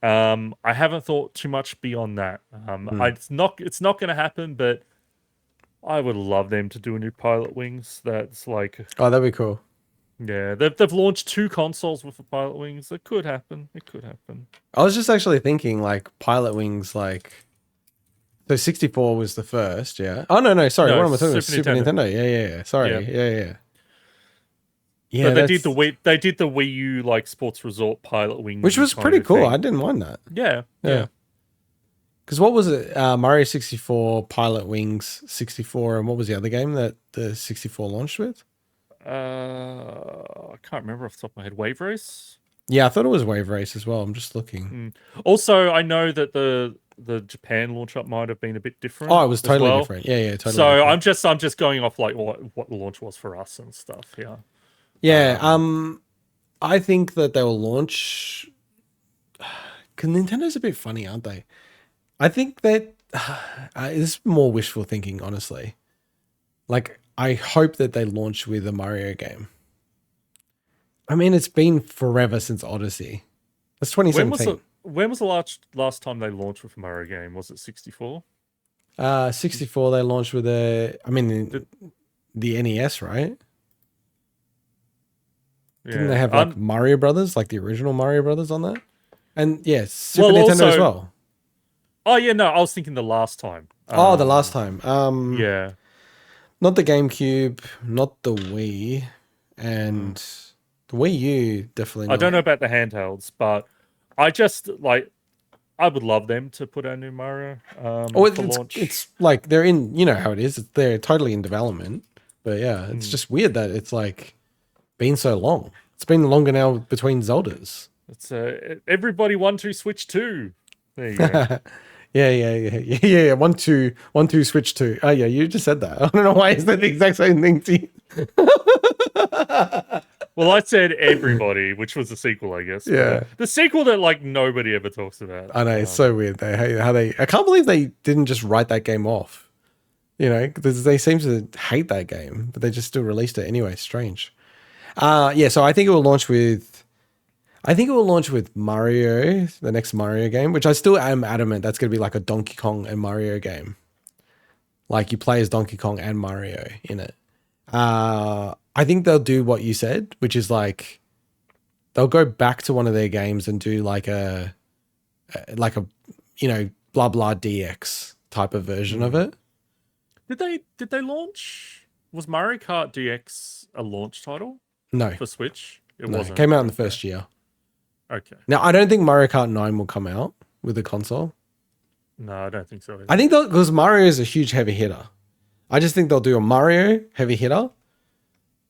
[SPEAKER 2] I haven't thought too much beyond that. It's not going to happen, but I would love them to do a new Pilot Wings. That's like,
[SPEAKER 1] oh, that'd be cool.
[SPEAKER 2] Yeah, they've launched 2 consoles with the Pilot Wings. It could happen.
[SPEAKER 1] I was just actually thinking Pilot Wings, so 64 was the first, yeah. Oh no, sorry, what am I talking about? Super Nintendo. Yeah. Sorry, yeah.
[SPEAKER 2] Yeah, but they did the Wii U Sports Resort Pilot Wings,
[SPEAKER 1] which was pretty cool. Thing. I didn't mind that.
[SPEAKER 2] Yeah.
[SPEAKER 1] Because what was it? Mario 64, Pilot Wings 64, and what was the other game that the 64 launched with?
[SPEAKER 2] I can't remember off the top of my head. Wave Race.
[SPEAKER 1] Yeah, I thought it was Wave Race as well. I'm just looking.
[SPEAKER 2] Also, I know that the the Japan launch up might have been a bit different.
[SPEAKER 1] Oh, it was
[SPEAKER 2] as
[SPEAKER 1] totally
[SPEAKER 2] well.
[SPEAKER 1] different. Yeah, totally
[SPEAKER 2] So
[SPEAKER 1] different.
[SPEAKER 2] I'm just going off like what the launch was for us and stuff. Yeah.
[SPEAKER 1] Yeah, I think that they will launch. Cause Nintendo's a bit funny, aren't they? I think that it's more wishful thinking, honestly. Like, I hope that they launch with a Mario game. I mean, it's been forever since Odyssey. That's 2017.
[SPEAKER 2] When was the last time they launched with a Mario game? Was it 64?
[SPEAKER 1] 64, they launched with the NES, right? Didn't they have like Mario Brothers, like the original Mario Brothers on that? And yeah, Super Nintendo as well.
[SPEAKER 2] Oh yeah, no, I was thinking the last time.
[SPEAKER 1] The last time.
[SPEAKER 2] Yeah.
[SPEAKER 1] Not the GameCube, not the Wii, and the Wii U definitely not.
[SPEAKER 2] I don't know about the handhelds, but I just like I would love them to put out new Mario for launch.
[SPEAKER 1] It's like they're in, you know how it is. They're totally in development. But yeah, it's just weird that it's like been so long. It's been longer now between Zeldas.
[SPEAKER 2] It's everybody 1-2 Switch 2. There you go.
[SPEAKER 1] Yeah. 1-2 Switch 2. Oh yeah, you just said that. I don't know why I said the exact same thing to you.
[SPEAKER 2] Well, I said everybody, which was the sequel, I guess.
[SPEAKER 1] Yeah,
[SPEAKER 2] the sequel that like nobody ever talks about.
[SPEAKER 1] I know, it's so weird. I can't believe they didn't just write that game off. You know, because they seem to hate that game, but they just still released it anyway. Strange. Yeah. So I think it will launch with Mario, the next Mario game, which I still am adamant that's going to be like a Donkey Kong and Mario game. Like you play as Donkey Kong and Mario in it. I think they'll do what you said, which is like they'll go back to one of their games and do like a blah blah DX type of version of it.
[SPEAKER 2] Did they launch? Was Mario Kart DX a launch title?
[SPEAKER 1] No,
[SPEAKER 2] for Switch.
[SPEAKER 1] It came out in the first year.
[SPEAKER 2] Okay.
[SPEAKER 1] Now I don't think Mario Kart 9 will come out with the console.
[SPEAKER 2] No, I don't think so either.
[SPEAKER 1] I think because Mario is a huge heavy hitter. I just think they'll do a Mario heavy hitter.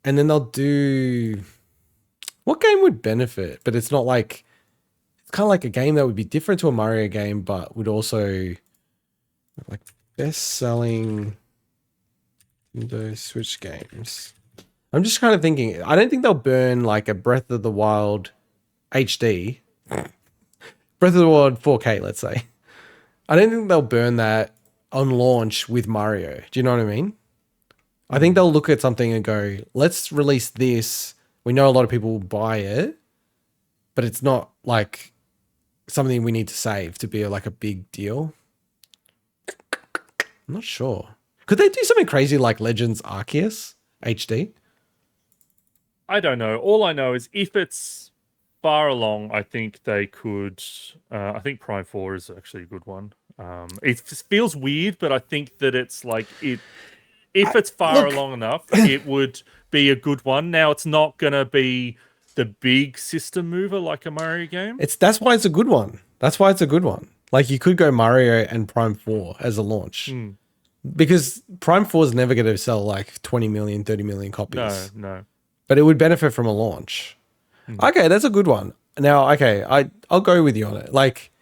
[SPEAKER 1] And then they'll do... What game would benefit? But it's not like... It's kind of like a game that would be different to a Mario game, but would also... Like, best-selling Nintendo Switch games. I'm just kind of thinking... I don't think they'll burn, like, a Breath of the Wild HD. Breath of the Wild 4K, let's say. I don't think they'll burn that on launch with Mario. Do you know what I mean? I think they'll look at something and go, let's release this. We know a lot of people will buy it, but it's not like something we need to save to be like a big deal. I'm not sure. Could they do something crazy like Legends Arceus HD?
[SPEAKER 2] I don't know. All I know is if it's far along, I think they could. I think Prime 4 is actually a good one. It feels weird, but I think that it's like it. If it's far along enough, it would be a good one. Now, it's not going to be the big system mover like a Mario game.
[SPEAKER 1] That's why it's a good one. That's why it's a good one. Like, you could go Mario and Prime 4 as a launch. Because Prime 4 is never going to sell like 20 million, 30 million copies.
[SPEAKER 2] No.
[SPEAKER 1] But it would benefit from a launch. Okay, that's a good one. Now, okay, I'll go with you on it. Like,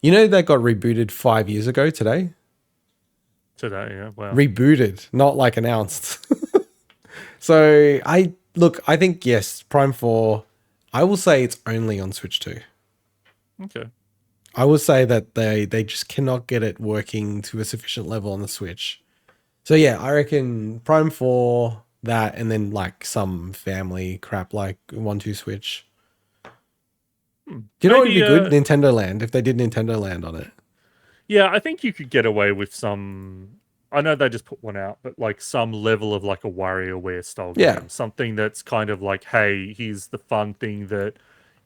[SPEAKER 1] you know that got rebooted 5 years ago today?
[SPEAKER 2] Today, yeah. Wow.
[SPEAKER 1] Rebooted, not like announced. So I think yes, Prime 4, I will say it's only on Switch 2.
[SPEAKER 2] Okay.
[SPEAKER 1] I will say that they just cannot get it working to a sufficient level on the Switch. So yeah, I reckon Prime 4, that, and then like some family crap like 1-2 Switch. Do you know what would be good? Nintendo Land, if they did Nintendo Land on it.
[SPEAKER 2] Yeah, I think you could get away with some... I know they just put one out, but like some level of like a WarioWare style game. Something that's kind of like, hey, here's the fun thing that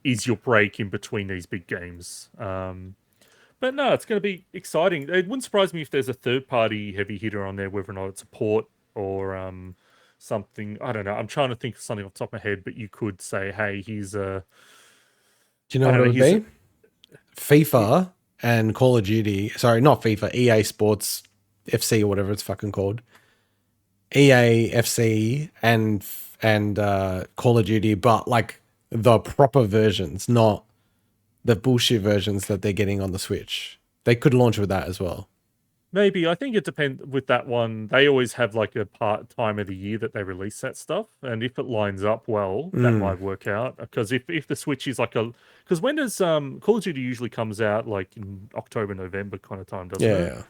[SPEAKER 2] is your break in between these big games. But no, it's going to be exciting. It wouldn't surprise me if there's a third-party heavy hitter on there, whether or not it's a port or something. I don't know. I'm trying to think of something off the top of my head, but you could say, hey, here's a...
[SPEAKER 1] Do you know what it would be? FIFA and Call of Duty. Sorry, not FIFA. EA Sports FC or whatever it's fucking called. EA FC and Call of Duty, but like the proper versions, not the bullshit versions that they're getting on the Switch. They could launch with that as well.
[SPEAKER 2] Maybe. I think it depends with that one. They always have like a part time of the year that they release that stuff. And if it lines up well, that might work out. Because if the Switch is like because when does Call of Duty usually comes out like in October, November kind of time, doesn't it?
[SPEAKER 1] Yeah.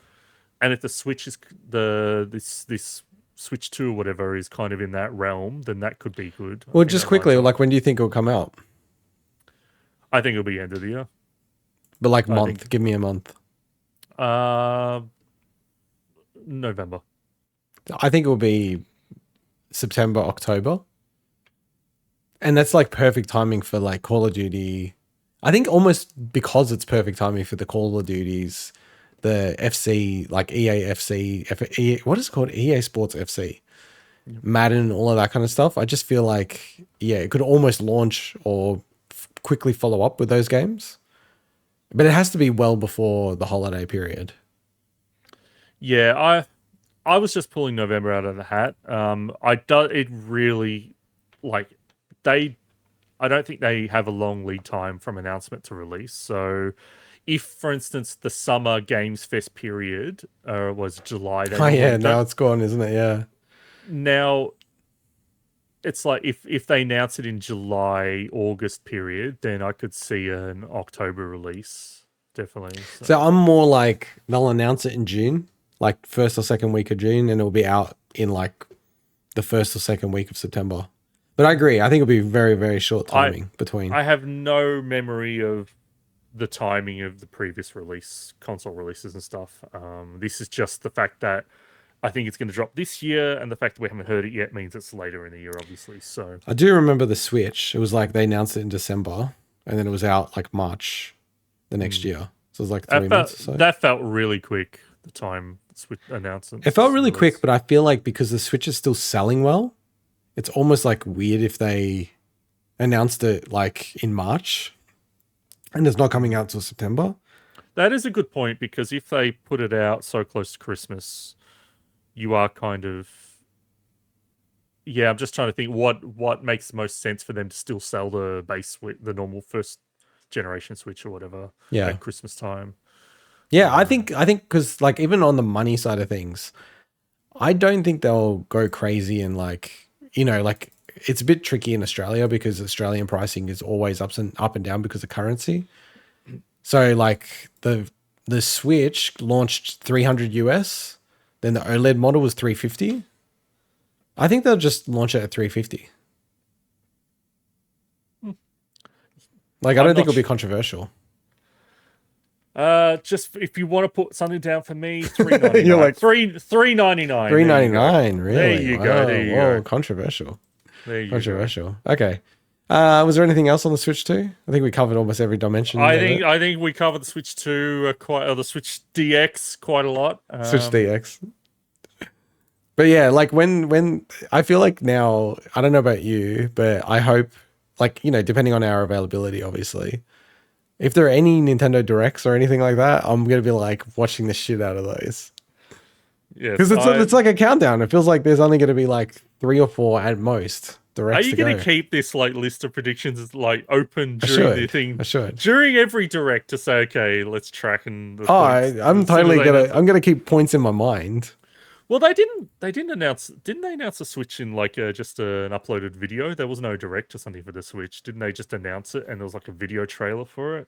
[SPEAKER 2] And if the Switch is this Switch 2 or whatever is kind of in that realm, then that could be good.
[SPEAKER 1] Well, just quickly, like when do you think it'll come out?
[SPEAKER 2] I think it'll be end of the year.
[SPEAKER 1] But like month, give me a month.
[SPEAKER 2] November.
[SPEAKER 1] I think it will be September, October. And that's like perfect timing for like Call of Duty. I think almost because it's perfect timing for the Call of Duties, the FC, like EA FC, what is it called? EA Sports FC, Madden, all of that kind of stuff. I just feel like, yeah, it could almost launch or quickly follow up with those games. But it has to be well before the holiday period.
[SPEAKER 2] Yeah, I was just pulling November out of the hat. It really like I don't think they have a long lead time from announcement to release. So if, for instance, the summer Games Fest period was July,
[SPEAKER 1] Now it's gone, isn't it? Yeah.
[SPEAKER 2] Now it's like if they announce it in July, August period, then I could see an October release. Definitely.
[SPEAKER 1] So I'm more like they'll announce it in June, like first or second week of June, and it'll be out in like the first or second week of September. But I agree. I think it'll be very, very short timing between.
[SPEAKER 2] I have no memory of the timing of the previous console releases and stuff. This is just the fact that I think it's going to drop this year, and the fact that we haven't heard it yet means it's later in the year, obviously. So
[SPEAKER 1] I do remember the Switch. It was like they announced it in December, and then it was out like March the next year. So it was like 3 months or so.
[SPEAKER 2] That felt really quick, the time Switch announcement.
[SPEAKER 1] It felt really quick, but I feel like because the Switch is still selling well, it's almost like weird if they announced it like in March and it's not coming out till September.
[SPEAKER 2] That is a good point, because if they put it out so close to Christmas, you are kind of... Yeah, I'm just trying to think what makes the most sense for them to still sell the the normal first generation Switch or whatever at Christmas time.
[SPEAKER 1] Yeah, I think because like even on the money side of things, I don't think they'll go crazy and like, you know, like it's a bit tricky in Australia because Australian pricing is always up and down because of currency. So like the Switch launched 300 US, then the OLED model was 350. I think they'll just launch it at 350. Like I don't think it'll be controversial.
[SPEAKER 2] Just if you want to put something down for me, $3.99.
[SPEAKER 1] You're like
[SPEAKER 2] $3.99.
[SPEAKER 1] $3.99, really?
[SPEAKER 2] There you go. There you go.
[SPEAKER 1] Controversial.
[SPEAKER 2] There you
[SPEAKER 1] Controversial. Go. Okay. Was there anything else on the Switch 2? I think we covered almost every dimension.
[SPEAKER 2] I think we covered the Switch 2 the Switch DX quite a lot.
[SPEAKER 1] Switch DX. But yeah, like when I feel like now, I don't know about you, but I hope, like, you know, depending on our availability, obviously, if there are any Nintendo Directs or anything like that, I'm going to be like watching the shit out of those.
[SPEAKER 2] Yeah,
[SPEAKER 1] because it's like a countdown. It feels like there's only going to be like 3 or 4 at most Directs.
[SPEAKER 2] Are you going to keep this like list of predictions like open during the thing?
[SPEAKER 1] I should.
[SPEAKER 2] During every Direct to say, okay, let's track and.
[SPEAKER 1] I'm totally I'm gonna keep points in my mind.
[SPEAKER 2] Well, didn't they announce the Switch in like just an uploaded video? There was no Direct or something for the Switch. Didn't they just announce it and there was like a video trailer for it?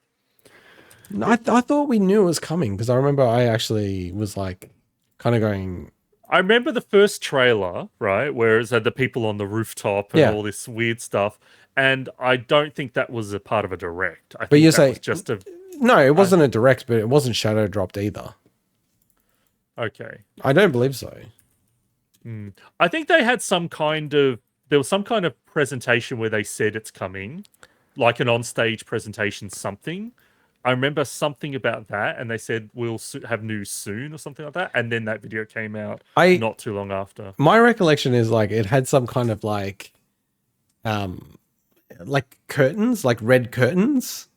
[SPEAKER 1] No, I thought we knew it was coming because I remember I actually was like kind of going.
[SPEAKER 2] I remember the first trailer, right, where it had the people on the rooftop and all this weird stuff, and I don't think that was a part of a Direct. I think that was just a...
[SPEAKER 1] No, it wasn't a Direct, but it wasn't shadow dropped either.
[SPEAKER 2] Okay.
[SPEAKER 1] I don't believe so.
[SPEAKER 2] I think they had there was some kind of presentation where they said it's coming, like an on-stage presentation something. I remember something about that, and they said we'll have news soon or something like that, and then that video came out not too long after. My
[SPEAKER 1] recollection is like it had some kind of like curtains, like red curtains.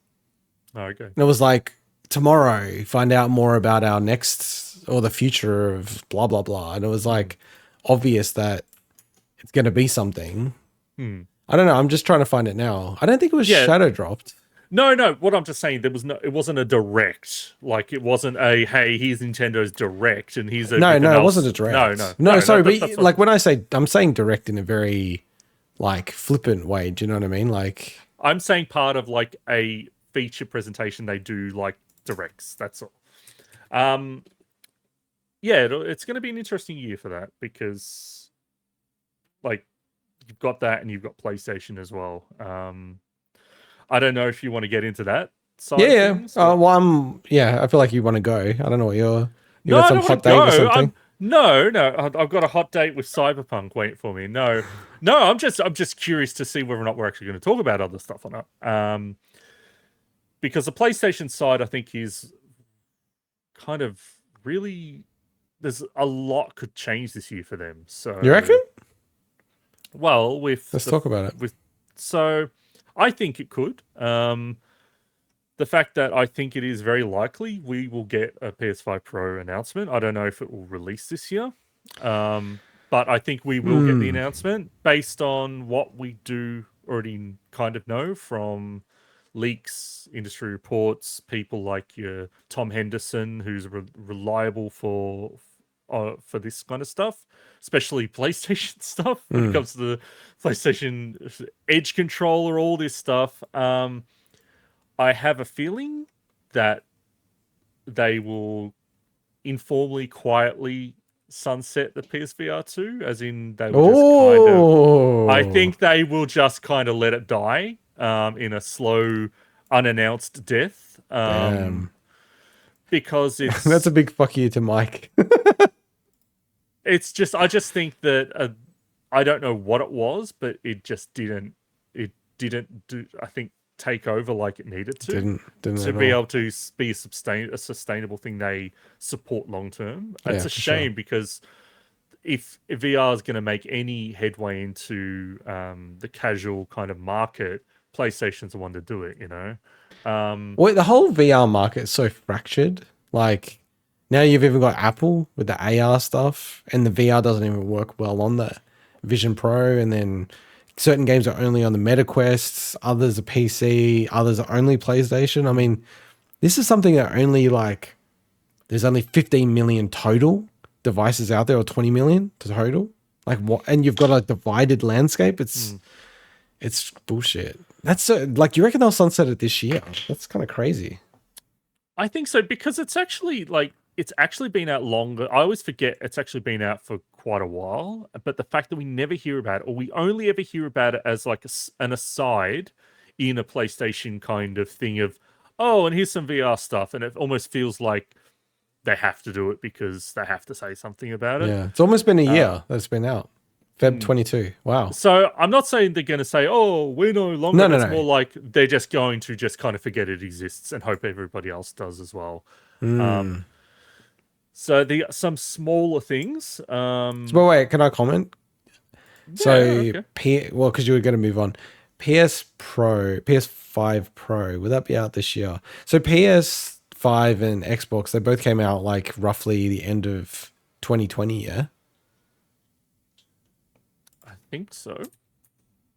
[SPEAKER 2] Oh, okay.
[SPEAKER 1] And it was like, tomorrow, find out more about our next or the future of blah, blah, blah. And it was like obvious that it's going to be something. I don't know. I'm just trying to find it now. I don't think it was shadow dropped.
[SPEAKER 2] No. What I'm just saying, it wasn't a direct. Like it wasn't a hey, here's Nintendo's direct, and here's everything
[SPEAKER 1] No, it
[SPEAKER 2] else.
[SPEAKER 1] wasn't a direct.
[SPEAKER 2] No.
[SPEAKER 1] Sorry,
[SPEAKER 2] That's
[SPEAKER 1] but
[SPEAKER 2] what.
[SPEAKER 1] like when I say, I'm saying direct in a very like flippant way. Do you know what I mean? Like,
[SPEAKER 2] I'm saying part of like a feature presentation they do like directs. That's all. Um, yeah, it's going to be an interesting year for that because like you've got that and you've got PlayStation as well. I don't know if you want to get into that side of
[SPEAKER 1] yeah.
[SPEAKER 2] things. But...
[SPEAKER 1] I feel like you want to go. I don't know what you
[SPEAKER 2] No,
[SPEAKER 1] got
[SPEAKER 2] I
[SPEAKER 1] some
[SPEAKER 2] don't want
[SPEAKER 1] hot
[SPEAKER 2] to
[SPEAKER 1] date or
[SPEAKER 2] go.
[SPEAKER 1] something.
[SPEAKER 2] I've got a hot date with Cyberpunk waiting for me. No, I'm just curious to see whether or not we're actually going to talk about other stuff or not. Because the PlayStation side, I think, is kind of really there's a lot could change this year for them.
[SPEAKER 1] You
[SPEAKER 2] So,
[SPEAKER 1] reckon?
[SPEAKER 2] well,
[SPEAKER 1] Let's talk about it.
[SPEAKER 2] So, I think it could. The fact that I think it is very likely we will get a PS5 Pro announcement. I don't know if it will release this year, but I think we will get the announcement based on what we do already kind of know from leaks, industry reports, people like your Tom Henderson, who's reliable for this kind of stuff, especially PlayStation stuff when it comes to the PlayStation Edge controller, all this stuff. I have a feeling that they will informally, quietly sunset the PSVR 2, as in they will just kind of. I think they will just kind of let it die in a slow, unannounced death.
[SPEAKER 1] Damn.
[SPEAKER 2] Because it's
[SPEAKER 1] That's a big fuck you to Mike.
[SPEAKER 2] it's just I just think that I don't know what it was, but it just didn't. It didn't do. I think take over like it needed to.
[SPEAKER 1] Didn't
[SPEAKER 2] to be able to be a sustainable thing they support long term. It's a shame because if VR is going to make any headway into the casual kind of market, PlayStation's the one to do it.
[SPEAKER 1] Wait, the whole VR market is so fractured. Like now you've even got Apple with the AR stuff, and the VR doesn't even work well on the Vision Pro, and then certain games are only on the Meta Quests, others are PC, others are only PlayStation. I mean, this is something that only like there's only 15 million total devices out there, or 20 million total. Like what? And you've got a divided landscape. It's bullshit. That's like you reckon they'll sunset it this year? That's kind of crazy.
[SPEAKER 2] I think so because it's actually been out longer. I always forget it's actually been out for quite a while. But the fact that we never hear about it, or we only ever hear about it as like an aside in a PlayStation kind of thing of, oh, and here's some VR stuff, and it almost feels like they have to do it because they have to say something about it.
[SPEAKER 1] Yeah, it's almost been a year that it's been out. Feb 22. Wow.
[SPEAKER 2] So I'm not saying they're going to say, "Oh, we're no longer."
[SPEAKER 1] No.
[SPEAKER 2] More like they're just going to just kind of forget it exists and hope everybody else does as well. So some smaller things.
[SPEAKER 1] But wait, can I comment?
[SPEAKER 2] Okay.
[SPEAKER 1] Because you were going to move on. PS5 Pro, would that be out this year? So PS5 and Xbox, they both came out like roughly the end of 2020, yeah?
[SPEAKER 2] I think so.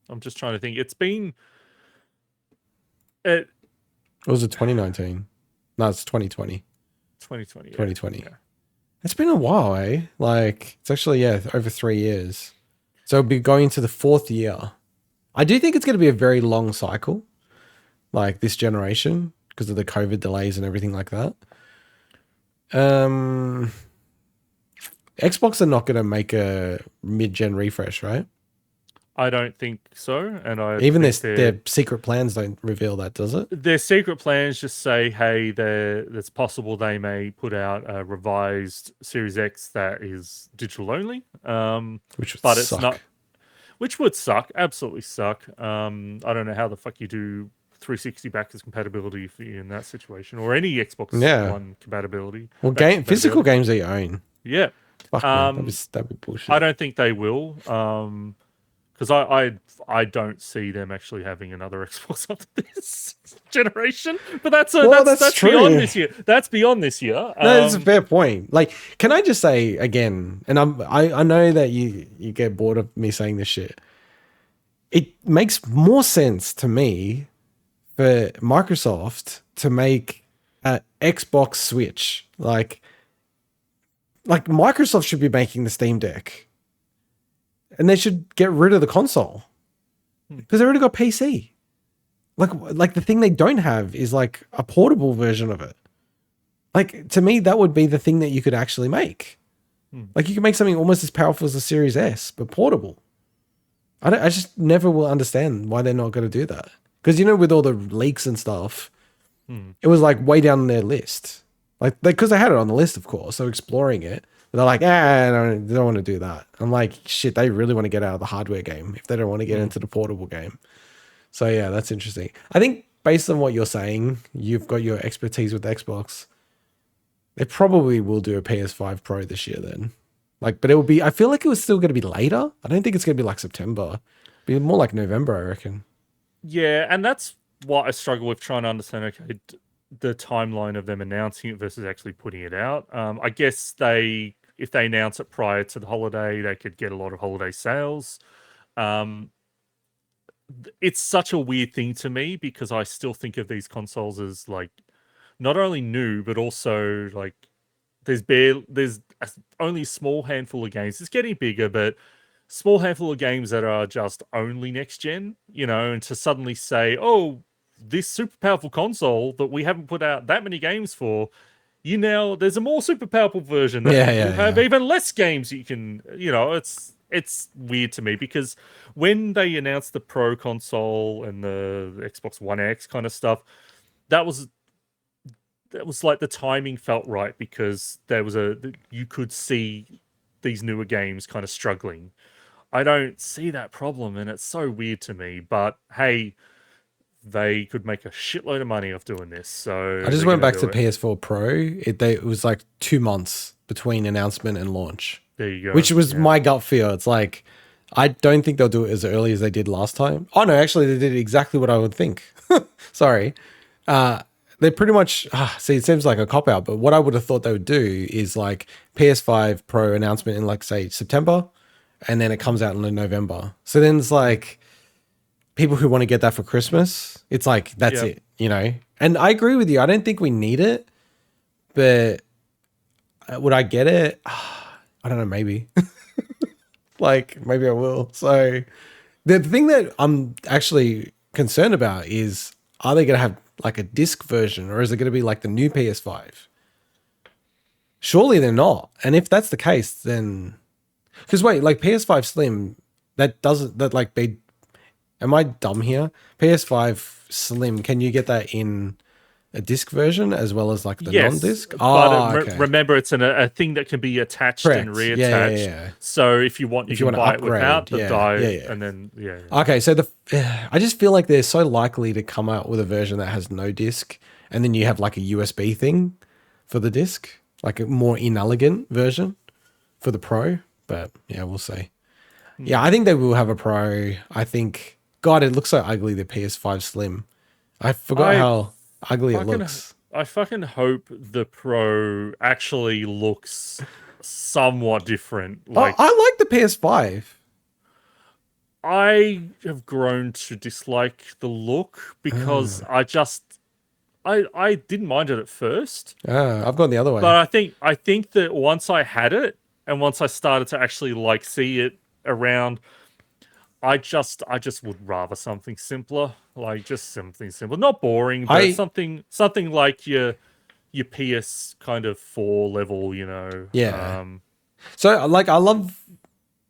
[SPEAKER 2] I'm just trying to think. It's been...
[SPEAKER 1] Or was it 2019? No, it's 2020.
[SPEAKER 2] 2020.
[SPEAKER 1] 2020.
[SPEAKER 2] Yeah.
[SPEAKER 1] It's been a while, eh? Like, it's actually, over 3 years. So it'll be going to the 4th year. I do think it's going to be a very long cycle, like this generation, because of the COVID delays and everything like that. Xbox are not going to make a mid-gen refresh, right?
[SPEAKER 2] I don't think so. And
[SPEAKER 1] even their secret plans don't reveal that, does it?
[SPEAKER 2] Their secret plans just say, hey, it's possible they may put out a revised Series X that is digital only.
[SPEAKER 1] Which would
[SPEAKER 2] but
[SPEAKER 1] suck.
[SPEAKER 2] It's not. Which would suck, absolutely suck. I don't know how the fuck you do 360 backwards compatibility for you in that situation, or any Xbox One compatibility.
[SPEAKER 1] Well, physical games that you own.
[SPEAKER 2] Yeah,
[SPEAKER 1] fuck man, that'd be bullshit.
[SPEAKER 2] I don't think they will, because I don't see them actually having another Xbox after this generation. But that's beyond this year. That's beyond this year.
[SPEAKER 1] No, that's a fair point. Like, can I just say again, and I know that you get bored of me saying this shit. It makes more sense to me for Microsoft to make an Xbox Switch. Like Microsoft should be making the Steam Deck, and they should get rid of the console because they already got PC. Like the thing they don't have is like a portable version of it. Like, to me, that would be the thing that you could actually make. Like, you can make something almost as powerful as the Series S, but portable. I just never will understand why they're not going to do that. Because, you know, with all the leaks and stuff, it was like way down on their list. Like, because they had it on the list, of course, so exploring it. But they're like, they don't want to do that. I'm like, shit, they really want to get out of the hardware game if they don't want to get into the portable game. So, yeah, that's interesting. I think based on what you're saying, you've got your expertise with Xbox. They probably will do a PS5 Pro this year then. Like, but it will be, I feel like it was still going to be later. I don't think it's going to be like September. It'll be more like November, I reckon.
[SPEAKER 2] Yeah, and that's what I struggle with trying to understand, okay, the timeline of them announcing it versus actually putting it out. I guess if they announce it prior to the holiday, they could get a lot of holiday sales. It's such a weird thing to me because I still think of these consoles as like not only new, but also like there's only a small handful of games. It's getting bigger, but small handful of games that are just only next gen, you know, and to suddenly say, oh, this super powerful console that we haven't put out that many games for, there's a more super powerful version that will have even less games you can, you know, it's weird to me because when they announced the Pro console and the Xbox One X kind of stuff, that was like the timing felt right because you could see these newer games kind of struggling. I don't see that problem, and it's so weird to me. But hey, they could make a shitload of money off doing this. So
[SPEAKER 1] I just went back to PS4 Pro. It was like 2 months between announcement and launch.
[SPEAKER 2] There you go.
[SPEAKER 1] Which was my gut feel. It's like, I don't think they'll do it as early as they did last time. Oh no, actually they did exactly what I would think. Sorry. They pretty much, see, it seems like a cop-out, but what I would have thought they would do is like PS5 Pro announcement in like, say, September, and then it comes out in November. So then it's like people who want to get that for Christmas, it's like, that's it, you know? And I agree with you. I don't think we need it, but would I get it? I don't know, maybe. Like, maybe I will. So the thing that I'm actually concerned about is, are they going to have like a disc version, or is it going to be like the new PS5? Surely they're not. And if that's the case, then because wait, like PS5 Slim, am I dumb here? PS5 Slim, can you get that in a disc version as well as like the non-disc?
[SPEAKER 2] But remember, it's a thing that can be attached and reattached.
[SPEAKER 1] Yeah.
[SPEAKER 2] So if you want, you can buy it without the die, and then
[SPEAKER 1] Okay, so I just feel like they're so likely to come out with a version that has no disc, and then you have like a USB thing for the disc, like a more inelegant version for the Pro. But yeah, we'll see. Yeah, I think they will have a Pro. I think, God, it looks so ugly, the PS5 Slim. I forgot how ugly it looks.
[SPEAKER 2] I fucking hope the Pro actually looks somewhat different. Like,
[SPEAKER 1] I like the PS5.
[SPEAKER 2] I have grown to dislike the look because I didn't mind it at first.
[SPEAKER 1] I've gone the other way.
[SPEAKER 2] But I think that once I had it and once I started to actually like see it around, I just would rather something simpler, like just something simple, not boring, but something like your PS kind of 4 level, you know.
[SPEAKER 1] Yeah. So like I love,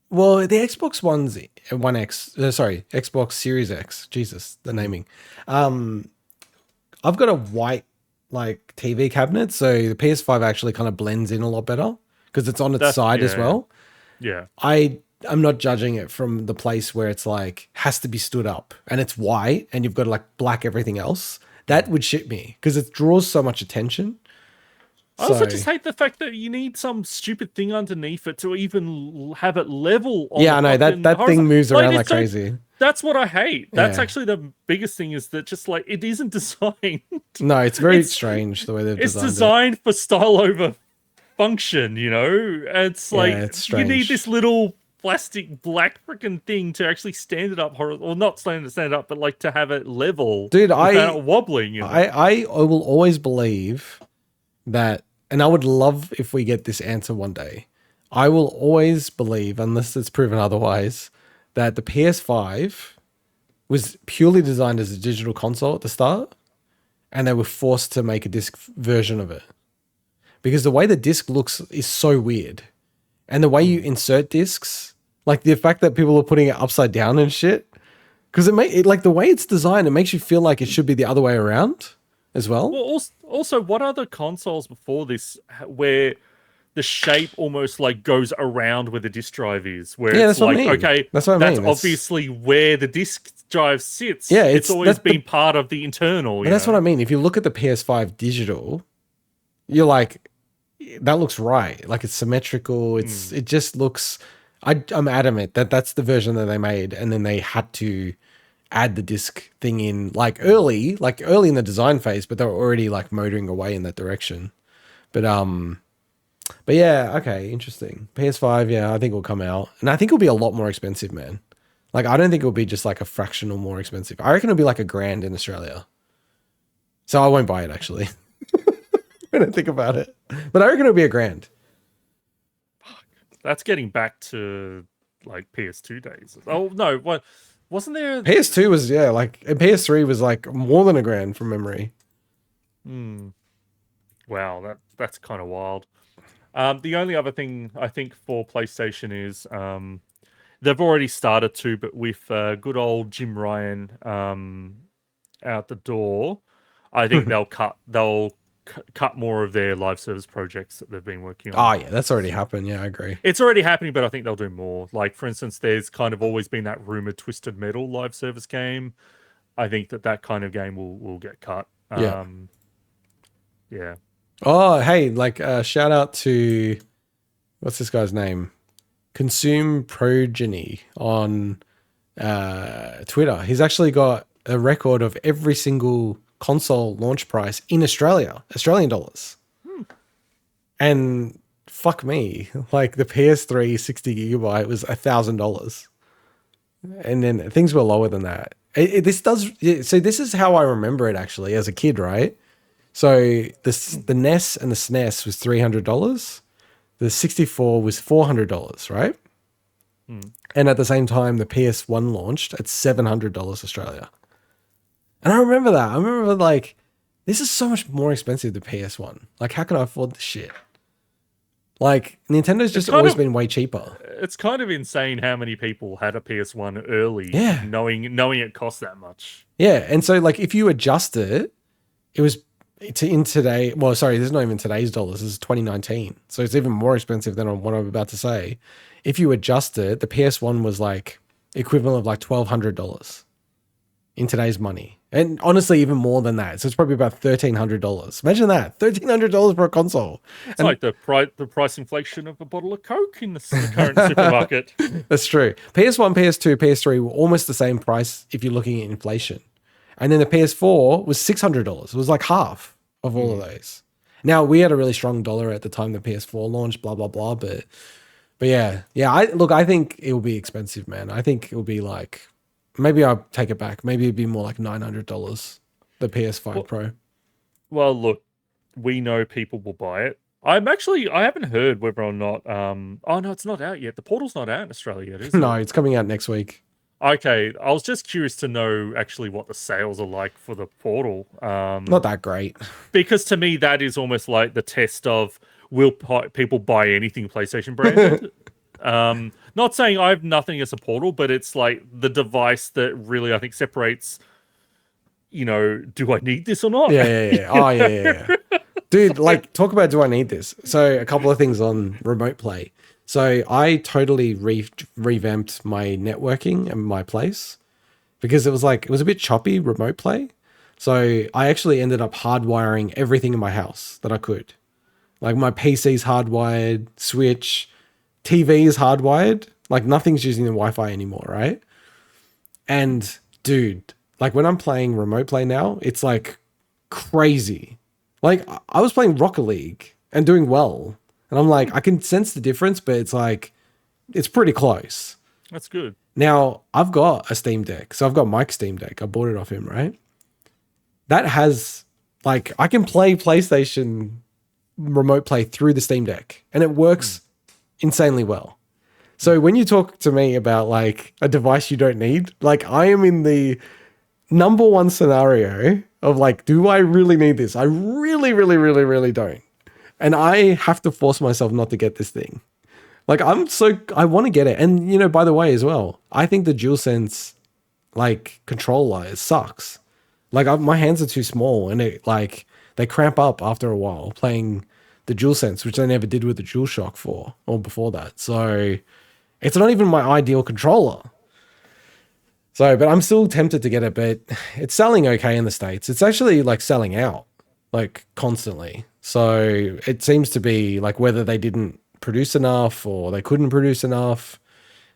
[SPEAKER 1] well, the Xbox One's One X, Xbox Series X. Jesus, the naming. I've got a white like TV cabinet, so the PS5 actually kind of blends in a lot better because it's on its side as well.
[SPEAKER 2] Yeah.
[SPEAKER 1] I'm not judging it from the place where it's like has to be stood up and it's white and you've got to like black everything else. That would shit me because it draws so much attention.
[SPEAKER 2] I also just hate the fact that you need some stupid thing underneath it to even have it level.
[SPEAKER 1] Yeah, I know that thing moves around like crazy.
[SPEAKER 2] That's what I hate. That's actually the biggest thing is that just like it isn't designed.
[SPEAKER 1] No, it's very strange the way they've designed it.
[SPEAKER 2] It's designed for style over function, you know? It's like
[SPEAKER 1] it's
[SPEAKER 2] you need this little plastic black freaking thing to actually stand it up, or not stand it up, but like to have it level,
[SPEAKER 1] dude.
[SPEAKER 2] without it wobbling.
[SPEAKER 1] I will always believe that, and I would love if we get this answer one day. I will always believe, unless it's proven otherwise, that the PS5 was purely designed as a digital console at the start, and they were forced to make a disc version of it. Because the way the disc looks is so weird. And the way you insert discs, like the fact that people are putting it upside down and shit, because like the way it's designed, it makes you feel like it should be the other way around as well.
[SPEAKER 2] Well, also, what other consoles before this where the shape almost like goes around where the disc drive is, where it's like, okay, that's obviously where the disc drive sits.
[SPEAKER 1] Yeah,
[SPEAKER 2] it's always been part of the internal.
[SPEAKER 1] That's what I mean. If you look at the PS5 digital, you're like, that looks right. Like it's symmetrical. It just looks. I'm adamant that that's the version that they made, and then they had to add the disc thing in like early in the design phase, but they were already like motoring away in that direction. But yeah, okay, interesting. PS5, yeah, I think will come out, and I think it'll be a lot more expensive, man. Like I don't think it'll be just like a fractional more expensive. I reckon it'll be like $1,000 in Australia. So I won't buy it actually. When I think about it, but I reckon it'll be $1,000.
[SPEAKER 2] That's getting back to like PS2 days. Oh no, what wasn't there?
[SPEAKER 1] PS2 was like, and PS3 was like more than $1,000 from memory.
[SPEAKER 2] Wow, that's kind of wild. The only other thing I think for PlayStation is they've already started to, but with good old Jim Ryan out the door, I think they'll cut more of their live service projects that they've been working on.
[SPEAKER 1] Oh yeah, that's already happened. Yeah, I agree.
[SPEAKER 2] It's already happening, but I think they'll do more. Like, for instance, there's kind of always been that rumored Twisted Metal live service game. I think that kind of game will get cut. Yeah.
[SPEAKER 1] Oh, hey, like shout out to, what's this guy's name? Consume Progeny on Twitter. He's actually got a record of every single console launch price in Australian dollars. And fuck me, like the PS3 60 gigabyte was $1,000, and then things were lower than that. So this is how I remember it actually as a kid, right? So the NES and the SNES was $300, the 64 was $400, right? And at the same time, the PS1 launched at $700 Australia. And I remember that. I remember like, this is so much more expensive than PS1. Like, how can I afford this shit? Like, Nintendo's just always been way cheaper.
[SPEAKER 2] It's kind of insane how many people had a PS1 early, knowing it cost that much.
[SPEAKER 1] Yeah, and so like if you adjust it, it was in today. Well, sorry, this is not even today's dollars. This is 2019, so it's even more expensive than what I'm about to say. If you adjust it, the PS1 was like equivalent of like $1,200 in today's money. And honestly, even more than that. So it's probably about $1,300. Imagine that, $1,300 for a console.
[SPEAKER 2] It's like the price inflation of a bottle of Coke in the current supermarket.
[SPEAKER 1] That's true. PS1, PS2, PS3 were almost the same price if you're looking at inflation. And then the PS4 was $600. It was like half of all of those. Now, we had a really strong dollar at the time the PS4 launched, blah, blah, blah. But yeah. I think it will be expensive, man. I think it will be like, maybe I'll take it back. Maybe it'd be more like $900, the PS5 Pro.
[SPEAKER 2] Well, look, we know people will buy it. I haven't heard whether or not, oh no, it's not out yet. The Portal's not out in Australia yet, is it?
[SPEAKER 1] No, it's coming out next week.
[SPEAKER 2] Okay, I was just curious to know actually what the sales are like for the Portal.
[SPEAKER 1] Not that great.
[SPEAKER 2] Because to me, that is almost like the test of, will people buy anything PlayStation branded? Not saying I have nothing against a Portal, but it's like the device that really I think separates, do I need this or not?
[SPEAKER 1] Yeah. Oh, yeah. Dude, like, talk about do I need this? So a couple of things on remote play. So I totally revamped my networking and my place because it was a bit choppy remote play. So I actually ended up hardwiring everything in my house that I could. Like my PC's hardwired, Switch, TV is hardwired. Like nothing's using the Wi-Fi anymore, right? And dude, like when I'm playing remote play now, it's like crazy. Like I was playing Rocket League and doing well. And I'm like, I can sense the difference, but it's like it's pretty close.
[SPEAKER 2] That's good.
[SPEAKER 1] Now, I've got a Steam Deck. So I've got Mike's Steam Deck. I bought it off him, right? That has, like, I can play PlayStation remote play through the Steam Deck, and it works insanely well. So when you talk to me about, like, a device you don't need, like, I am in the number one scenario of, like, do I really need this? I really, really, really, really don't. And I have to force myself not to get this thing. Like, I want to get it. And, you know, by the way, as well, I think the DualSense, like, controller sucks. Like, my hands are too small, and they cramp up after a while playing the DualSense, which I never did with the DualShock 4 or before that. So it's not even my ideal controller. So, but I'm still tempted to get it, but it's selling okay in the States. It's actually, like, selling out, like, constantly. So it seems to be like whether they didn't produce enough or they couldn't produce enough.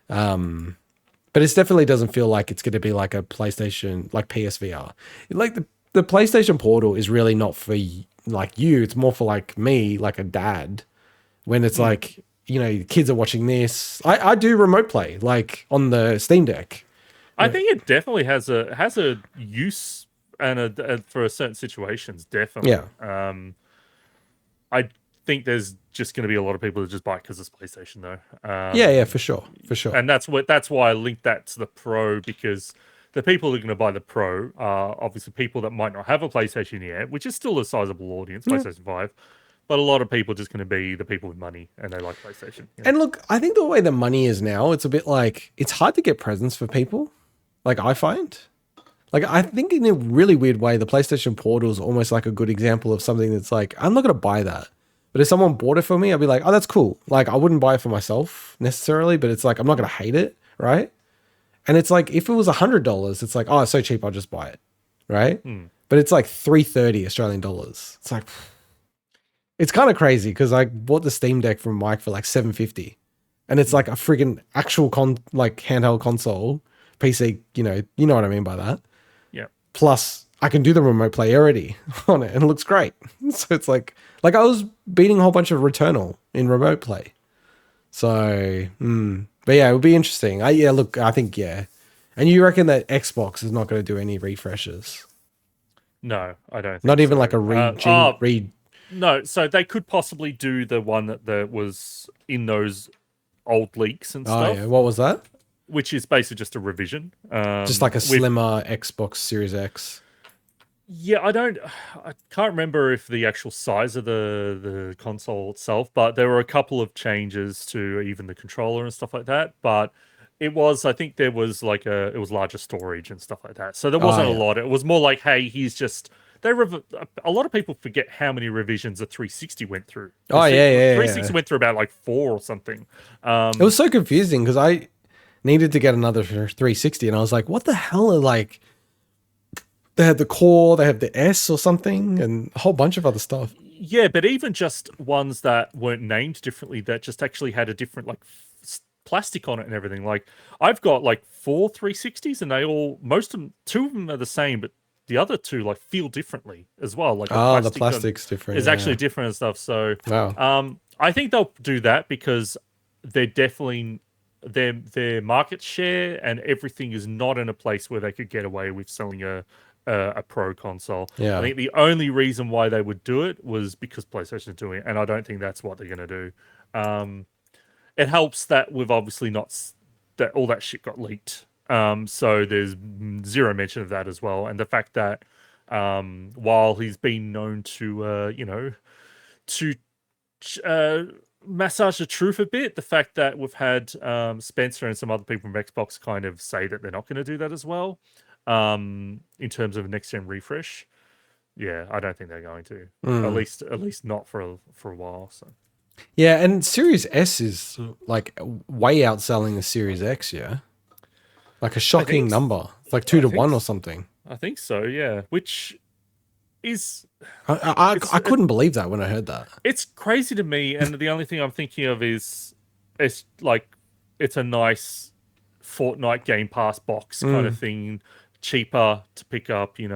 [SPEAKER 1] But it definitely doesn't feel like it's going to be like a PlayStation, like PSVR. Like the PlayStation Portal is really not for like you. It's more for like me, like a dad, when it's like, you know, kids are watching this. I do remote play like on the Steam Deck.
[SPEAKER 2] I think it definitely has a use and a for certain situations. Definitely.
[SPEAKER 1] Yeah.
[SPEAKER 2] I think there's just going to be a lot of people that just buy it because it's PlayStation, though.
[SPEAKER 1] Yeah, for sure, for sure.
[SPEAKER 2] And that's why I linked that to the Pro, because the people who are going to buy the Pro are obviously people that might not have a PlayStation yet, which is still a sizable audience, PlayStation 5. But a lot of people are just going to be the people with money, and they like PlayStation. Yeah.
[SPEAKER 1] And look, I think the way the money is now, it's a bit like, it's hard to get presents for people. Like, I find. Like, I think in a really weird way, the PlayStation Portal is almost like a good example of something that's like, I'm not going to buy that. But if someone bought it for me, I'd be like, oh, that's cool. Like, I wouldn't buy it for myself necessarily, but it's like, I'm not going to hate it, right? And it's like, if it was $100, it's like, oh, it's so cheap, I'll just buy it, right? But it's like $330 Australian dollars. It's like, it's kind of crazy because I bought the Steam Deck from Mike for like $750, and it's like a friggin' actual like handheld console, PC, you know what I mean by that.
[SPEAKER 2] Yeah.
[SPEAKER 1] Plus, I can do the remote play already on it, and it looks great. So it's like I was beating a whole bunch of Returnal in remote play. So, but yeah, it would be interesting. I think, yeah. And you reckon that Xbox is not going to do any refreshes?
[SPEAKER 2] No, I don't think
[SPEAKER 1] Not even
[SPEAKER 2] so.
[SPEAKER 1] like a read.
[SPEAKER 2] No, so they could possibly do the one that was in those old leaks and stuff.
[SPEAKER 1] Oh, yeah. What was that?
[SPEAKER 2] Which is basically just a revision.
[SPEAKER 1] Just like a slimmer Xbox Series X.
[SPEAKER 2] Yeah, I can't remember if the actual size of the console itself, but there were a couple of changes to even the controller and stuff like that. But I think there was like it was larger storage and stuff like that. So there wasn't a lot. It was more like, hey, a lot of people forget how many revisions a 360 went through. 360 went through about like 4 or something.
[SPEAKER 1] It was so confusing because I needed to get another 360, and I was like, what the hell are like, they had the core, they have the S or something, and a whole bunch of other stuff.
[SPEAKER 2] Yeah, but even just ones that weren't named differently, that just actually had a different like plastic on it and everything. Like, I've got like 4 360s, and most of them, 2 of them are the same, but the other 2 like feel differently as well. Like
[SPEAKER 1] the plastic's different.
[SPEAKER 2] It's actually different and stuff. So,
[SPEAKER 1] wow.
[SPEAKER 2] I think they'll do that because they're definitely their market share and everything is not in a place where they could get away with selling a pro console.
[SPEAKER 1] Yeah.
[SPEAKER 2] I think the only reason why they would do it was because PlayStation is doing it, and I don't think that's what they're going to do. It helps that we've obviously that all that shit got leaked. So there's zero mention of that as well, and the fact that while he's been known to massage the truth a bit, the fact that we've had Spencer and some other people from Xbox kind of say that they're not going to do that as well. In terms of a next gen refresh, yeah, I don't think they're going to. At least not for a while. So
[SPEAKER 1] yeah, and Series S is like way outselling the Series X. Yeah, like a shocking number. It's like 2 to 1 or something.
[SPEAKER 2] I think so. Yeah, which is
[SPEAKER 1] I couldn't believe that when I heard that.
[SPEAKER 2] It's crazy to me, and the only thing I'm thinking of is it's like it's a nice Fortnite Game Pass box kind of thing. Cheaper to pick up, yeah.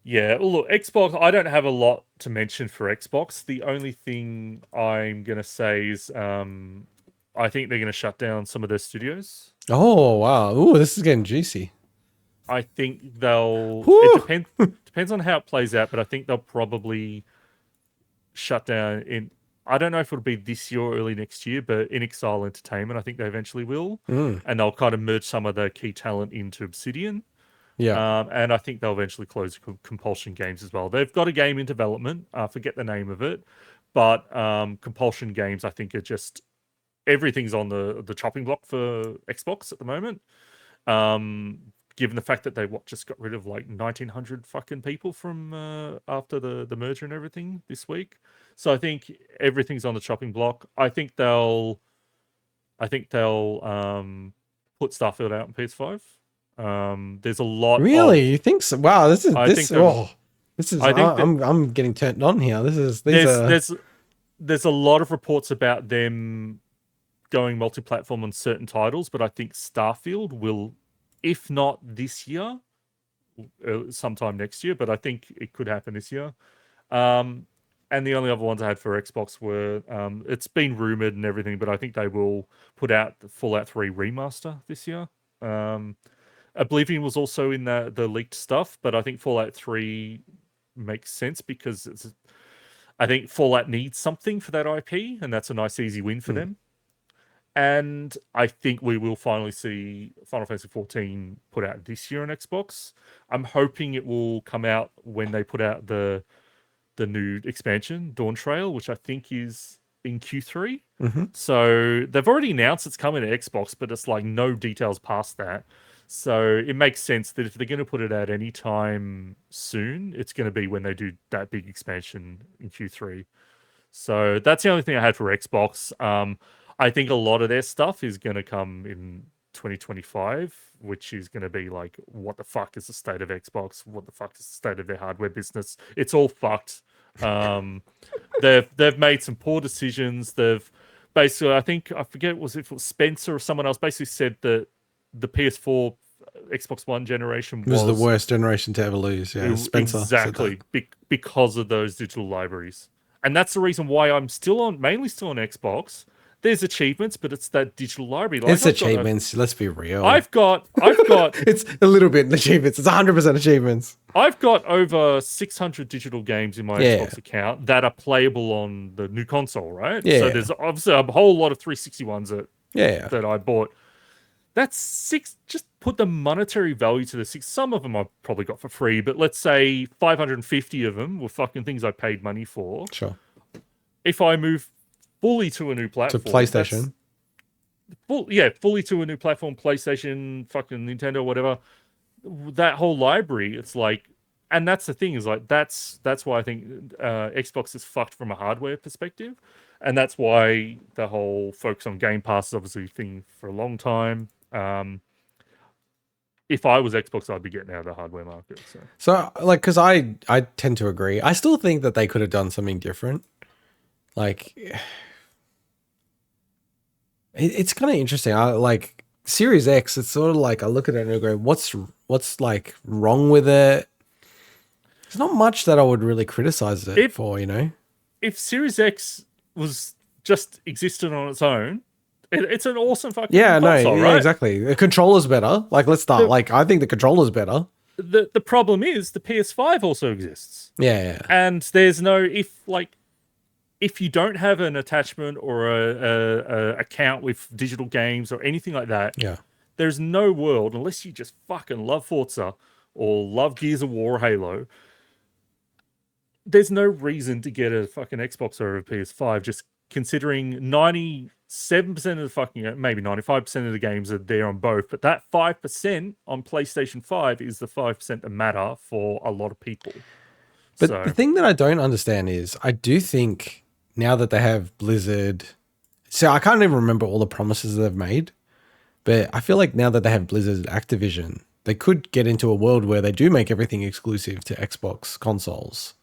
[SPEAKER 2] Well, look, Xbox, I don't have a lot to mention for Xbox. The only thing I'm gonna say is I think they're going to shut down some of their studios.
[SPEAKER 1] Oh wow! Ooh, this is getting juicy.
[SPEAKER 2] I think they'll. It
[SPEAKER 1] Whew.
[SPEAKER 2] depends on how it plays out, but I think they'll probably shut down in. I don't know if it'll be this year or early next year, but in Exile Entertainment, I think they eventually will, and they'll kind of merge some of the key talent into Obsidian.
[SPEAKER 1] Yeah.
[SPEAKER 2] And I think they'll eventually close Compulsion Games as well. They've got a game in development. I forget the name of it, but Compulsion Games, I think, are just everything's on the chopping block for Xbox at the moment. Given the fact that they just got rid of like 1,900 fucking people from after the merger and everything this week. So I think everything's on the chopping block. I think they'll put Starfield out on PS5. There's a lot
[SPEAKER 1] Really?
[SPEAKER 2] of.
[SPEAKER 1] You think so? Wow, this is
[SPEAKER 2] I
[SPEAKER 1] this.
[SPEAKER 2] think they've-
[SPEAKER 1] Oh, this is.
[SPEAKER 2] I think that
[SPEAKER 1] I'm getting turned on here. These are.
[SPEAKER 2] there's a lot of reports about them going multi-platform on certain titles, but I think Starfield will, if not this year, sometime next year. But I think it could happen this year. And the only other ones I had for Xbox were it's been rumored and everything, but I think they will put out the Fallout 3 remaster this year. Oblivion was also in the leaked stuff, but I think Fallout 3 makes sense because I think Fallout needs something for that IP, and that's a nice easy win for them. And I think we will finally see Final Fantasy 14 put out this year on Xbox. I'm hoping it will come out when they put out the new expansion, Dawn Trail, which I think is in Q3. So they've already announced it's coming to Xbox, but it's like no details past that. So it makes sense that if they're going to put it out anytime soon, it's going to be when they do that big expansion in Q3. So that's the only thing I had for Xbox. I think a lot of their stuff is going to come in 2025, which is going to be like, what the fuck is the state of Xbox? What the fuck is the state of their hardware business? It's all fucked. They've made some poor decisions. They've basically, I forget if it was Spencer or someone else basically said that the PS4 Xbox One generation
[SPEAKER 1] was the worst generation to ever lose. Yeah, Spencer
[SPEAKER 2] exactly because of those digital libraries, and that's the reason why I'm mainly still on Xbox. There's achievements, but it's that digital library. Like,
[SPEAKER 1] it's achievements. Let's be real.
[SPEAKER 2] I've got.
[SPEAKER 1] It's a little bit achievements. It's 100% achievements.
[SPEAKER 2] I've got over 600 digital games in my Xbox account that are playable on the new console, right?
[SPEAKER 1] Yeah.
[SPEAKER 2] So there's obviously a whole lot of 360 ones that I bought. That's six. Just put the monetary value to the six. Some of them I probably got for free, but let's say 550 of them were fucking things I paid money for.
[SPEAKER 1] Sure.
[SPEAKER 2] If I move fully to a new platform,
[SPEAKER 1] to PlayStation,
[SPEAKER 2] fully to a new platform, PlayStation, fucking Nintendo, whatever. That whole library, it's like, and that's the thing is like that's why I think Xbox is fucked from a hardware perspective, and that's why the whole focus on Game Pass is obviously a thing for a long time. If I was Xbox, I'd be getting out of the hardware market.
[SPEAKER 1] So like, because I tend to agree. I still think that they could have done something different. Like, it's kind of interesting. I like Series X. It's sort of like I look at it and I go, what's like wrong with it? There's not much that I would really criticize it for, you know.
[SPEAKER 2] If Series X was just existed on its own, it's an awesome fucking console, right?
[SPEAKER 1] Exactly. The controller's better. Like, let's start. I think the controller's better.
[SPEAKER 2] The problem is the PS5 also exists.
[SPEAKER 1] Yeah.
[SPEAKER 2] And there's no if you don't have an attachment or a account with digital games or anything like that, there's no world, unless you just fucking love Forza or love Gears of War or Halo, there's no reason to get a fucking Xbox or a PS5, just considering 97% of the fucking, maybe 95% of the games are there on both, but that 5% on PlayStation 5 is the 5% that matter for a lot of people.
[SPEAKER 1] But the thing that I don't understand is I do think now that they have Blizzard, so I can't even remember all the promises they've made, but I feel like now that they have Blizzard Activision, they could get into a world where they do make everything exclusive to Xbox consoles.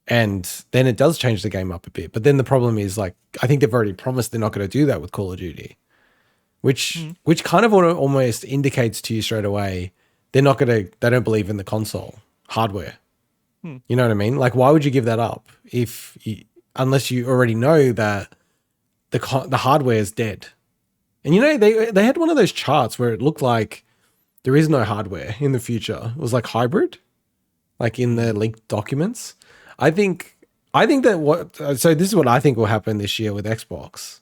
[SPEAKER 1] And then it does change the game up a bit. But then the problem is, like, I think they've already promised they're not going to do that with Call of Duty, which kind of almost indicates to you straight away they don't believe in the console hardware. You know what I mean? Like, why would you give that up unless you already know that the hardware is dead. And they had one of those charts where it looked like there is no hardware in the future. It was like hybrid, like in the leaked documents. I think that so this is what I think will happen this year with Xbox.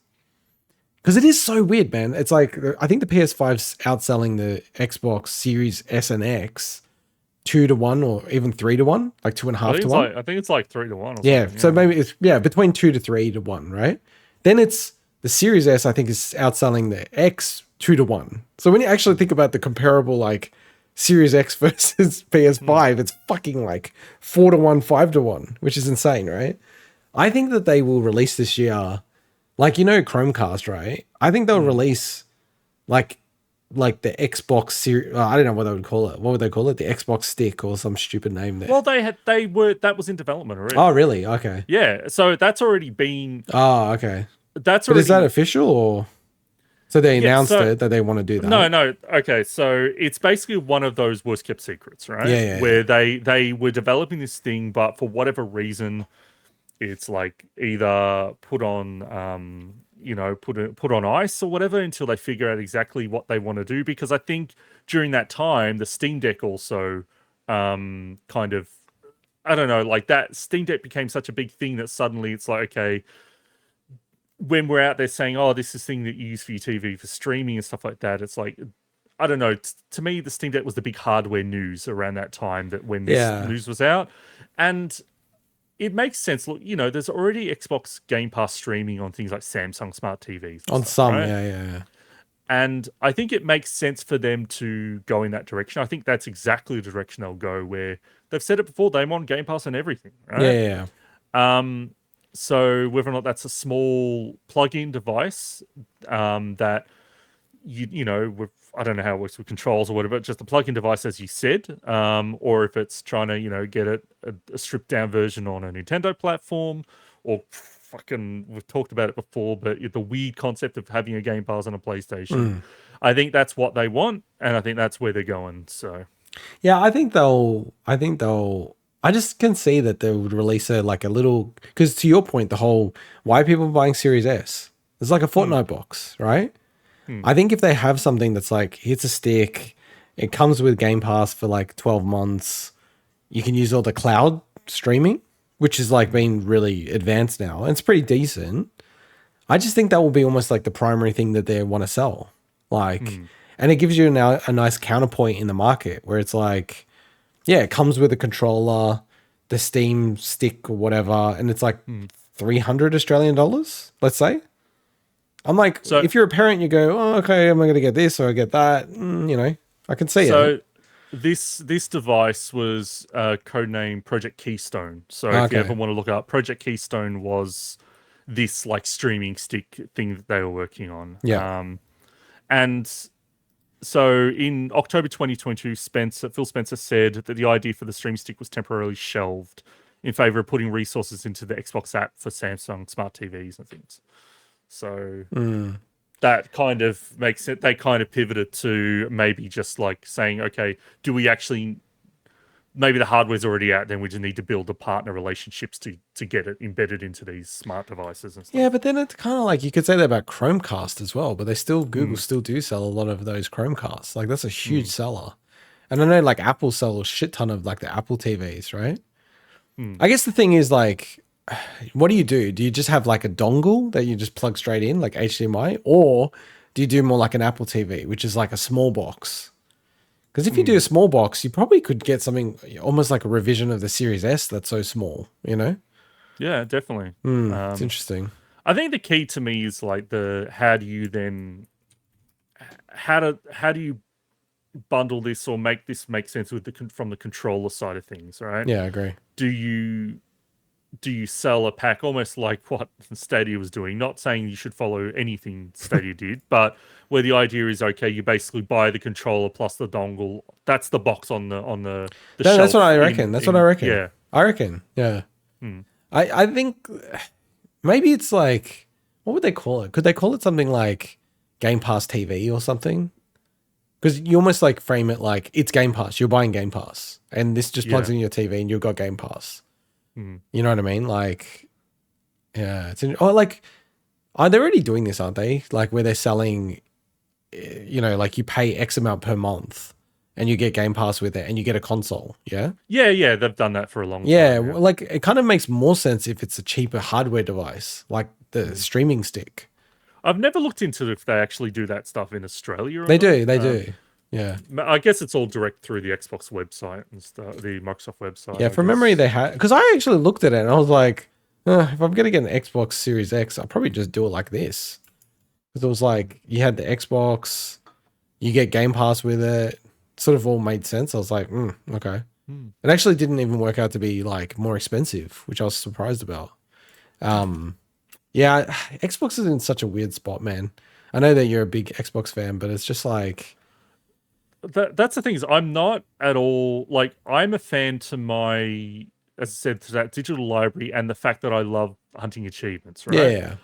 [SPEAKER 1] Because it is so weird, man. It's like, I think the PS5's outselling the Xbox Series S and X 2-1 or even 3-1, like 2.5-1.
[SPEAKER 2] I think it's like 3-1 or
[SPEAKER 1] yeah,
[SPEAKER 2] something.
[SPEAKER 1] so maybe it's between 2 to 3-1, right? Then it's the Series S, I think, is outselling the X 2-1. So when you actually think about the comparable, like Series X versus PS5, it's fucking like 4-1, 5-1, which is insane, right? I think that they will release this year, like, Chromecast, right? I think they'll release like the Xbox Series. I don't know what they would call it. What would they call it? The Xbox Stick or some stupid name there.
[SPEAKER 2] Well, that was in development already.
[SPEAKER 1] Oh, really? Okay.
[SPEAKER 2] Yeah, so that's already been.
[SPEAKER 1] Oh, okay.
[SPEAKER 2] But
[SPEAKER 1] is that official or? So they announced it that they want to do that.
[SPEAKER 2] No. Okay, so it's basically one of those worst kept secrets, right?
[SPEAKER 1] Yeah.
[SPEAKER 2] Where they were developing this thing, but for whatever reason, it's like either put on put on ice or whatever until they figure out exactly what they want to do. Because I think during that time, the Steam Deck also kind of, I don't know, like that Steam Deck became such a big thing that suddenly it's like, okay, when we're out there saying, oh, this is thing that you use for your TV for streaming and stuff like that, it's like, I don't know. To me, the Steam Deck was the big hardware news around that time, that when this news was out. And it makes sense. Look, there's already Xbox Game Pass streaming on things like Samsung smart TVs.
[SPEAKER 1] On
[SPEAKER 2] stuff,
[SPEAKER 1] some,
[SPEAKER 2] right?
[SPEAKER 1] yeah.
[SPEAKER 2] And I think it makes sense for them to go in that direction. I think that's exactly the direction they'll go, where they've said it before, they want Game Pass on everything, right?
[SPEAKER 1] Yeah.
[SPEAKER 2] So whether or not that's a small plug-in device that with, I don't know how it works with controls or whatever, just a plug-in device, as you said, or if it's trying to, get a stripped-down version on a Nintendo platform, or fucking, we've talked about it before, but the weird concept of having a Game Pass on a PlayStation. I think that's what they want, and I think that's where they're going. So,
[SPEAKER 1] yeah, I think they'll. I just can see that they would release a little, because to your point, the whole why are people buying Series S? It's like a Fortnite box, right? I think if they have something that's like, here's a stick, it comes with Game Pass for like 12 months, you can use all the cloud streaming, which is like being really advanced now, and it's pretty decent. I just think that will be almost like the primary thing that they want to sell. And it gives you now a nice counterpoint in the market where it's like, yeah, it comes with a controller, the Steam stick or whatever, and it's like 300 Australian dollars, let's say. I'm like, so if you're a parent, you go, oh, okay, am I going to get this or I get that? I can see it.
[SPEAKER 2] So this device was codenamed Project Keystone. So if you ever want to look up, Project Keystone was this like streaming stick thing that they were working on.
[SPEAKER 1] Yeah.
[SPEAKER 2] And so in October 2022, Phil Spencer said that the idea for the stream stick was temporarily shelved in favor of putting resources into the Xbox app for Samsung smart TVs and things. So that kind of makes it, they kind of pivoted to maybe just like saying, okay, do we actually, maybe the hardware's already out, then we just need to build the partner relationships to get it embedded into these smart devices and stuff.
[SPEAKER 1] Yeah, but then it's kind of like, you could say that about Chromecast as well, but Google still do sell a lot of those Chromecasts. Like that's a huge seller. And I know like Apple sell a shit ton of like the Apple TVs, right? I guess the thing is like, what do? Do you just have like a dongle that you just plug straight in, like HDMI? Or do you do more like an Apple TV, which is like a small box? Because if you do a small box, you probably could get something almost like a revision of the Series S that's so small,
[SPEAKER 2] Yeah, definitely.
[SPEAKER 1] It's interesting.
[SPEAKER 2] I think the key to me is like how do you bundle this or make this make sense with from the controller side of things, right?
[SPEAKER 1] Yeah, I agree.
[SPEAKER 2] Do you sell a pack almost like what Stadia was doing? Not saying you should follow anything Stadia did, but where the idea is, okay, you basically buy the controller plus the dongle. That's the box on the shelf.
[SPEAKER 1] That's what I reckon. That's what I reckon.
[SPEAKER 2] Yeah.
[SPEAKER 1] I reckon. Yeah. I think maybe it's like, what would they call it? Could they call it something like Game Pass TV or something? Because you almost like frame it like it's Game Pass. You're buying Game Pass, and this just plugs in your TV, and you've got Game Pass. You know what I mean? Like, yeah, it's like they're already doing this, aren't they? Like where they're selling, like you pay X amount per month and you get Game Pass with it and you get a console. Yeah.
[SPEAKER 2] Yeah, they've done that for a long
[SPEAKER 1] Yeah.
[SPEAKER 2] time. Yeah.
[SPEAKER 1] Well, like it kind of makes more sense if it's a cheaper hardware device, like the streaming stick.
[SPEAKER 2] I've never looked into if they actually do that stuff in Australia. Or
[SPEAKER 1] They
[SPEAKER 2] not.
[SPEAKER 1] do. They do. Yeah.
[SPEAKER 2] I guess it's all direct through the Xbox website and stuff, the Microsoft website.
[SPEAKER 1] Yeah. From memory, they had, because I actually looked at it and I was like, if I'm going to get an Xbox Series X, I'll probably just do it like this. Because it was like, you had the Xbox, you get Game Pass with it. Sort of all made sense. I was like, okay. It actually didn't even work out to be like more expensive, which I was surprised about. Yeah, Xbox is in such a weird spot, man. I know that you're a big Xbox fan, but it's just like
[SPEAKER 2] that's the thing is I'm not at all like I'm a fan to my, as I said, to that digital library and the fact that I love hunting achievements, right?
[SPEAKER 1] yeah,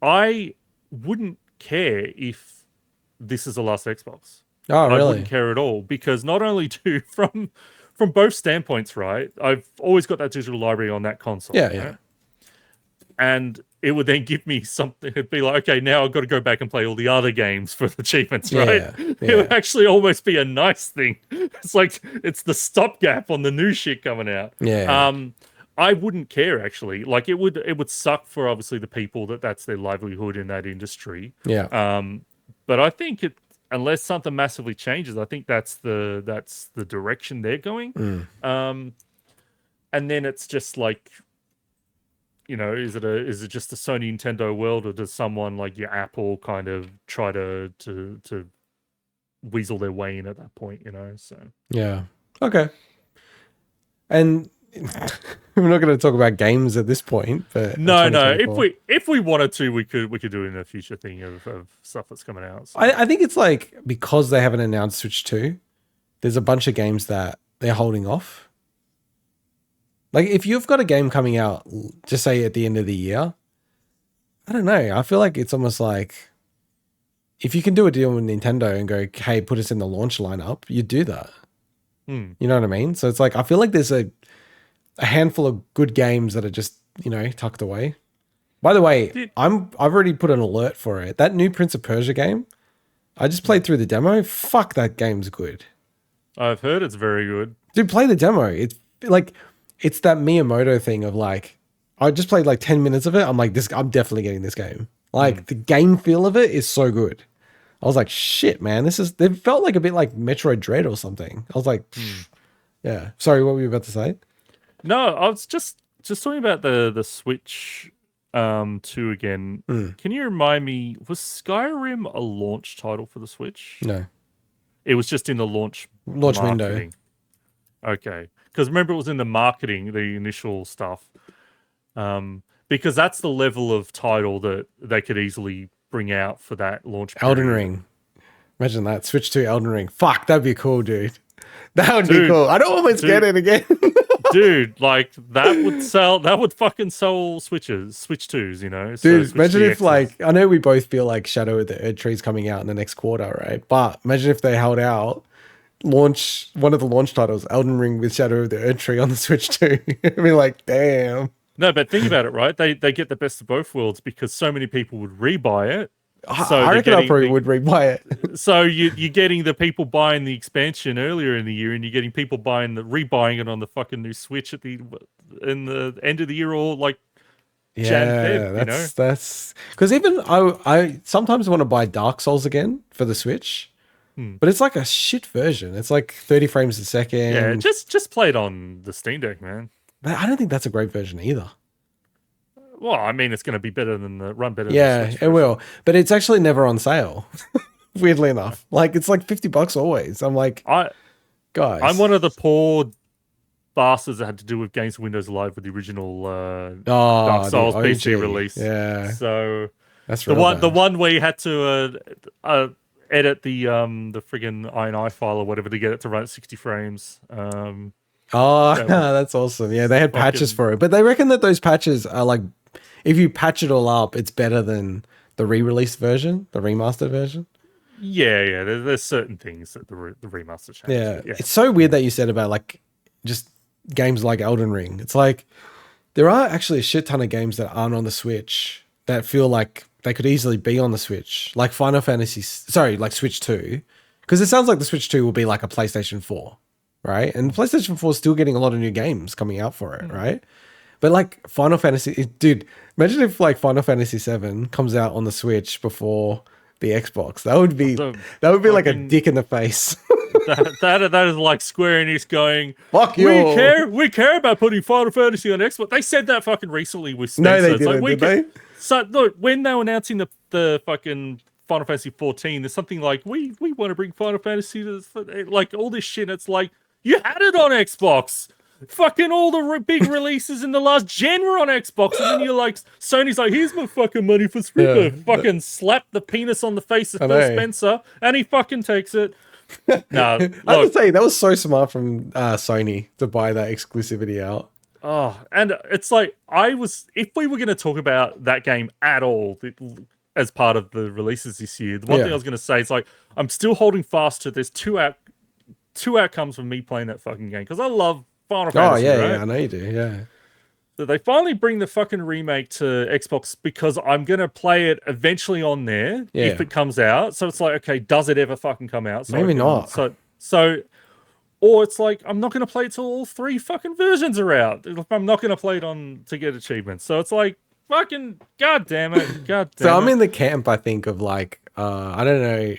[SPEAKER 2] I wouldn't care if this is the last Xbox.
[SPEAKER 1] oh
[SPEAKER 2] I
[SPEAKER 1] really?
[SPEAKER 2] wouldn't care at all because not only do from both standpoints, right? I've always got that digital library on that console.
[SPEAKER 1] Yeah,
[SPEAKER 2] right?
[SPEAKER 1] yeah,
[SPEAKER 2] And it would then give me something. It'd be like, okay, now I've got to go back and play all the other games for the achievements, right?
[SPEAKER 1] Yeah,
[SPEAKER 2] It would actually almost be a nice thing. It's like it's the stopgap on the new shit coming out.
[SPEAKER 1] yeah,
[SPEAKER 2] I wouldn't care actually. Like it would suck for obviously the people that's their livelihood in that industry.
[SPEAKER 1] yeah.
[SPEAKER 2] But I think unless something massively changes, I think that's the direction they're going. And then it's just like, is it just a Sony Nintendo world, or does someone like your Apple kind of try to weasel their way in at that point? So
[SPEAKER 1] Yeah. Okay. And we're not going to talk about games at this point, but
[SPEAKER 2] no.
[SPEAKER 1] 2024.
[SPEAKER 2] If we wanted to, we could do it in a future thing of stuff that's coming out. So.
[SPEAKER 1] I think it's like because they haven't announced Switch 2, there's a bunch of games that they're holding off. Like if you've got a game coming out, just say at the end of the year, I don't know. I feel like it's almost like if you can do a deal with Nintendo and go, hey, put us in the launch lineup, you do that. You know what I mean? So it's like I feel like there's a handful of good games that are just, tucked away. By the way, I've already put an alert for it. That new Prince of Persia game, I just played through the demo. Fuck, that game's good.
[SPEAKER 2] I've heard it's very good.
[SPEAKER 1] Dude, play the demo. It's like it's that Miyamoto thing of like I just played like 10 minutes of it. I'm like, I'm definitely getting this game. Like the game feel of it is so good. I was like, shit, man, they felt like a bit like Metroid Dread or something. I was like, yeah. Sorry, what were you about to say?
[SPEAKER 2] No, I was just talking about the Switch 2 again. Can you remind me, was Skyrim a launch title for the Switch?
[SPEAKER 1] No.
[SPEAKER 2] It was just in the launch
[SPEAKER 1] window.
[SPEAKER 2] Okay. Because remember, it was in the marketing, the initial stuff. Because that's the level of title that they could easily bring out for that launch period.
[SPEAKER 1] Elden Ring. Imagine that. Switch to Elden Ring. Fuck, that'd be cool, dude. That would be cool. I don't almost get it again.
[SPEAKER 2] Dude, like that would fucking sell Switch 2s, So
[SPEAKER 1] dude,
[SPEAKER 2] Switch
[SPEAKER 1] imagine if
[SPEAKER 2] DXs.
[SPEAKER 1] like, I know we both feel like Shadow of the Erd Tree's coming out in the next quarter, right? But imagine if they held out, launch one of the launch titles, Elden Ring with Shadow of the Erd Tree on the Switch 2. I'd be like, damn.
[SPEAKER 2] No, but think about it, right? They get the best of both worlds because so many people would rebuy it. So
[SPEAKER 1] I reckon I probably would rebuy it.
[SPEAKER 2] So you're getting the people buying the expansion earlier in the year, and you're getting people rebuying it on the fucking new Switch in the end of the year, or like Jan, Feb,
[SPEAKER 1] that's because even I sometimes want to buy Dark Souls again for the Switch, but it's like a shit version. It's like 30 frames a second.
[SPEAKER 2] Yeah, just play it on the Steam Deck, man.
[SPEAKER 1] But I don't think that's a great version either.
[SPEAKER 2] Well, I mean, it's going to be better than run better.
[SPEAKER 1] Yeah,
[SPEAKER 2] than the Switch
[SPEAKER 1] it will. But it's actually never on sale. Weirdly enough, like it's like $50 always. I'm like, guys,
[SPEAKER 2] I'm one of the poor bastards that had to do with Games for Windows Live with the original Dark Souls PC release.
[SPEAKER 1] Yeah,
[SPEAKER 2] so
[SPEAKER 1] that's
[SPEAKER 2] the one where you had to edit the friggin' INI file or whatever to get it to run at 60 frames.
[SPEAKER 1] That's awesome. Yeah, they had patches for it, but they reckon that those patches are like, if you patch it all up, it's better than the re-released version, the remastered version.
[SPEAKER 2] Yeah. There's certain things that the remaster changes.
[SPEAKER 1] Yeah, it's so weird that you said about like just games like Elden Ring. It's like there are actually a shit ton of games that aren't on the Switch that feel like they could easily be on the Switch, like Final Fantasy. Sorry, like Switch 2, because it sounds like the Switch 2 will be like a PlayStation 4, right? And PlayStation 4 is still getting a lot of new games coming out for it, right? But like Final Fantasy, dude, imagine if like Final Fantasy 7 comes out on the Switch before the Xbox. That would be like a dick in the face.
[SPEAKER 2] that is like Square Enix going,
[SPEAKER 1] fuck you.
[SPEAKER 2] We care about putting Final Fantasy on Xbox. They said that fucking recently with Spencer.
[SPEAKER 1] No, they didn't, did they?
[SPEAKER 2] So look, when they were announcing the fucking Final Fantasy 14, there's something like we want to bring Final Fantasy to like all this shit. It's like you had it on Xbox. Fucking all the big releases in the last gen were on Xbox, and then you're like, Sony's like, here's my fucking money for Switch. Yeah. Fucking slap the penis on the face of Phil Spencer, and he fucking takes it. No,
[SPEAKER 1] I have to say that was so smart from Sony to buy that exclusivity out.
[SPEAKER 2] Oh, and it's like if we were going to talk about that game at all as part of the releases this year, the one thing I was going to say is like I'm still holding fast to there's two outcomes from me playing that fucking game because I love Final Fantasy.
[SPEAKER 1] Oh, yeah,
[SPEAKER 2] right?
[SPEAKER 1] yeah, I know you do, yeah.
[SPEAKER 2] So they finally bring the fucking remake to Xbox because I'm going to play it eventually on there if it comes out. So it's like, okay, does it ever fucking come out? So
[SPEAKER 1] maybe not.
[SPEAKER 2] So, or it's like, I'm not going to play it till all 3 fucking versions are out. I'm not going to play it on to get achievements. So it's like, fucking, god damn it.
[SPEAKER 1] So I'm in the camp, I think, of like, I don't know.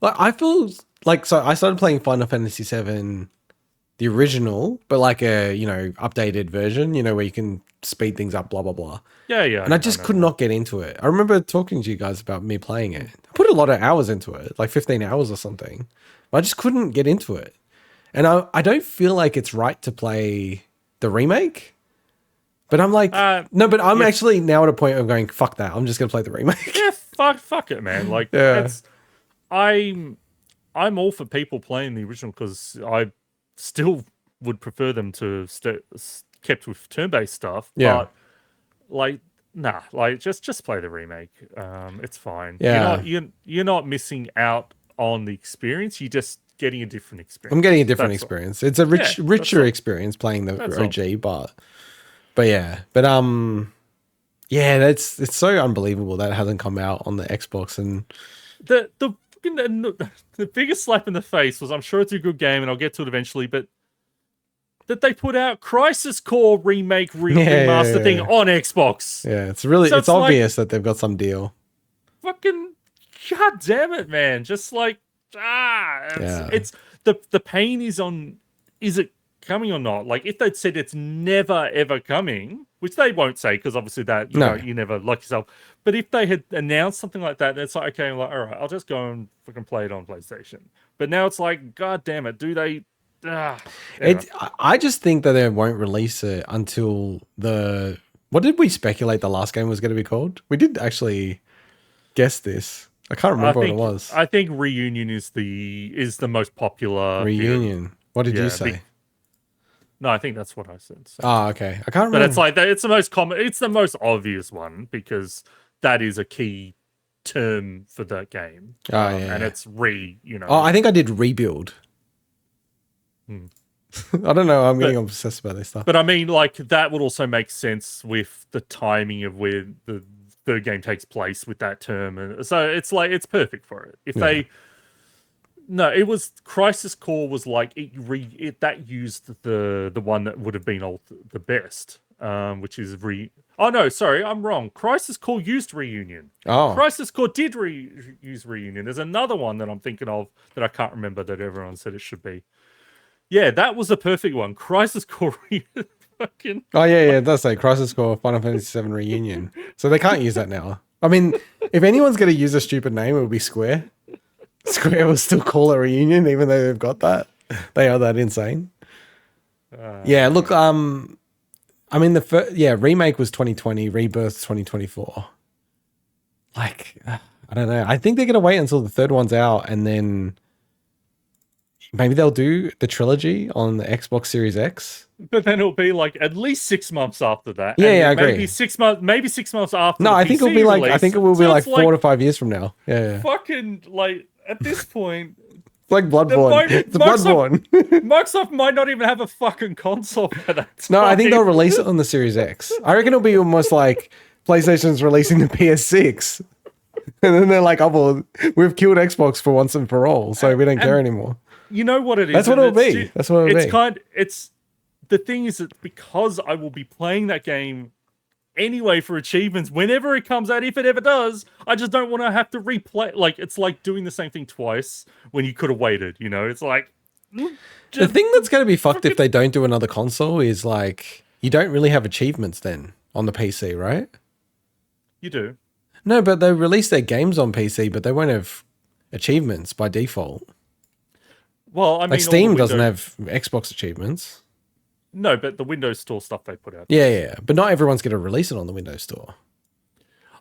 [SPEAKER 1] Like, I feel like, so I started playing Final Fantasy 7 the original, but like a, updated version, where you can speed things up, blah, blah, blah.
[SPEAKER 2] Yeah, yeah.
[SPEAKER 1] And I just could not get into it. I remember talking to you guys about me playing it. I put a lot of hours into it, like 15 hours or something. But I just couldn't get into it. And I don't feel like it's right to play the remake. But I'm like, no, but I'm actually now at a point of going, fuck that. I'm just going to play the remake.
[SPEAKER 2] Yeah, fuck it, man. Like, I'm all for people playing the original because I still would prefer them to kept with turn-based stuff.
[SPEAKER 1] Yeah.
[SPEAKER 2] But like, nah, like just play the remake. It's fine.
[SPEAKER 1] Yeah.
[SPEAKER 2] You're not missing out on the experience. You're just getting a different experience.
[SPEAKER 1] I'm getting a different experience. It's a richer experience playing the OG, but yeah. But yeah, it's so unbelievable that it hasn't come out on the Xbox. And
[SPEAKER 2] the biggest slap in the face was, I'm sure it's a good game and I'll get to it eventually, but that they put out Crisis Core remake remaster thing on Xbox.
[SPEAKER 1] Yeah, it's obvious that they've got some deal.
[SPEAKER 2] Fucking god damn it, man. Just like it's the pain is on, is it coming or not? Like if they'd said it's never ever coming, which they won't say because obviously that you know you never like yourself. But if they had announced something like that, it's like, okay, I'm like, all right, I'll just go and fucking play it on PlayStation. But now it's like, god damn it, do they?
[SPEAKER 1] I just think that they won't release it until what did we speculate the last game was going to be called? We did actually guess this. I can't remember what it was.
[SPEAKER 2] I think Reunion is the most popular.
[SPEAKER 1] Reunion. What did you say?
[SPEAKER 2] No, I think that's what I said. So.
[SPEAKER 1] Oh, okay. I can't remember.
[SPEAKER 2] But it's like it's the most common. It's the most obvious one because that is a key term for that game.
[SPEAKER 1] Oh yeah,
[SPEAKER 2] and it's
[SPEAKER 1] Oh, I think I did rebuild. I don't know. I'm getting obsessed about this stuff.
[SPEAKER 2] But I mean, like that would also make sense with the timing of where the third game takes place with that term, and so it's like it's perfect for it. If they. No, it was Crisis Core was like that used the one that would have been the best, which is Oh no, sorry, I'm wrong. Crisis Core used Reunion.
[SPEAKER 1] Oh,
[SPEAKER 2] Crisis Core did use Reunion. There's another one that I'm thinking of that I can't remember that everyone said it should be. Yeah, that was the perfect one. Crisis Core fucking.
[SPEAKER 1] Oh yeah, it does say Crisis Core Final Fantasy VII Reunion. So they can't use that now. I mean, if anyone's going to use a stupid name, it would be Square. Square will still call it Reunion, even though they've got that. They are that insane. Yeah, look, I mean, remake was 2020, Rebirth 2024. Like, I don't know. I think they're going to wait until the third one's out, and then maybe they'll do the trilogy on the Xbox Series X.
[SPEAKER 2] But then it'll be like at least 6 months after that.
[SPEAKER 1] Yeah, I agree.
[SPEAKER 2] Maybe 6 months. Maybe 6 months after.
[SPEAKER 1] No,
[SPEAKER 2] the
[SPEAKER 1] I think it'll be
[SPEAKER 2] PC
[SPEAKER 1] like
[SPEAKER 2] release.
[SPEAKER 1] I think it will be like 4 to 5 years from now. Yeah.
[SPEAKER 2] Fucking like at this point.
[SPEAKER 1] It's like Bloodborne. It's Bloodborne.
[SPEAKER 2] Microsoft might not even have a fucking console for that.
[SPEAKER 1] No, I think they'll release it on the Series X. I reckon it'll be almost like PlayStation's releasing the PS6. And then they're like, "Oh, well, we've killed Xbox for once and for all, so we don't care anymore."
[SPEAKER 2] You know what it is?
[SPEAKER 1] That's what it'll be. That's what it'll be.
[SPEAKER 2] It's the thing is that because I will be playing that game anyway for achievements whenever it comes out, if it ever does, I just don't want to have to replay. Like, it's like doing the same thing twice when you could have waited, you know? It's like...
[SPEAKER 1] The thing that's going to be fucked if they don't do another console is, like, you don't really have achievements then on the PC, right?
[SPEAKER 2] You do.
[SPEAKER 1] No, but they release their games on PC, but they won't have achievements by default.
[SPEAKER 2] Well, I mean...
[SPEAKER 1] Like, Steam doesn't have Xbox achievements.
[SPEAKER 2] No, but the Windows Store stuff they put out.
[SPEAKER 1] Yeah. But not everyone's going to release it on the Windows Store.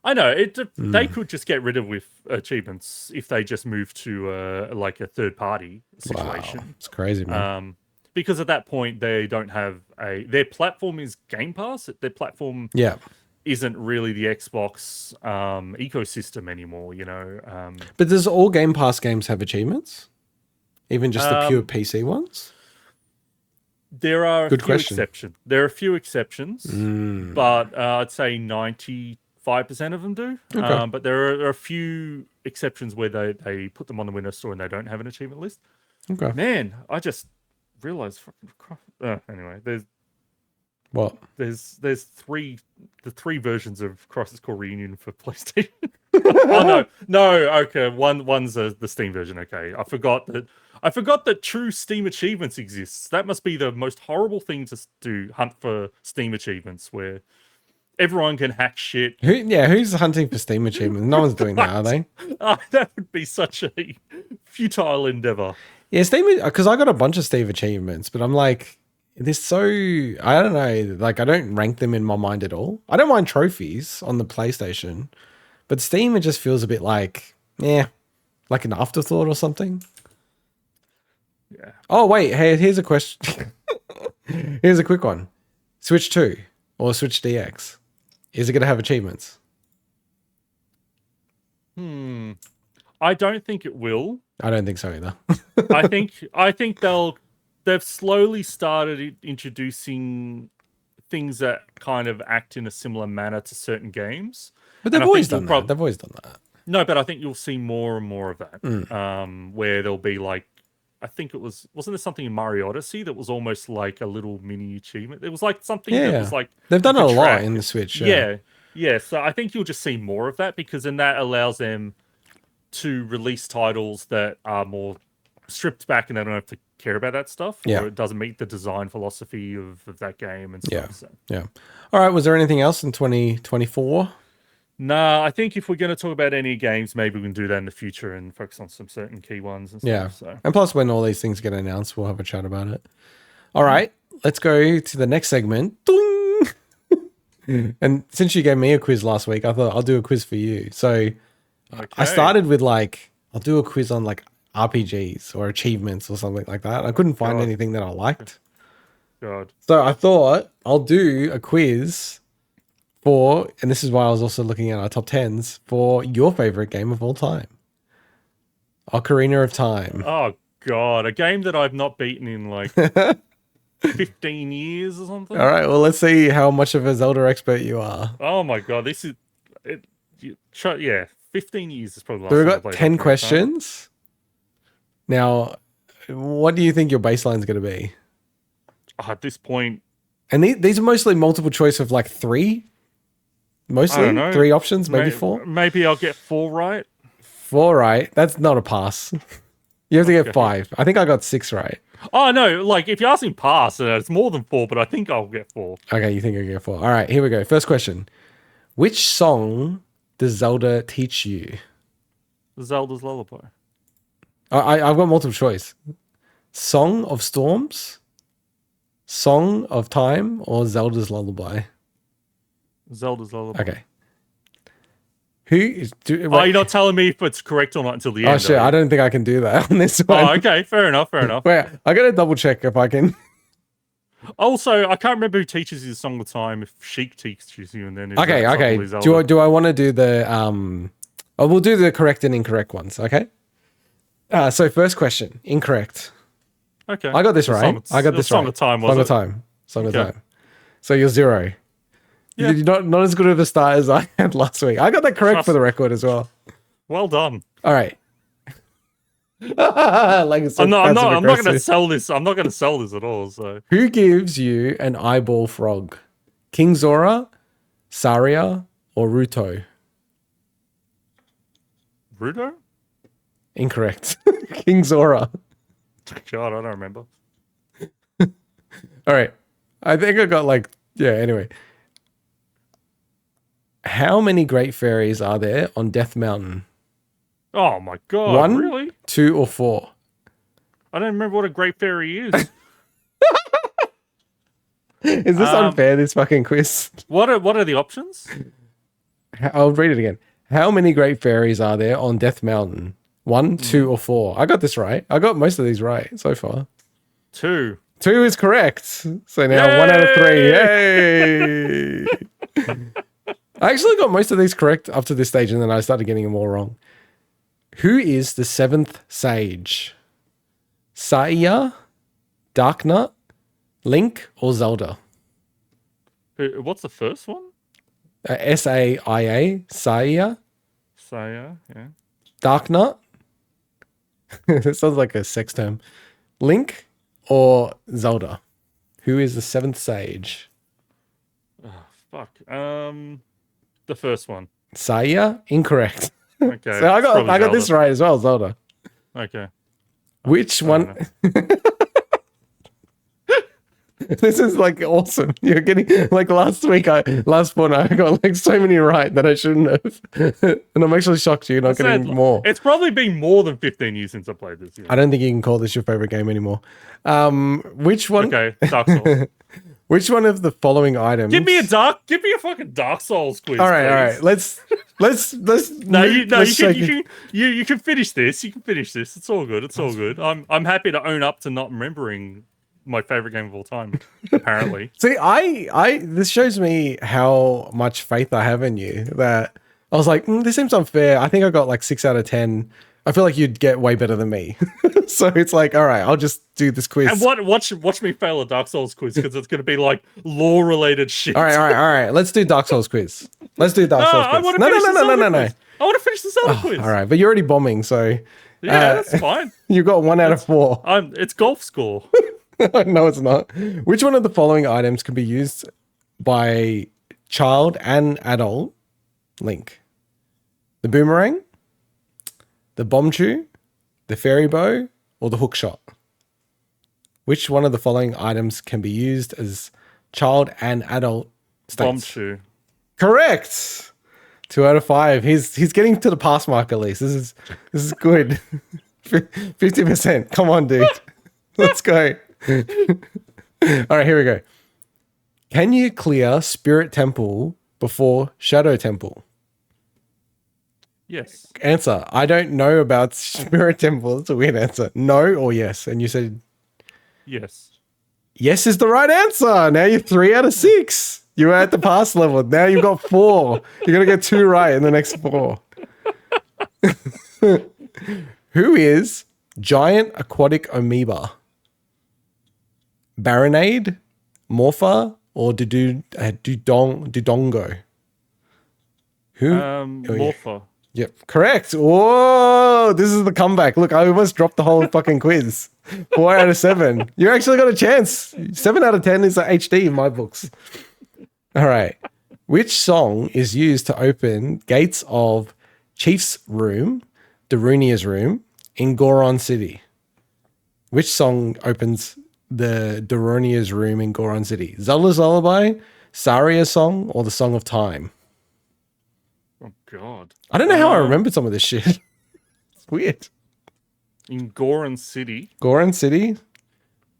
[SPEAKER 2] I know. They could just get rid of with achievements if they just move to like a third-party situation.
[SPEAKER 1] Wow. It's crazy, man.
[SPEAKER 2] Because at that point, they don't have their platform is Game Pass. Their platform isn't really the Xbox ecosystem anymore, you know.
[SPEAKER 1] But does all Game Pass games have achievements? Even just the pure PC ones?
[SPEAKER 2] There are a few exceptions. There are a few exceptions, but I'd say 95% of them do.
[SPEAKER 1] Okay.
[SPEAKER 2] But there are a few exceptions where they put them on the Windows Store and they don't have an achievement list.
[SPEAKER 1] Okay.
[SPEAKER 2] Man, I just realized. Anyway, there's the three versions of Crisis Core Reunion for PlayStation. Oh no, okay. One's the Steam version. Okay, I forgot that true Steam achievements exists. That must be the most horrible thing to do. Hunt for Steam achievements where everyone can hack shit.
[SPEAKER 1] Who's hunting for Steam achievements? No one's doing that, are they?
[SPEAKER 2] That would be such a futile endeavor.
[SPEAKER 1] Yeah, Steam, because I got a bunch of Steam achievements, but I'm like, they're so, I don't know, like I don't rank them in my mind at all. I don't mind trophies on the PlayStation, but Steam, it just feels a bit like, like an afterthought or something.
[SPEAKER 2] Yeah.
[SPEAKER 1] Oh, wait, hey, here's a question. Here's a quick one. Switch 2 or Switch DX, is it going to have achievements?
[SPEAKER 2] I don't think it will.
[SPEAKER 1] I don't think so either.
[SPEAKER 2] I think they've slowly started introducing things that kind of act in a similar manner to cerertain games.
[SPEAKER 1] But they've always done that. They've always done that.
[SPEAKER 2] No, but I think you'll see more and more of that. Where there'll be like, I think it wasn't there something in Mario Odyssey that was almost like a little mini achievement? It was like something that was like...
[SPEAKER 1] They've done it a lot in the Switch.
[SPEAKER 2] Yeah. So I think you'll just see more of that because then that allows them to release titles that are more stripped back and they don't have to care about that stuff. Or it doesn't meet the design philosophy of that game and stuff.
[SPEAKER 1] Yeah. All right. Was there anything else in 2024?
[SPEAKER 2] Nah, I think if we're going to talk about any games, maybe we can do that in the future and focus on some certain key ones and stuff.
[SPEAKER 1] Yeah.
[SPEAKER 2] So.
[SPEAKER 1] And plus, when all these things get announced, we'll have a chat about it. All right. Let's go to the next segment. And since you gave me a quiz last week, I thought I'll do a quiz for you. So I started with like, I'll do a quiz on like RPGs or achievements or something like that. I couldn't find anything that I liked.
[SPEAKER 2] God.
[SPEAKER 1] So I thought I'll do a quiz for, and this is why I was also looking at our top 10s, for your favorite game of all time. Ocarina of Time.
[SPEAKER 2] Oh, God. A game that I've not beaten in like 15 years or something.
[SPEAKER 1] All right. Well, let's see how much of a Zelda expert you are.
[SPEAKER 2] Oh, my God. This is... 15 years is probably the last
[SPEAKER 1] So we've
[SPEAKER 2] time I
[SPEAKER 1] got
[SPEAKER 2] played
[SPEAKER 1] 10
[SPEAKER 2] Ocarina
[SPEAKER 1] questions. Now, what do you think your baseline's going to be?
[SPEAKER 2] At this point...
[SPEAKER 1] And these are mostly multiple choice of like 3. Mostly?
[SPEAKER 2] I don't know.
[SPEAKER 1] 3 options, maybe 4?
[SPEAKER 2] Maybe I'll get 4 right.
[SPEAKER 1] 4 right? That's not a pass. You have to get 5. I think I got 6 right.
[SPEAKER 2] Oh, no. Like, if you're asking pass, it's more than 4, but I think I'll get 4.
[SPEAKER 1] Okay, you think I'll get 4. All right, here we go. First question. Which song does Zelda teach you?
[SPEAKER 2] Zelda's Lullaby.
[SPEAKER 1] I've got multiple choice. Song of Storms, Song of Time, or Zelda's Lullaby?
[SPEAKER 2] Zelda's Lullaby.
[SPEAKER 1] Okay.
[SPEAKER 2] You're not telling me if it's correct or not until the end.
[SPEAKER 1] Oh, shit. I don't think I can do that on this one.
[SPEAKER 2] Oh, okay. Fair enough.
[SPEAKER 1] Wait, I got to double check if I can.
[SPEAKER 2] Also, I can't remember who teaches you the Song of Time. If Sheik teaches you, and then
[SPEAKER 1] okay. Do I want to do the we'll do the correct and incorrect ones. Okay. So first question, incorrect.
[SPEAKER 2] Okay.
[SPEAKER 1] I got this right. I got this right.
[SPEAKER 2] Song of Time. Was it?
[SPEAKER 1] Song of Time. So you're 0.
[SPEAKER 2] Yeah.
[SPEAKER 1] You're not as good of a start as I had last week. I got that correct for the record as well.
[SPEAKER 2] Well done.
[SPEAKER 1] All right. Like it's so
[SPEAKER 2] I'm not going to
[SPEAKER 1] aggressive.
[SPEAKER 2] sell this. I'm not going to sell this at all. So
[SPEAKER 1] Who gives you an eyeball frog? King Zora, Saria, or Ruto?
[SPEAKER 2] Rudo?
[SPEAKER 1] Incorrect. King Zora.
[SPEAKER 2] God, I don't remember.
[SPEAKER 1] All right. I think I got like, yeah, anyway. How many great fairies are there on Death Mountain?
[SPEAKER 2] Oh my God,
[SPEAKER 1] 1,
[SPEAKER 2] really?
[SPEAKER 1] 2, or 4?
[SPEAKER 2] I don't remember what a great fairy is.
[SPEAKER 1] Is this unfair, this fucking quiz?
[SPEAKER 2] What are the options?
[SPEAKER 1] I'll read it again. How many great fairies are there on Death Mountain? 1, 2, or 4? I got this right. I got most of these right so far.
[SPEAKER 2] 2.
[SPEAKER 1] 2 is correct. So now
[SPEAKER 2] Yay!
[SPEAKER 1] 1 out of 3. Yay! I actually got most of these correct up to this stage, and then I started getting them all wrong. Who is the 7th sage? Saia, Darknut, Link, or Zelda?
[SPEAKER 2] What's the first one?
[SPEAKER 1] Saia, Saia,
[SPEAKER 2] Saya, yeah.
[SPEAKER 1] Darknut. That sounds like a sex term. Link or Zelda? Who is the 7th sage?
[SPEAKER 2] Oh, fuck. The first one.
[SPEAKER 1] Saia, incorrect.
[SPEAKER 2] Okay.
[SPEAKER 1] So I got
[SPEAKER 2] Zelda.
[SPEAKER 1] this right as well, Zelda.
[SPEAKER 2] Okay.
[SPEAKER 1] Which one? This is like awesome. You're getting like last spawn I got like so many right that I shouldn't have. And I'm actually shocked you're not getting more.
[SPEAKER 2] It's probably been more than 15 years since I played this. Yeah.
[SPEAKER 1] I don't think you can call this your favorite game anymore. Which one?
[SPEAKER 2] Okay, Dark Souls.
[SPEAKER 1] Which one of the following items?
[SPEAKER 2] Give me a fucking Dark Souls quiz.
[SPEAKER 1] All right,
[SPEAKER 2] please.
[SPEAKER 1] all right. Let's.
[SPEAKER 2] You can finish this. You can finish this. It's all good. It's all good. I'm happy to own up to not remembering my favorite game of all time. Apparently.
[SPEAKER 1] See, this shows me how much faith I have in you. That I was like, this seems unfair. I think I got like 6 out of 10. I feel like you'd get way better than me. So it's like, all right, I'll just do this quiz.
[SPEAKER 2] And watch me fail a Dark Souls quiz because it's going to be like lore-related shit.
[SPEAKER 1] All right. Let's do Dark Souls quiz. Let's do Dark Souls quiz.
[SPEAKER 2] No.
[SPEAKER 1] No.
[SPEAKER 2] I want to finish the Zelda quiz.
[SPEAKER 1] All right, but you're already bombing, so
[SPEAKER 2] yeah, that's fine.
[SPEAKER 1] You got 1 out of 4.
[SPEAKER 2] It's golf score.
[SPEAKER 1] No, it's not. Which one of the following items can be used by child and adult Link? The boomerang, the bomb chew, the fairy bow, or the hook shot? Which one of the following items can be used as child and adult states?
[SPEAKER 2] Bomb chew.
[SPEAKER 1] Correct. 2 out of 5. He's getting to the pass mark at least. This is good. 50%. Come on, dude. Let's go. All right, here we go. Can you clear Spirit Temple before Shadow Temple?
[SPEAKER 2] Yes.
[SPEAKER 1] Answer: I don't know about Spirit Temple. It's a weird answer. No or yes? And you said
[SPEAKER 2] yes.
[SPEAKER 1] Yes is the right answer. Now you're 3 out of 6. You were at the pass level. Now you've got 4. You're gonna get 2 right in the next 4. Who is giant aquatic amoeba? Baronade, Morpha, or Dudongo? Who?
[SPEAKER 2] Morpha.
[SPEAKER 1] Yep, correct. Whoa, this is the comeback. Look, I almost dropped the whole fucking quiz. 4 out of 7. You actually got a chance. 7 out of 10 is a HD in my books. All right. Which song is used to open gates of Chief's room, Darunia's room, in Goron City? Which song opens the Darunia's room in Goron City? Zelda's Lullaby, Saria's song, or the Song of Time?
[SPEAKER 2] Oh God!
[SPEAKER 1] I don't know how I remembered some of this shit. It's weird.
[SPEAKER 2] In Goron City.
[SPEAKER 1] Goron City.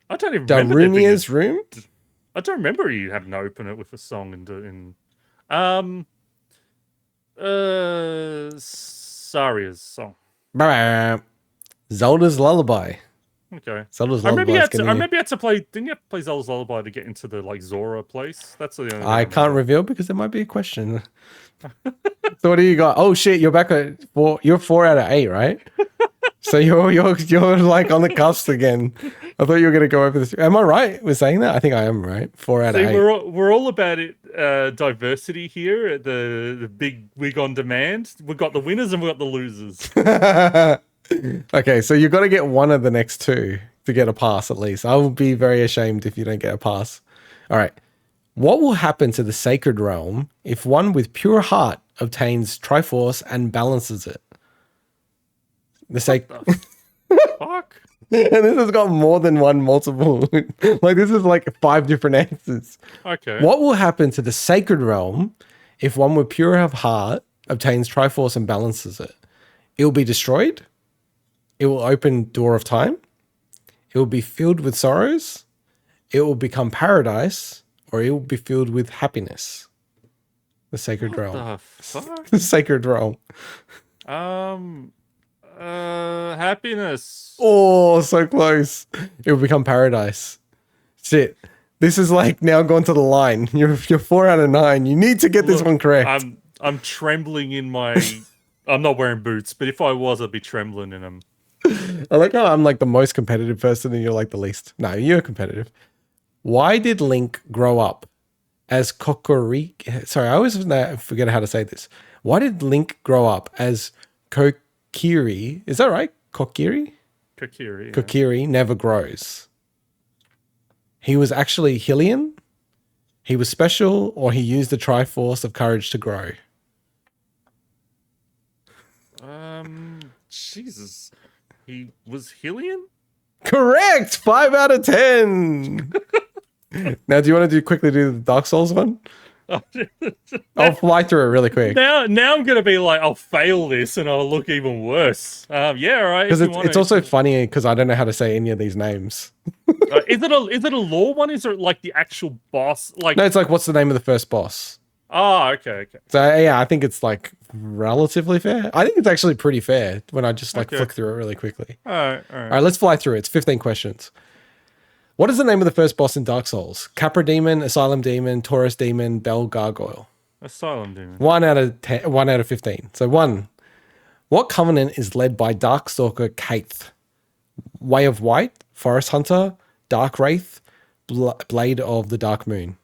[SPEAKER 2] I don't even remember
[SPEAKER 1] Darunia's room.
[SPEAKER 2] I don't remember you having to open it with a song Saria's song.
[SPEAKER 1] Zelda's Lullaby.
[SPEAKER 2] Okay.
[SPEAKER 1] Zelda's
[SPEAKER 2] I
[SPEAKER 1] Lullaby.
[SPEAKER 2] remember you had to play. Didn't you have to play Zelda's Lullaby to get into the like Zora place? That's the only.
[SPEAKER 1] I can't reveal because there might be a question. So what do you got? Oh shit, you're back at 4. You're 4 out of 8, right? So you're like on the cusp again. I thought you were going to go over this. Am I right with saying that? I think I am right. 4 out of
[SPEAKER 2] See,
[SPEAKER 1] 8.
[SPEAKER 2] we're all about it, diversity here at the Big Wig on Demand. We've got the winners and we've got the losers.
[SPEAKER 1] Okay, so you've got to get one of the next two to get a pass at least. I will be very ashamed if you don't get a pass. All right. What will happen to the sacred realm if one with pure heart obtains Triforce and balances it? The sacred.
[SPEAKER 2] Fuck.
[SPEAKER 1] And this has got more than one multiple. Like this is like 5 different answers.
[SPEAKER 2] Okay.
[SPEAKER 1] What will happen to the sacred realm if one with pure of heart obtains Triforce and balances it? It will be destroyed. It will open door of time. It will be filled with sorrows. It will become paradise, or it will be filled with happiness. The sacred realm.
[SPEAKER 2] The fuck?
[SPEAKER 1] The sacred realm.
[SPEAKER 2] Happiness.
[SPEAKER 1] Oh, so close. It will become paradise. Shit. This is like now gone to the line. You're 4 out of 9. You need to get this one correct.
[SPEAKER 2] I'm trembling in my. I'm not wearing boots, but if I was, I'd be trembling in them.
[SPEAKER 1] I like how I'm like the most competitive person and you're like the least. No, you're competitive. Why did Link grow up as Kokiri? Sorry, I always forget how to say this. Why did Link grow up as Kokiri? Is that right? Kokiri?
[SPEAKER 2] Kokiri. Yeah.
[SPEAKER 1] Kokiri never grows. He was actually Hylian. He was special, or he used the Triforce of Courage to grow.
[SPEAKER 2] Jesus. He was Hylian?
[SPEAKER 1] Correct! 5 out of 10. Now, do you want to quickly do the Dark Souls one? I'll fly through it really quick.
[SPEAKER 2] Now I'm gonna be like, I'll fail this and I'll look even worse. Yeah, all right.
[SPEAKER 1] Because it's also funny because I don't know how to say any of these names.
[SPEAKER 2] Is it a lore one? Is it like the actual boss? Like
[SPEAKER 1] No, it's like what's the name of the first boss?
[SPEAKER 2] Oh, okay.
[SPEAKER 1] So yeah, I think it's like relatively fair. I think it's actually pretty fair when I just like flick through it really quickly.
[SPEAKER 2] All right.
[SPEAKER 1] All right, let's fly through it. It's 15 questions. What is the name of the first boss in Dark Souls? Capra Demon, Asylum Demon, Taurus Demon, Bell Gargoyle.
[SPEAKER 2] Asylum Demon.
[SPEAKER 1] 1 out of 10, 1 out of 15. So 1. What covenant is led by Darkstalker Kaith? Way of White, Forest Hunter, Dark Wraith, Blade of the Dark Moon.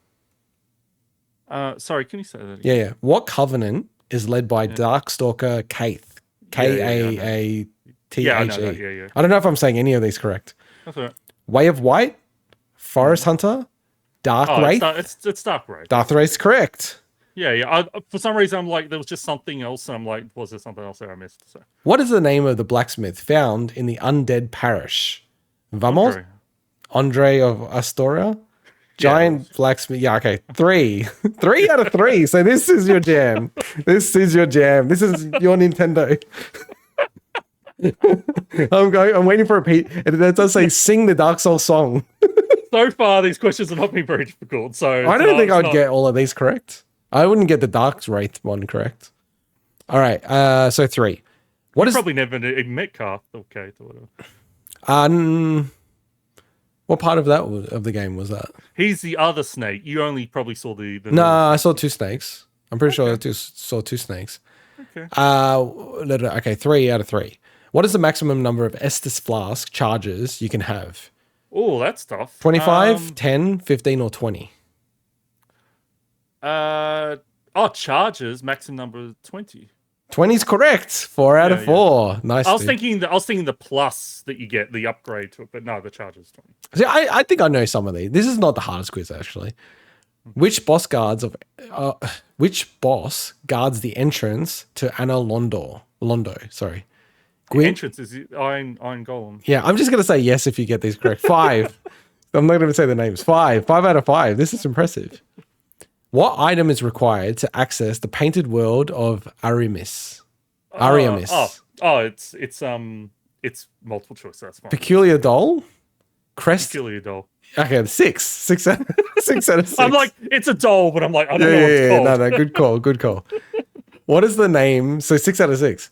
[SPEAKER 2] Sorry, can you say that again?
[SPEAKER 1] Yeah. What covenant is led by Darkstalker Kaith? Kaathe.
[SPEAKER 2] Yeah, I know that. Yeah.
[SPEAKER 1] I don't know if I'm saying any of these correct.
[SPEAKER 2] That's all right.
[SPEAKER 1] Way of White, Forest Hunter, Dark Wraith.
[SPEAKER 2] It's Dark Wraith.
[SPEAKER 1] Dark Wraith's correct.
[SPEAKER 2] Yeah. For some reason, I'm like, there was just something else, and I'm like, was there something else that I missed? So.
[SPEAKER 1] What is the name of the blacksmith found in the undead parish? Vamos? Andre of Astoria? Giant blacksmith. Yeah, okay. 3. 3 out of 3. So this is your jam. This is your jam. This is your Nintendo. I'm waiting for a Pete. It does say sing the Dark Souls song.
[SPEAKER 2] So far, these questions have not been very difficult. So
[SPEAKER 1] I don't think I'd get all of these correct. I wouldn't get the Dark Wraith one correct. All right. So 3. What is
[SPEAKER 2] probably never even met Karth or Kate or whatever.
[SPEAKER 1] What part of the game was that?
[SPEAKER 2] He's the other snake. You only probably saw the
[SPEAKER 1] No, I saw 2 snakes. I'm pretty sure I saw 2 snakes.
[SPEAKER 2] Okay.
[SPEAKER 1] Okay, 3 out of 3. What is the maximum number of Estus Flask charges you can have?
[SPEAKER 2] Oh, that's tough.
[SPEAKER 1] 25, 10, 15, or 20?
[SPEAKER 2] Charges, maximum number 20.
[SPEAKER 1] 20 is correct. 4 out of 4. Nice.
[SPEAKER 2] I was thinking the plus that you get, the upgrade to it, but no, the charges 20.
[SPEAKER 1] See, I think I know some of these. This is not the hardest quiz actually. Which boss guards the entrance to Anna Londo, sorry.
[SPEAKER 2] The entrance is Iron Golem.
[SPEAKER 1] Yeah, I'm just going to say yes if you get these correct. 5. I'm not going to say the names. 5 out of 5. This is impressive. What item is required to access the painted world of Ariamis?
[SPEAKER 2] It's multiple choice. That's fine.
[SPEAKER 1] Peculiar doll, crest.
[SPEAKER 2] Peculiar doll.
[SPEAKER 1] Okay, 6 out of 6.
[SPEAKER 2] I'm like, it's a doll, but I'm like, I don't know what it's called.
[SPEAKER 1] No, good call. What is the name? So 6 out of 6.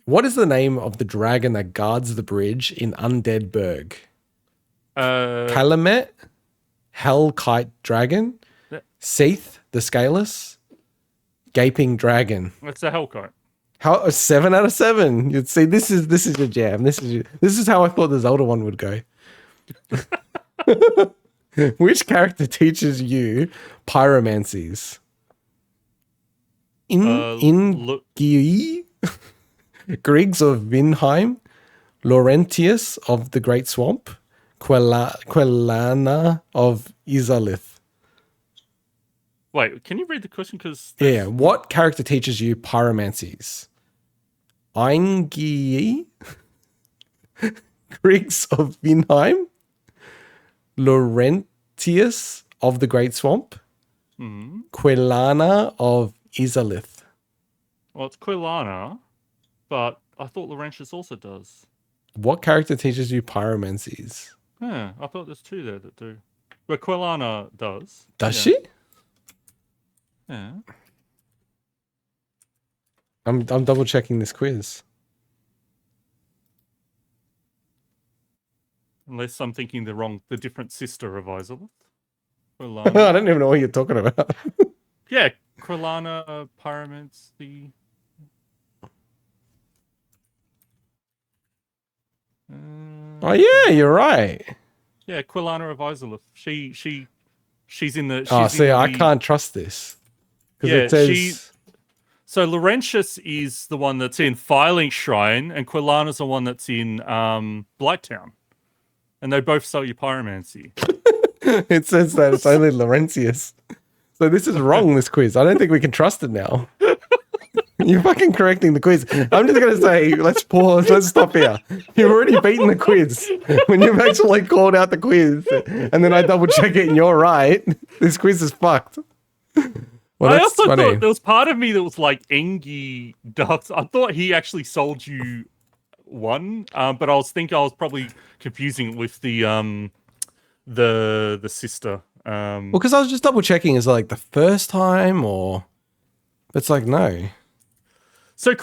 [SPEAKER 1] What is the name of the dragon that guards the bridge in Undead Berg? Calumet, Hellkite Dragon, Seath the Scaleless, Gaping Dragon.
[SPEAKER 2] It's a Hellkite.
[SPEAKER 1] How 7 out of 7? You'd see this is your jam. This is how I thought the Zelda one would go. Which character teaches you pyromancies? In Griggs of Vinheim, Laurentius of the Great Swamp, Quellana of Izalith.
[SPEAKER 2] Wait, can you read the question? Because
[SPEAKER 1] yeah, what character teaches you pyromancies? Eingi, Griggs of Vinheim, Laurentius of the Great Swamp, Quellana of Izalith.
[SPEAKER 2] Well, it's Quillana, but I thought Laurentius also does.
[SPEAKER 1] What character teaches you pyromancies?
[SPEAKER 2] Yeah, I thought there's two there that do. But Quillana does.
[SPEAKER 1] Does she?
[SPEAKER 2] Yeah.
[SPEAKER 1] I'm double checking this quiz.
[SPEAKER 2] Unless I'm thinking the different sister of Izalith.
[SPEAKER 1] I don't even know what you're talking about.
[SPEAKER 2] Yeah, Quillana, pyromancy.
[SPEAKER 1] Oh yeah, you're right.
[SPEAKER 2] Yeah, Quillana of Izalith. She's in the.
[SPEAKER 1] I can't trust this.
[SPEAKER 2] Yeah, it says... So Laurentius is the one that's in Filing Shrine, and Quillana's the one that's in Blighttown, and they both sell you pyromancy.
[SPEAKER 1] It says that it's only Laurentius. So this is wrong. This quiz. I don't think we can trust it now. You're fucking correcting the quiz. I'm just going to say, let's pause. Let's stop here. You've already beaten the quiz when you've actually called out the quiz. And then I double check it and you're right. This quiz is fucked. Well,
[SPEAKER 2] I also thought there was part of me that was like Engi Ducks. I thought he actually sold you one, but I was probably confusing it with the sister.
[SPEAKER 1] Well, because I was just double checking, is it like the first time or it's like no.
[SPEAKER 2] So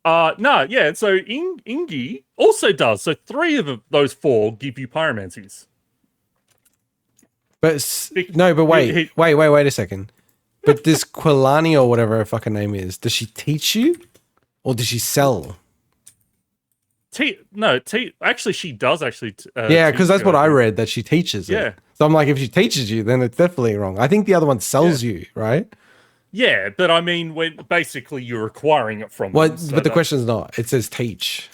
[SPEAKER 2] no, yeah. So Ingi also does. So 3 of those 4 give you pyromancies.
[SPEAKER 1] But wait a second. But this Quillani or whatever her fucking name is, does she teach you or does she sell?
[SPEAKER 2] Actually, she does actually.
[SPEAKER 1] Yeah, because that's what I read, that she teaches it.
[SPEAKER 2] Yeah.
[SPEAKER 1] So I'm like, if she teaches you, then it's definitely wrong. I think the other one sells you, right?
[SPEAKER 2] Yeah, but I mean, when basically you're acquiring it from.
[SPEAKER 1] Well, but the question's not. It says teach.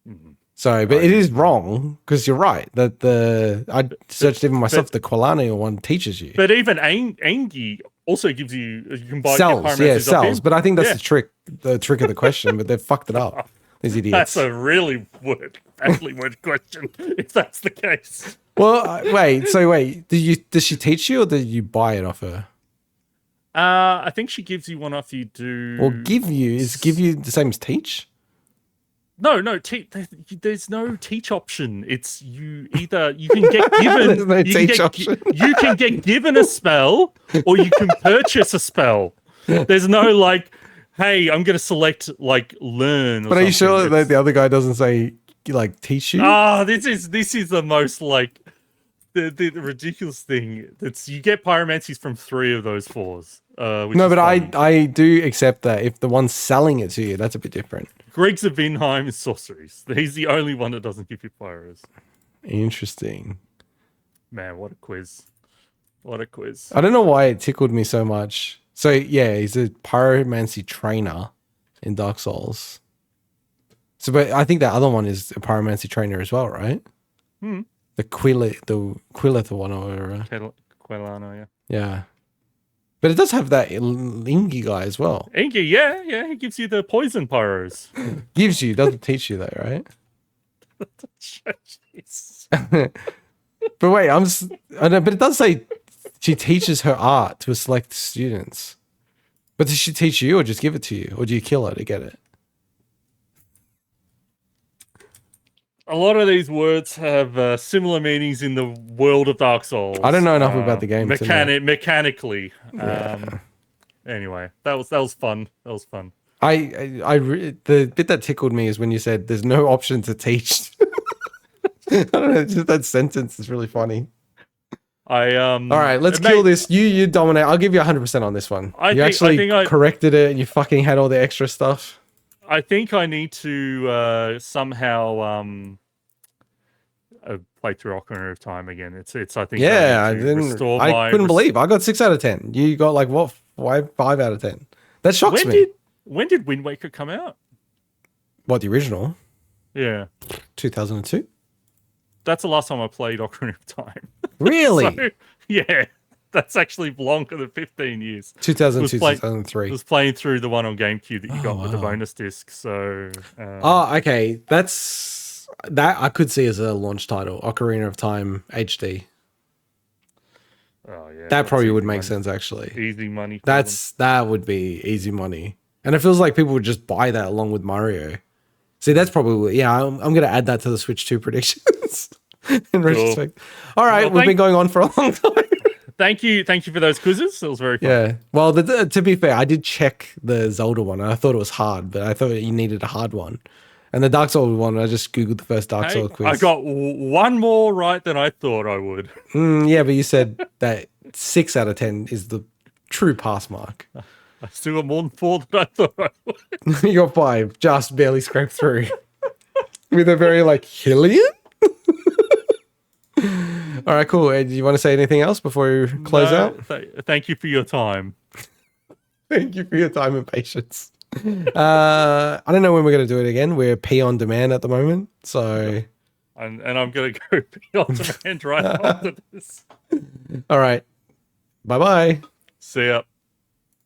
[SPEAKER 1] Mm-hmm. So, but it is wrong because you're right that I searched even myself. The Quillani one teaches you,
[SPEAKER 2] but even Angie also gives you can buy
[SPEAKER 1] sells. Yeah, sells. But I think that's the trick of the question. But they've fucked it up. These idiots.
[SPEAKER 2] That's a really word question. If that's the case.
[SPEAKER 1] Well, wait. Does she teach you or did you buy it off her?
[SPEAKER 2] I think she gives you one after you do.
[SPEAKER 1] Or give you the same as teach?
[SPEAKER 2] No. There's no teach option. It's you can get given.
[SPEAKER 1] No teach option.
[SPEAKER 2] You can get given a spell, or you can purchase a spell. There's no like, hey, I'm gonna select like learn. But
[SPEAKER 1] are you sure that the other guy doesn't say like teach you?
[SPEAKER 2] This is the most like the ridiculous thing. It's you get pyromancies from 3 of those 4s. No,
[SPEAKER 1] but I do accept that if the one's selling it to you, that's a bit different.
[SPEAKER 2] Griggs of Vinheim is sorceries. He's the only one that doesn't give you pyros.
[SPEAKER 1] Interesting.
[SPEAKER 2] Man, what a quiz. What a quiz.
[SPEAKER 1] I don't know why it tickled me so much. So yeah, he's a pyromancy trainer in Dark Souls. So, but I think that other one is a pyromancy trainer as well, right? The Quillith one or whatever.
[SPEAKER 2] Quillano, yeah.
[SPEAKER 1] Yeah. But it does have that Ingi guy as well.
[SPEAKER 2] Ingi, yeah, he gives you the poison pyros.
[SPEAKER 1] Gives you, doesn't teach you though, right? But wait, I know, but it does say she teaches her art to select students. But does she teach you or just give it to you? Or do you kill her to get it?
[SPEAKER 2] A lot of these words have similar meanings in the world of Dark Souls.
[SPEAKER 1] I don't know enough about the game.
[SPEAKER 2] Mechanically.
[SPEAKER 1] Yeah.
[SPEAKER 2] Anyway, that was fun. That was fun.
[SPEAKER 1] The bit that tickled me is when you said there's no option to teach. I don't know, just that sentence is really funny. All right, let's kill this. You dominate. I'll give you 100% on this one. You actually corrected it and you fucking had all the extra stuff.
[SPEAKER 2] I think I need to somehow play through Ocarina of Time again. It's I think
[SPEAKER 1] I couldn't believe I got 6 out of 10. You got like what 5 out of 10. That shocks me.
[SPEAKER 2] When did Wind Waker come out?
[SPEAKER 1] What, the original?
[SPEAKER 2] Yeah,
[SPEAKER 1] 2002.
[SPEAKER 2] That's the last time I played Ocarina of Time.
[SPEAKER 1] Really?
[SPEAKER 2] So, yeah, that's actually longer than 15 years.
[SPEAKER 1] 2002, 2003.
[SPEAKER 2] I was playing through the one on GameCube that you got with the bonus disc. So,
[SPEAKER 1] okay, that I could see as a launch title, Ocarina of Time HD.
[SPEAKER 2] Oh yeah,
[SPEAKER 1] that probably would make sense actually.
[SPEAKER 2] Easy money.
[SPEAKER 1] That would be easy money, and it feels like people would just buy that along with Mario. See, that's probably I'm going to add that to the Switch 2 predictions in retrospect. All right, we've been going on for a long time.
[SPEAKER 2] Thank you for those quizzes. It was very fun.
[SPEAKER 1] Yeah. Well, to be fair, I did check the Zelda one, and I thought it was hard, but I thought you needed a hard one. And the Dark Souls one, I just googled the first Dark Souls quiz.
[SPEAKER 2] I got one more right than I thought I would.
[SPEAKER 1] Yeah, but you said that 6 out of 10 is the true pass mark.
[SPEAKER 2] I still got more than 4 than I thought I would.
[SPEAKER 1] You got 5, just barely scraped through. With a very, Hillian? All right, cool. Do you want to say anything else before we close out?
[SPEAKER 2] Thank you for your time.
[SPEAKER 1] Thank you for your time and patience. I don't know when we're going to do it again. We're P on demand at the moment, so...
[SPEAKER 2] And I'm going to go P on demand right after this.
[SPEAKER 1] All right. Bye-bye.
[SPEAKER 2] See ya.